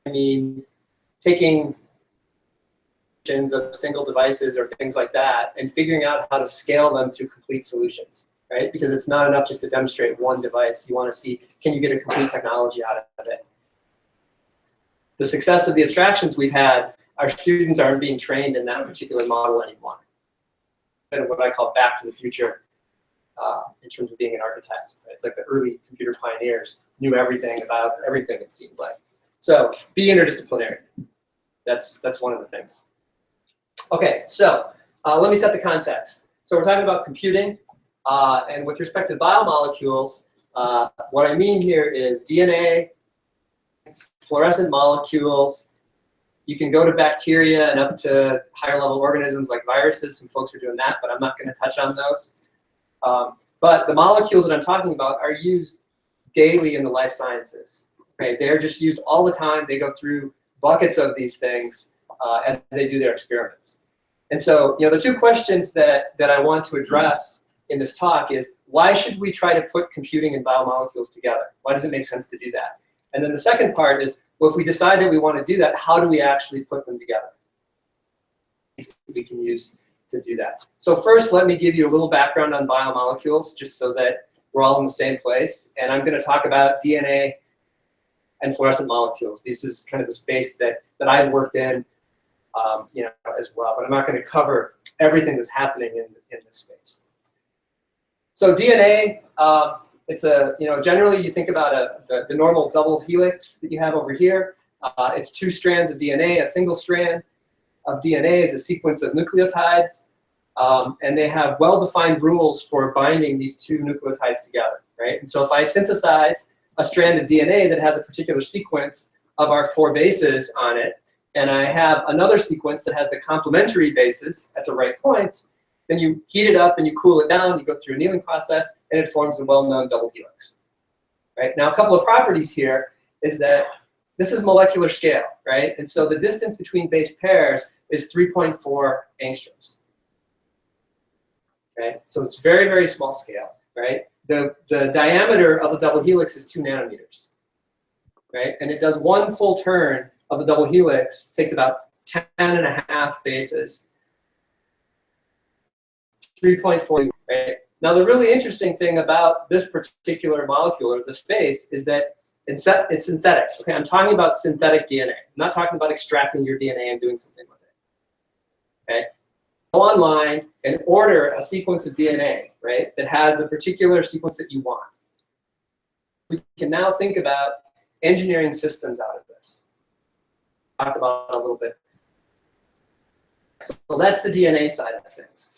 I mean, taking of single devices or things like that and figuring out how to scale them to complete solutions, right? Because it's not enough just to demonstrate one device. You want to see, can you get a complete technology out of it? The success of the abstractions we've had, our students aren't being trained in that particular model anymore. Kind of what I call back to the future in terms of being an architect. Right? It's like the early computer pioneers knew everything about everything, it seemed like. So be interdisciplinary. That's one of the things. Okay, so let me set the context. So we're talking about computing, and with respect to biomolecules, what I mean here is DNA, fluorescent molecules. You can go to bacteria and up to higher level organisms like viruses. Some folks are doing that, but I'm not going to touch on those. But the molecules that I'm talking about are used daily in the life sciences. Okay, they're just used all the time. They go through buckets of these things as they do their experiments. And so, the two questions that I want to address in this talk is, why should we try to put computing and biomolecules together? Why does it make sense to do that? And then the second part is, well, if we decide that we want to do that, how do we actually put them together? We can use to do that. So first, let me give you a little background on biomolecules, just so that we're all in the same place. And I'm going to talk about DNA and fluorescent molecules. This is kind of the space that I've worked in, as well. But I'm not going to cover everything that's happening in this space. So DNA, it's a, generally you think about the normal double helix that you have over here. It's 2 strands of DNA. A single strand of DNA is a sequence of nucleotides, and they have well-defined rules for binding these 2 nucleotides together, right? And so if I synthesize a strand of DNA that has a particular sequence of our 4 bases on it, and I have another sequence that has the complementary bases at the right points, then you heat it up and you cool it down, you go through a annealing process, and it forms a well-known double helix. Right? Now, a couple of properties here is that this is molecular scale, right? And so the distance between base pairs is 3.4 angstroms. Okay? So it's very, very small scale, right? The diameter of the double helix is 2 nanometers, right? And it does 1 full turn of the double helix, takes about 10.5 bases. 3.4, right? Now, the really interesting thing about this particular molecule, or the space, is that it's synthetic. Okay, I'm talking about synthetic DNA. I'm not talking about extracting your DNA and doing something with it. Okay? Go online and order a sequence of DNA, right, that has the particular sequence that you want. We can now think about engineering systems out of this. Talk about it a little bit. So that's the DNA side of things.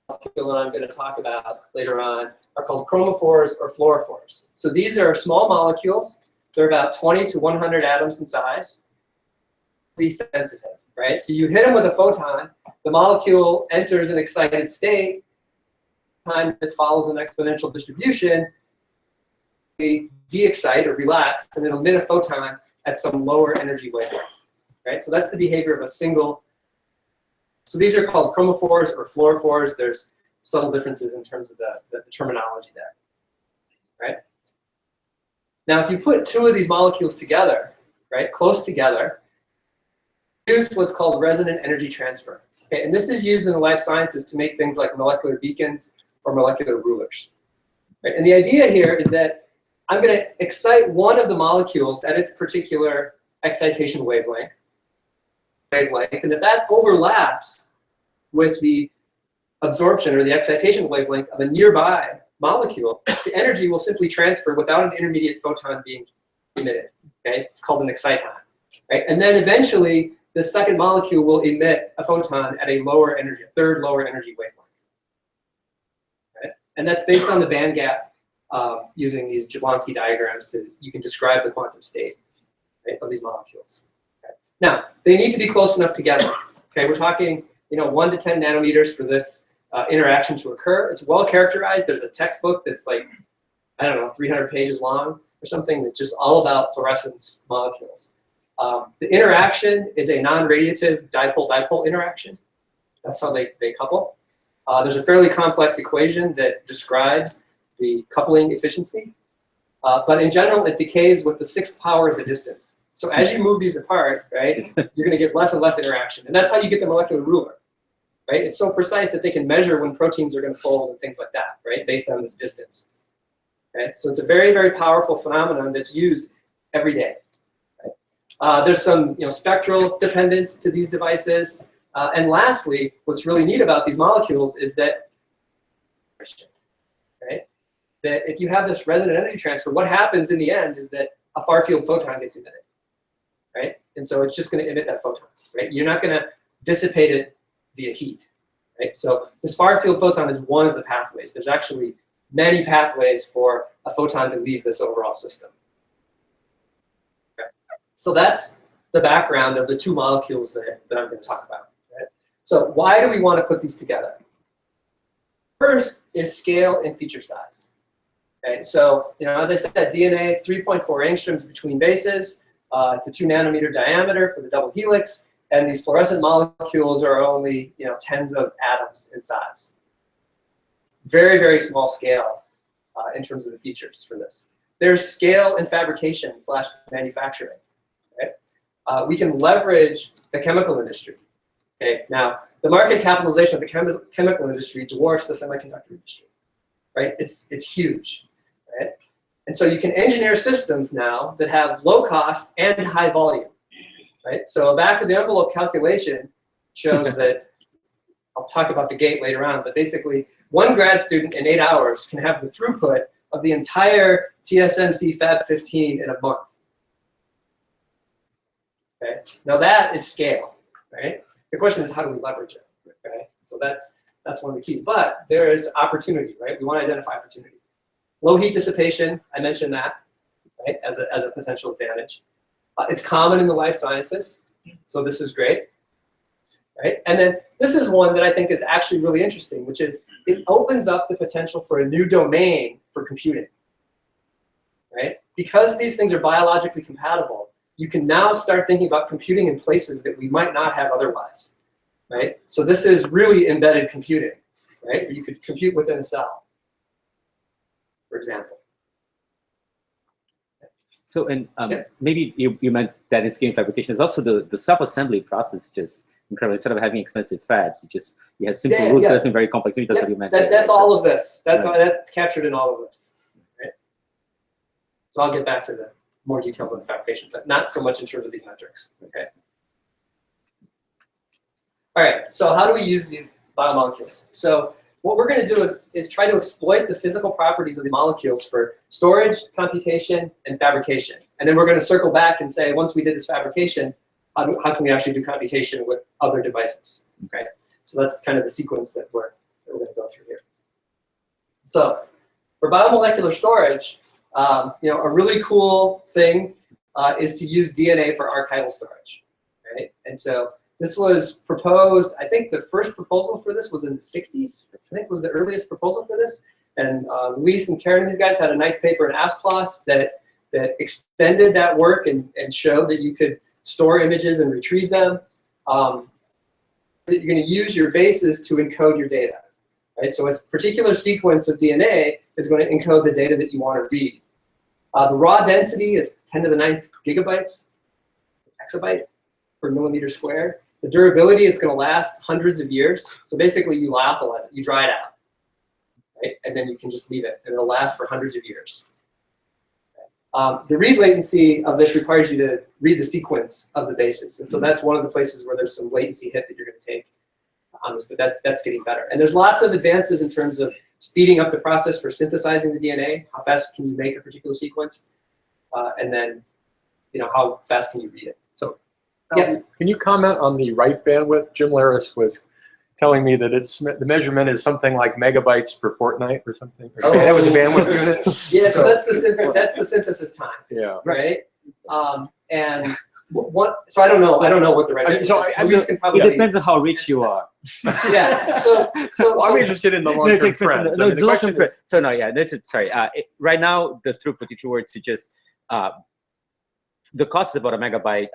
That I'm going to talk about later on are called chromophores or fluorophores. So these are small molecules. They're about 20 to 100 atoms in size. Sensitive, right? So you hit them with a photon, the molecule enters an excited state. Time that follows an exponential distribution, they de-excite or relax, and it'll emit a photon at some lower energy wavelength, right? So that's the behavior of a single. So these are called chromophores or fluorophores. There's subtle differences in terms of the terminology there, right? Now, if you put 2 of these molecules together, right, close together, use what's called resonant energy transfer. Okay, and this is used in the life sciences to make things like molecular beacons or molecular rulers. Right? And the idea here is that I'm going to excite one of the molecules at its particular excitation wavelength, and if that overlaps with the absorption or the excitation wavelength of a nearby molecule, the energy will simply transfer without an intermediate photon being emitted. Okay? It's called an exciton. Right? And then eventually, the second molecule will emit a photon at a lower energy, a third lower energy wavelength. Right? And that's based on the band gap using these Jablonski diagrams. You can describe the quantum state, right, of these molecules. Okay? Now, they need to be close enough together. Okay, we're talking 1 to 10 nanometers for this interaction to occur. It's well characterized. There's a textbook that's like, I don't know, 300 pages long or something that's just all about fluorescence molecules. The interaction is a non-radiative dipole-dipole interaction. That's how they couple. There's a fairly complex equation that describes the coupling efficiency. But in general, it decays with the 6th power of the distance. So as you move these apart, right, you're going to get less and less interaction. And that's how you get the molecular ruler. Right? It's so precise that they can measure when proteins are going to fold and things like that, right, based on this distance. Right? So it's a very, very powerful phenomenon that's used every day. There's some spectral dependence to these devices. And lastly, what's really neat about these molecules is that, right, that if you have this resonant energy transfer, what happens in the end is that a far-field photon gets emitted. Right? And so it's just going to emit that photon. Right? You're not going to dissipate it via heat. Right? So this far-field photon is one of the pathways. There's actually many pathways for a photon to leave this overall system. So that's the background of the 2 molecules that I'm going to talk about. Right? So why do we want to put these together? First is scale and feature size. Okay? So as I said, DNA, it's 3.4 angstroms between bases. It's a 2 nanometer diameter for the double helix. And these fluorescent molecules are only tens of atoms in size. Very, very small scale in terms of the features for this. There's scale in fabrication / manufacturing. We can leverage the chemical industry. Okay, now the market capitalization of the chemical industry dwarfs the semiconductor industry. Right, it's huge. Right, and so you can engineer systems now that have low cost and high volume. Right, so a back of the envelope calculation shows that I'll talk about the gate later on, but basically one grad student in 8 hours can have the throughput of the entire TSMC Fab 15 in a month. Okay, now that is scale, right? The question is, how do we leverage it? Okay, so that's one of the keys. But there is opportunity, right? We want to identify opportunity. Low heat dissipation, I mentioned that, right, as a potential advantage. It's common in the life sciences, so this is great, right? And then this is one that I think is actually really interesting, which is it opens up the potential for a new domain for computing, right? Because these things are biologically compatible, you can now start thinking about computing in places that we might not have otherwise, right? So this is really embedded computing, right? You could compute within a cell, for example. So, and maybe you meant that in scaling fabrication is also the self-assembly process just incredible. Instead of having expensive fabs, you have simple rules, but that's very complex. Maybe that's what you meant. That's all of this. That's captured in all of this. Right? So I'll get back to the more details on the fabrication, but not so much in terms of these metrics. Okay. All right. So how do we use these biomolecules? So what we're going to do is try to exploit the physical properties of these molecules for storage, computation, and fabrication. And then we're going to circle back and say, once we did this fabrication, how can we actually do computation with other devices? Okay. So that's kind of the sequence that we're going to go through here. So for biomolecular storage, a really cool thing is to use DNA for archival storage, right? And so this was proposed, I think the first proposal for this was in the 60s. I think was the earliest proposal for this. And Luis and Karen and these guys had a nice paper in ASPLOS that extended that work and showed that you could store images and retrieve them. That you're going to use your bases to encode your data, right? So a particular sequence of DNA is going to encode the data that you want to read. The raw density is 10 to the 9th gigabytes, exabyte per millimeter squared. The durability, it's going to last hundreds of years. So basically, you lyophilize it, you dry it out, right? And then you can just leave it, and it'll last for hundreds of years. The read latency of this requires you to read the sequence of the bases. And so that's one of the places where there's some latency hit that you're going to take on this, but that's getting better. And there's lots of advances in terms of speeding up the process for synthesizing the DNA. How fast can you make a particular sequence? And then, how fast can you read it? So, can you comment on the write bandwidth? Jim Laris was telling me that the measurement is something like megabytes per fortnight or something. Oh. That was the bandwidth unit. Yeah, so that's the synthesis time. Yeah. Right. And so I don't know what the right bandwidth is. It depends on how rich you are. Yeah. So I'm interested in the long-term trend. No, the long-term trend. So no, yeah, that's it. Sorry. Right now, the throughput, if you were to just, the cost is about a megabyte,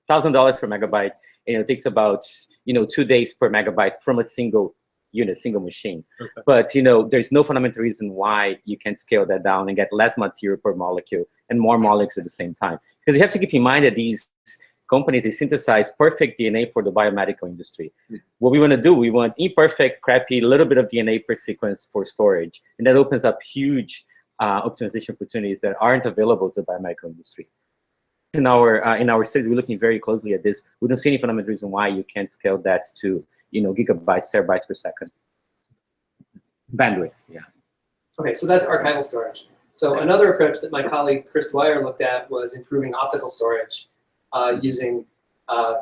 $1,000 per megabyte, and it takes about 2 days per megabyte from a single unit, single machine. Okay. But there's no fundamental reason why you can scale that down and get less material per molecule and more molecules at the same time. Because you have to keep in mind that these companies, they synthesize perfect DNA for the biomedical industry. What we want to do, we want imperfect, crappy, little bit of DNA per sequence for storage. And that opens up huge optimization opportunities that aren't available to the biomedical industry. In our study, we're looking very closely at this. We don't see any fundamental reason why you can't scale that to gigabytes, terabytes per second. Bandwidth, yeah. Okay, so that's archival storage. So another approach that my colleague Chris Dwyer looked at was improving optical storage using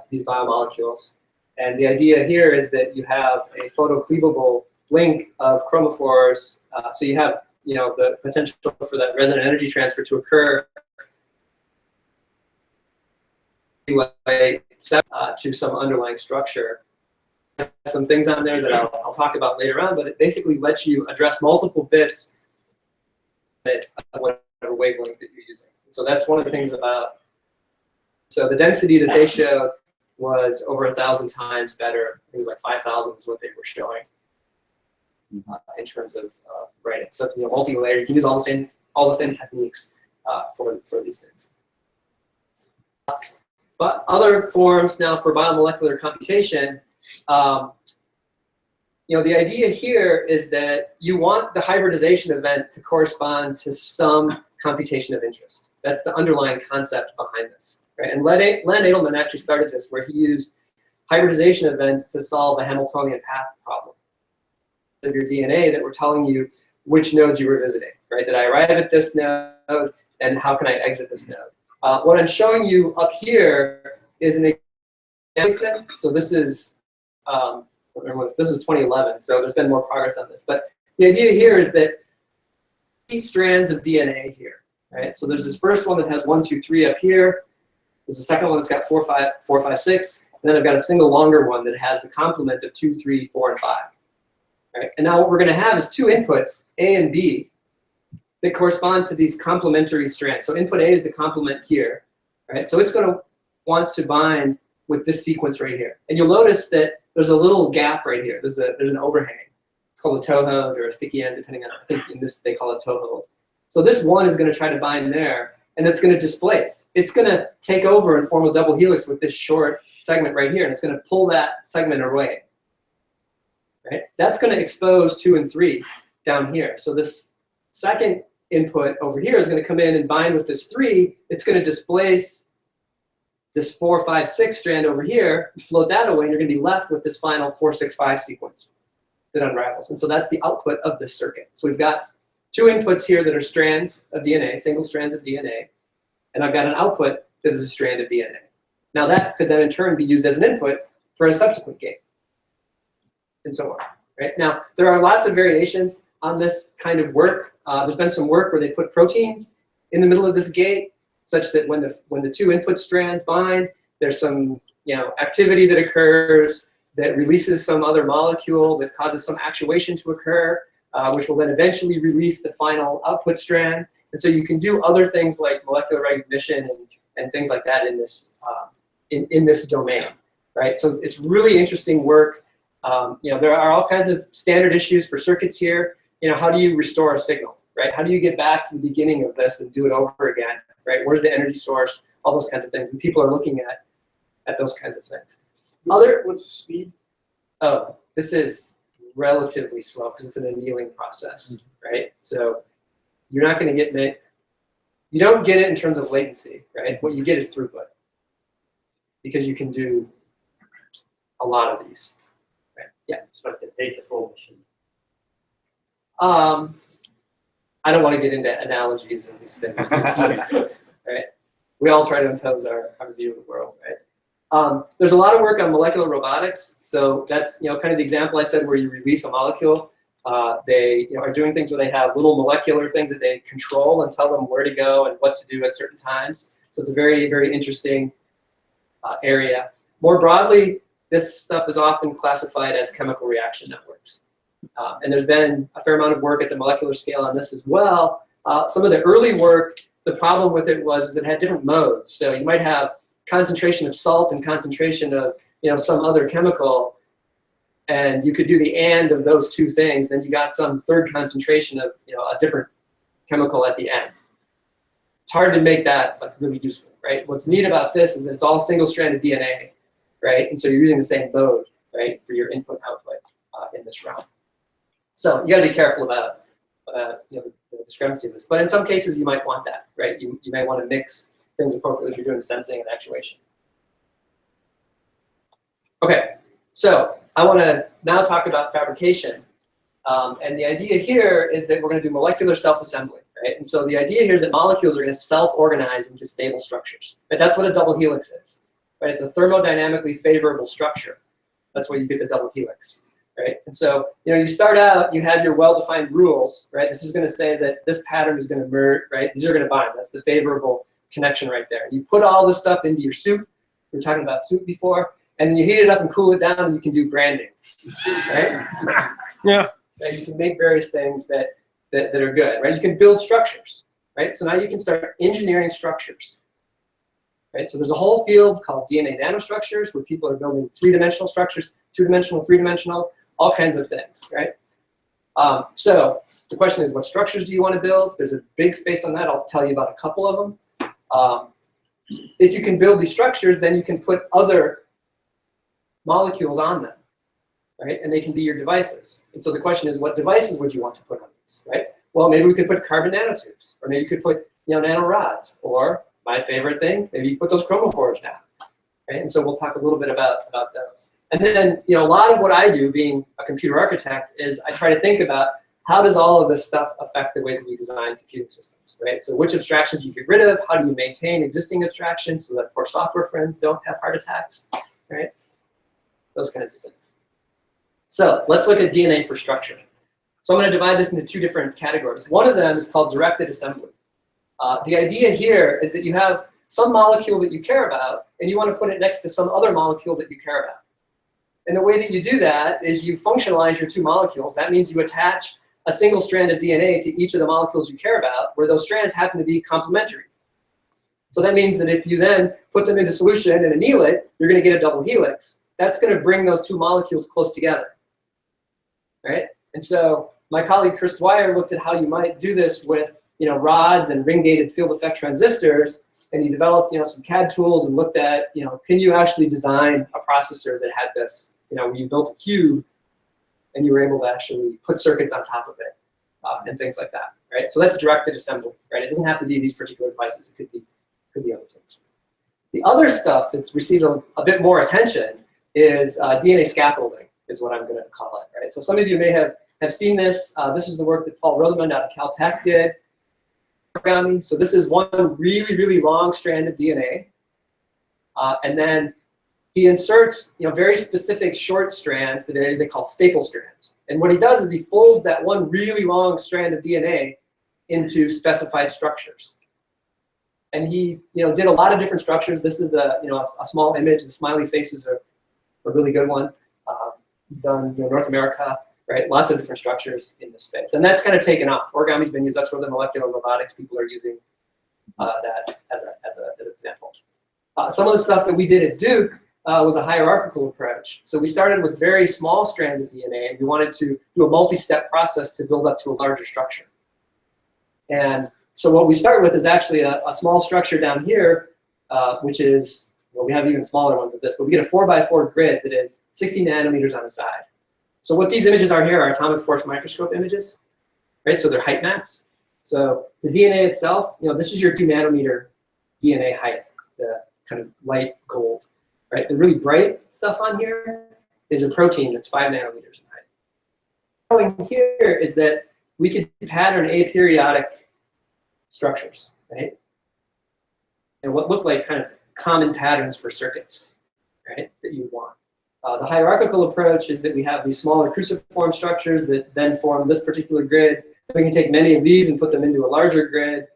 these biomolecules. And the idea here is that you have a photocleavable link of chromophores. So you have the potential for that resonant energy transfer to occur to some underlying structure. There's some things on there that I'll talk about later on, but it basically lets you address multiple bits at whatever wavelength that you're using. So that's one of the things about. So the density that they showed was over 1,000 times better. I think it was like 5,000 is what they were showing in terms of writing. So it's multi-layer. You can use all the same techniques for these things. But other forms now for biomolecular computation, the idea here is that you want the hybridization event to correspond to some computation of interest. That's the underlying concept behind this. Right? And Len Edelman actually started this, where he used hybridization events to solve a Hamiltonian path problem of your DNA that were telling you which nodes you were visiting, right? Did I arrive at this node, and how can I exit this node? What I'm showing you up here is an example. So this is this is 2011, so there's been more progress on this. But the idea here is that 3 strands of DNA here, right? So there's this first one that has 1, 2, 3 up here. There's a second one that's got 4, 5, 6. And then I've got a single longer one that has the complement of 2, 3, 4, and 5. Right? And now what we're going to have is 2 inputs, A and B, that correspond to these complementary strands. So input A is the complement here, right? So it's going to want to bind with this sequence right here. And you'll notice that there's a little gap right here. There's an overhang. It's called a toehold or a sticky end, depending on, I think in this they call it toehold. So this one is going to try to bind there, and it's going to displace. It's going to take over and form a double helix with this short segment right here, and it's going to pull that segment away. Right? That's going to expose 2 and 3 down here. So this second input over here is going to come in and bind with this 3. It's going to displace this 4, 5, 6 strand over here, float that away, and you're going to be left with this final 4, 6, 5 sequence that unravels. And so that's the output of this circuit. So we've got 2 inputs here that are strands of DNA, single strands of DNA, and I've got an output that is a strand of DNA. Now that could then in turn be used as an input for a subsequent gate, and so on. Right? Now, there are lots of variations on this kind of work. There's been some work where they put proteins in the middle of this gate, such that when the 2 input strands bind, there's some activity that occurs that releases some other molecule that causes some actuation to occur, which will then eventually release the final output strand. And so you can do other things like molecular recognition and things like that in this in this domain, right? So it's really interesting work. There are all kinds of standard issues for circuits here. How do you restore a signal, right? How do you get back to the beginning of this and do it over again, right? Where's the energy source? All those kinds of things, and people are looking at those kinds of things. What's the speed? Oh, this is relatively slow because it's an annealing process, right? So you're not going to get you don't get it in terms of latency, right? What you get is throughput because you can do a lot of these. Right? Yeah. So like the data flow machine. I don't want to get into analogies of these things, right? We all try to impose our view of the world, right? There's a lot of work on molecular robotics. So that's kind of the example I said where you release a molecule. They are doing things where they have little molecular things that they control and tell them where to go and what to do at certain times. So it's a very, very interesting area. More broadly, this stuff is often classified as chemical reaction networks. And there's been a fair amount of work at the molecular scale on this as well. Some of the early work, the problem with it was it had different modes. So you might have concentration of salt and concentration of some other chemical, and you could do the and of those 2 things. Then you got some third concentration of a different chemical at the end. It's hard to make that really useful, right? What's neat about this is that it's all single-stranded DNA, right? And so you're using the same mode, right, for your input output in this realm. So you got to be careful about the discrepancy of this. But in some cases, you might want that, right? You may want to mix things appropriately if you're doing sensing and actuation. Okay, so I want to now talk about fabrication. And the idea here is that we're going to do molecular self-assembly, right? And so the idea here is that molecules are going to self-organize into stable structures. Right? That's what a double helix is, right? It's a thermodynamically favorable structure. That's where you get the double helix, right? And so you start out, you have your well-defined rules, right? This is going to say that this pattern is going to merge, right? These are going to bind. That's the favorable connection right there. You put all this stuff into your soup. We were talking about soup before. And then you heat it up and cool it down, and you can do branding, right? Yeah. And you can make various things that are good, right? You can build structures, right? So now you can start engineering structures, right? So there's a whole field called DNA nanostructures where people are building 3-dimensional structures, 2-dimensional, 3-dimensional, all kinds of things, right? So the question is, what structures do you want to build? There's a big space on that. I'll tell you about a couple of them. If you can build these structures, then you can put other molecules on them, right? And they can be your devices. And so the question is, what devices would you want to put on these, right? Well, maybe we could put carbon nanotubes, or maybe you could put nanorods, or my favorite thing, maybe you put those chromophores down, right? And so we'll talk a little bit about those. And then, a lot of what I do, being a computer architect, is I try to think about how does all of this stuff affect the way that we design computing systems, right? So which abstractions you get rid of, how do you maintain existing abstractions so that poor software friends don't have heart attacks, right? Those kinds of things. So let's look at DNA for structure. So I'm going to divide this into two different categories. One of them is called directed assembly. The idea here is that you have some molecule that you care about, and you want to put it next to some other molecule that you care about. And the way that you do that is you functionalize your two molecules. That means you attach a single strand of DNA to each of the molecules you care about, where those strands happen to be complementary. So that means that if you then put them into solution and anneal it, you're going to get a double helix. That's going to bring those two molecules close together, right? And so my colleague Chris Dwyer looked at how you might do this with rods and ring-gated field effect transistors, and he developed some CAD tools and looked at can you actually design a processor that had this, where you built a cube and you were able to actually put circuits on top of it and things like that, right? So that's directed assembly, right? It doesn't have to be these particular devices. It could be other things. The other stuff that's received a bit more attention is DNA scaffolding, is what I'm going to call it, right? So some of you may have seen this. This is the work that Paul Rothman out of Caltech did. So this is one really, really long strand of DNA. And then he inserts very specific short strands that they call staple strands. And what he does is he folds that one really long strand of DNA into specified structures. And he did a lot of different structures. This is a small image. The smiley faces are a really good one. He's done North America, right? Lots of different structures in this space. And that's kind of taken off. Origami's been used. That's where the molecular robotics people are using that as an example. Some of the stuff that we did at Duke was a hierarchical approach. So we started with very small strands of DNA, and we wanted to do a multi-step process to build up to a larger structure. And so what we start with is actually a small structure down here, which is, we have even smaller ones of this, but we get a 4x4 grid that is 60 nanometers on the side. So what these images are here are atomic force microscope images, right? So they're height maps. So the DNA itself, this is your 2 nanometer DNA height, the kind of light gold, right? The really bright stuff on here is a protein that's 5 nanometers in height. Showing here is that we could pattern aperiodic structures, right? And what look like kind of common patterns for circuits, right, that you want. The hierarchical approach is that we have these smaller cruciform structures that then form this particular grid. We can take many of these and put them into a larger grid.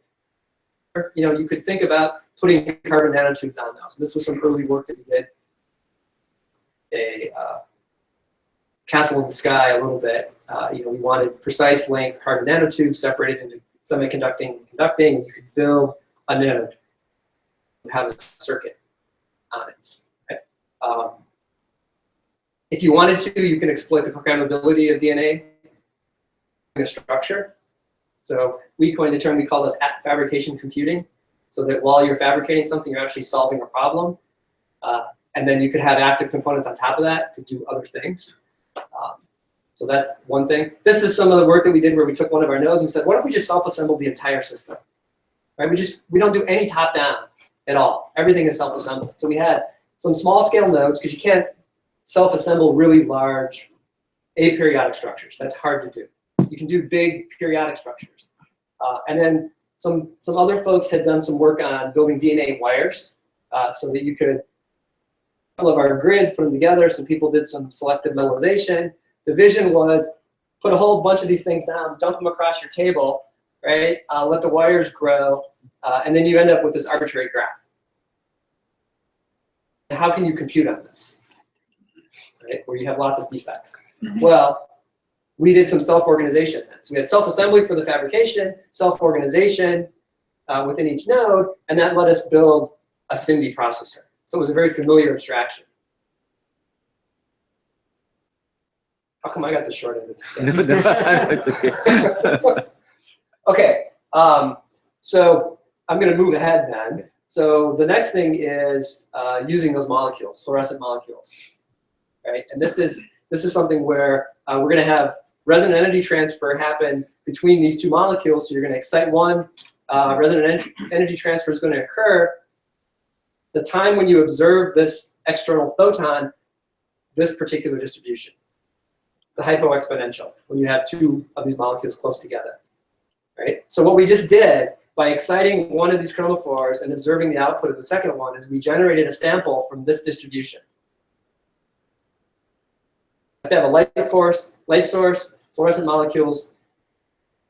You could think about putting carbon nanotubes on those. This was some early work that we did. A castle in the sky a little bit. We wanted precise length carbon nanotubes separated into semiconducting and conducting. And you could build a nanotube and have a circuit on it. Right? If you wanted to, you can exploit the programmability of DNA in a structure. So we coined a term, we call this at-fabrication computing, so that while you're fabricating something, you're actually solving a problem. And then you could have active components on top of that to do other things. So that's one thing. This is some of the work that we did where we took one of our nodes and said, what if we just self-assembled the entire system? Right? We don't do any top-down at all. Everything is self-assembled. So we had some small-scale nodes, because you can't self-assemble really large aperiodic structures. That's hard to do. You can do big periodic structures. And then some other folks had done some work on building DNA wires so that you could, a couple of our grids, put them together. Some people did some selective metallization. The vision was put a whole bunch of these things down, dump them across your table, right? Let the wires grow, and then you end up with this arbitrary graph. And how can you compute on this? Right? Where you have lots of defects. Well, we did some self-organization. So we had self-assembly for the fabrication, self-organization within each node, and that let us build a SIMD processor. So it was a very familiar abstraction. How come I got the short end of the stick? It's okay. Okay, so I'm going to move ahead then. So the next thing is using those molecules, fluorescent molecules, right? And this is something where we're going to have resonant energy transfer happen between these two molecules. So you're going to excite one, resonant energy transfer is going to occur, the time when you observe this external photon, this particular distribution. It's a hypoexponential when you have two of these molecules close together, right? So what we just did by exciting one of these chromophores and observing the output of the second one is we generated a sample from this distribution. You have to have a light source, fluorescent molecules,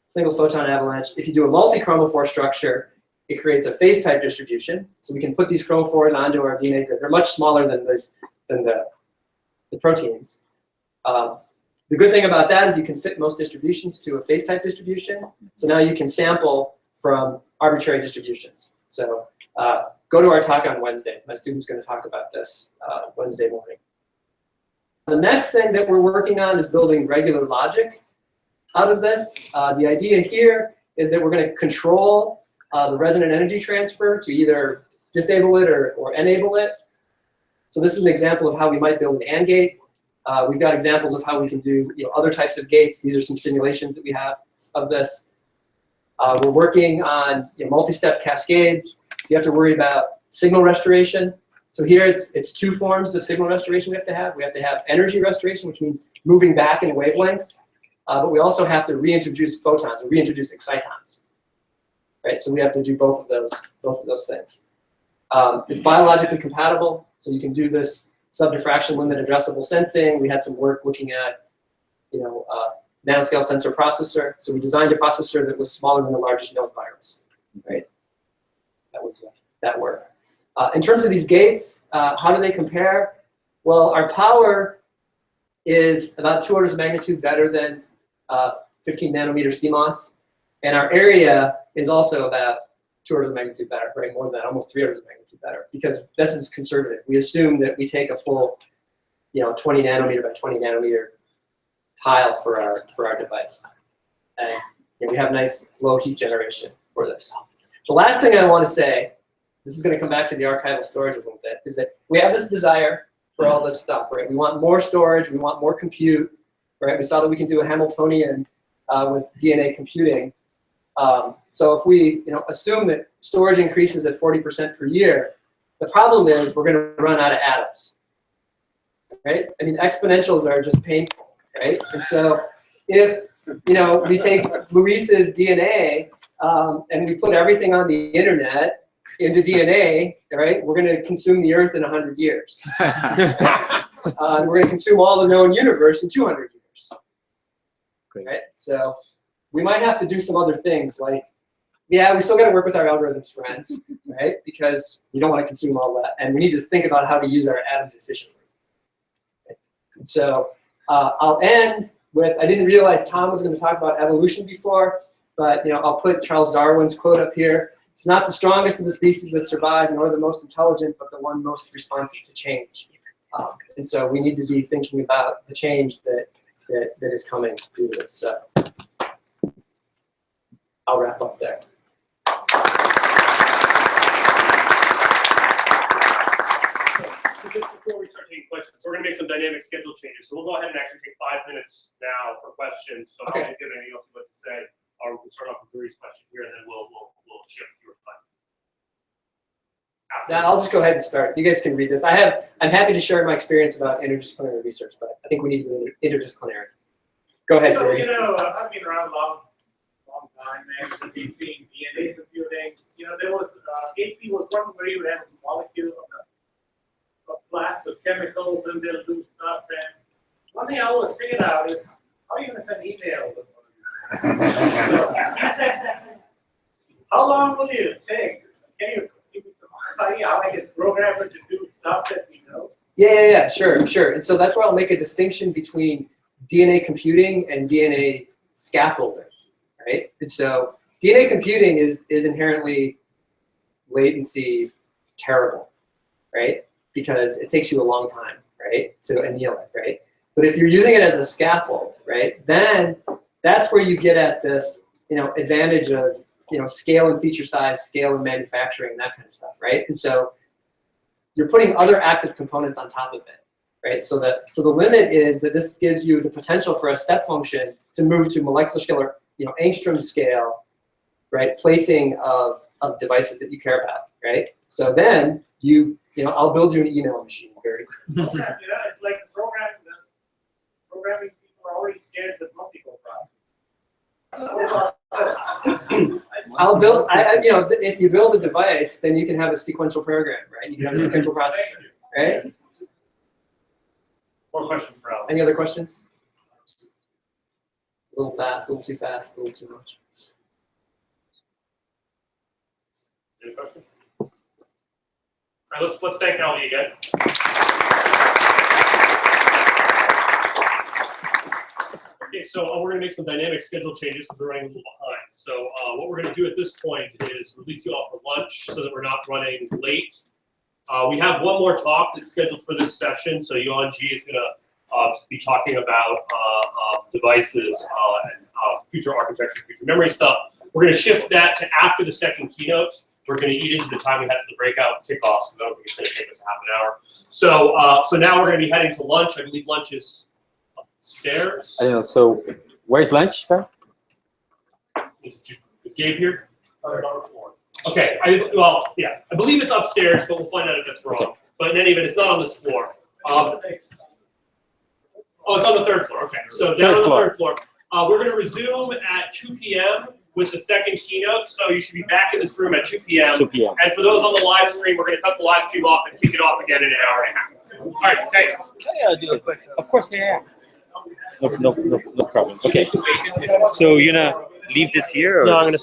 single photon avalanche. If you do a multi-chromophore structure, it creates a phase type distribution. So we can put these chromophores onto our DNA grid. They're much smaller than the proteins. The good thing about that is you can fit most distributions to a phase type distribution. So now you can sample from arbitrary distributions. So go to our talk on Wednesday. My student's going to talk about this Wednesday morning. The next thing that we're working on is building regular logic out of this. The idea here is that we're going to control the resonant energy transfer to either disable it or enable it. So this is an example of how we might build an AND gate. We've got examples of how we can do other types of gates. These are some simulations that we have of this. We're working on multi-step cascades. You have to worry about signal restoration. So here it's two forms of signal restoration we have to have. We have to have energy restoration, which means moving back in wavelengths. But we also have to reintroduce photons or reintroduce excitons. Right? So we have to do both of those things. It's biologically compatible, so you can do this sub-diffraction limit addressable sensing. We had some work looking at nanoscale sensor processor. So we designed a processor that was smaller than the largest known virus. Right? That was that work. In terms of these gates, how do they compare? Well, our power is about 2 orders of magnitude better than 15 nanometer CMOS, and our area is also about 2 orders of magnitude better, right? More than that, almost 3 orders of magnitude better, because this is conservative. We assume that we take a full, 20 nanometer by 20 nanometer tile for our device, and we have nice low heat generation for this. The last thing I want to say, this is going to come back to the archival storage a little bit, is that we have this desire for all this stuff, right? We want more storage, we want more compute, right? We saw that we can do a Hamiltonian with DNA computing. So if we assume that storage increases at 40% per year, the problem is we're going to run out of atoms, right? I mean, exponentials are just painful, right? And so if we take Luis's DNA and we put everything on the internet into DNA, right? We're going to consume the Earth in 100 years. We're going to consume all the known universe in 200 years. Great. Right? So we might have to do some other things, like, yeah, we still got to work with our algorithms, friends, right? Because we don't want to consume all that, and we need to think about how to use our atoms efficiently. Okay? And so I'll end with, I didn't realize Tom was going to talk about evolution before, but I'll put Charles Darwin's quote up here. It's not the strongest of the species that survive, nor the most intelligent, but the one most responsive to change. And so we need to be thinking about the change that is coming through this. So I'll wrap up there. Just before we start taking questions, we're going to make some dynamic schedule changes. So we'll go ahead and actually take 5 minutes now for questions. So Okay. if you have anything else you'd like to say, or we can start off with Drew's question here, and then we'll shift through it. Now I'll just go ahead and start. You guys can read this. I'm happy to share my experience about interdisciplinary research, but I think we need to be interdisciplinary. Go ahead, So, Dave. I've been around a long time, and I've been seeing DNA computing. There was, AP was one where you have a molecule of blast of chemicals, and they'll do stuff. And one thing I always figured out is, how are you going to send emails? How long will it take? Can you give me some idea how I get programmer to do stuff that we know? Yeah, sure. And so that's where I'll make a distinction between DNA computing and DNA scaffolding, right? And so DNA computing is inherently latency terrible, right? Because it takes you a long time, right, to anneal it, right? But if you're using it as a scaffold, right, then that's where you get at this, advantage of, scale and feature size, scale and manufacturing, that kind of stuff, right? And so you're putting other active components on top of it, right? So the limit is that this gives you the potential for a step function to move to molecular scale, or angstrom scale, right? Placing of devices that you care about, right? So then I'll build you an email machine, Barry. Yeah, it's like programming people are already scared that multi-core I'll build, if you build a device, then you can have a sequential program, right? You can have a sequential processor, right? More questions for Al? Any other questions? A little fast, a little too fast, a little too much. Any questions? All right, let's thank Ali again. Okay, so we're going to make some dynamic schedule changes because we're running a little behind. So what we're going to do at this point is release you all for lunch so that we're not running late. We have one more talk that's scheduled for this session. So Yuan Ji is going to be talking about devices and future architecture, future memory stuff. We're going to shift that to after the second keynote. We're going to eat into the time we had for the breakout kickoff, so I don't think it's going to take us half an hour. So now we're going to be heading to lunch. I believe lunch is upstairs. I don't know. So where's lunch, guys? Is Gabe here? Third floor. Okay. I believe it's upstairs, but we'll find out if it's wrong. Okay. But in any event, it's not on this floor. Oh, it's on the third floor. Okay. So down on the third floor. We're going to resume at 2 p.m. with the second keynote. So you should be back in this room at 2 p.m. 2 p.m. And for those on the live stream, we're going to cut the live stream off and kick it off again in an hour and a half. All right. Thanks. Do it. Of course, yeah. No problem. Okay. So you're gonna leave this here? Or no, I'm gonna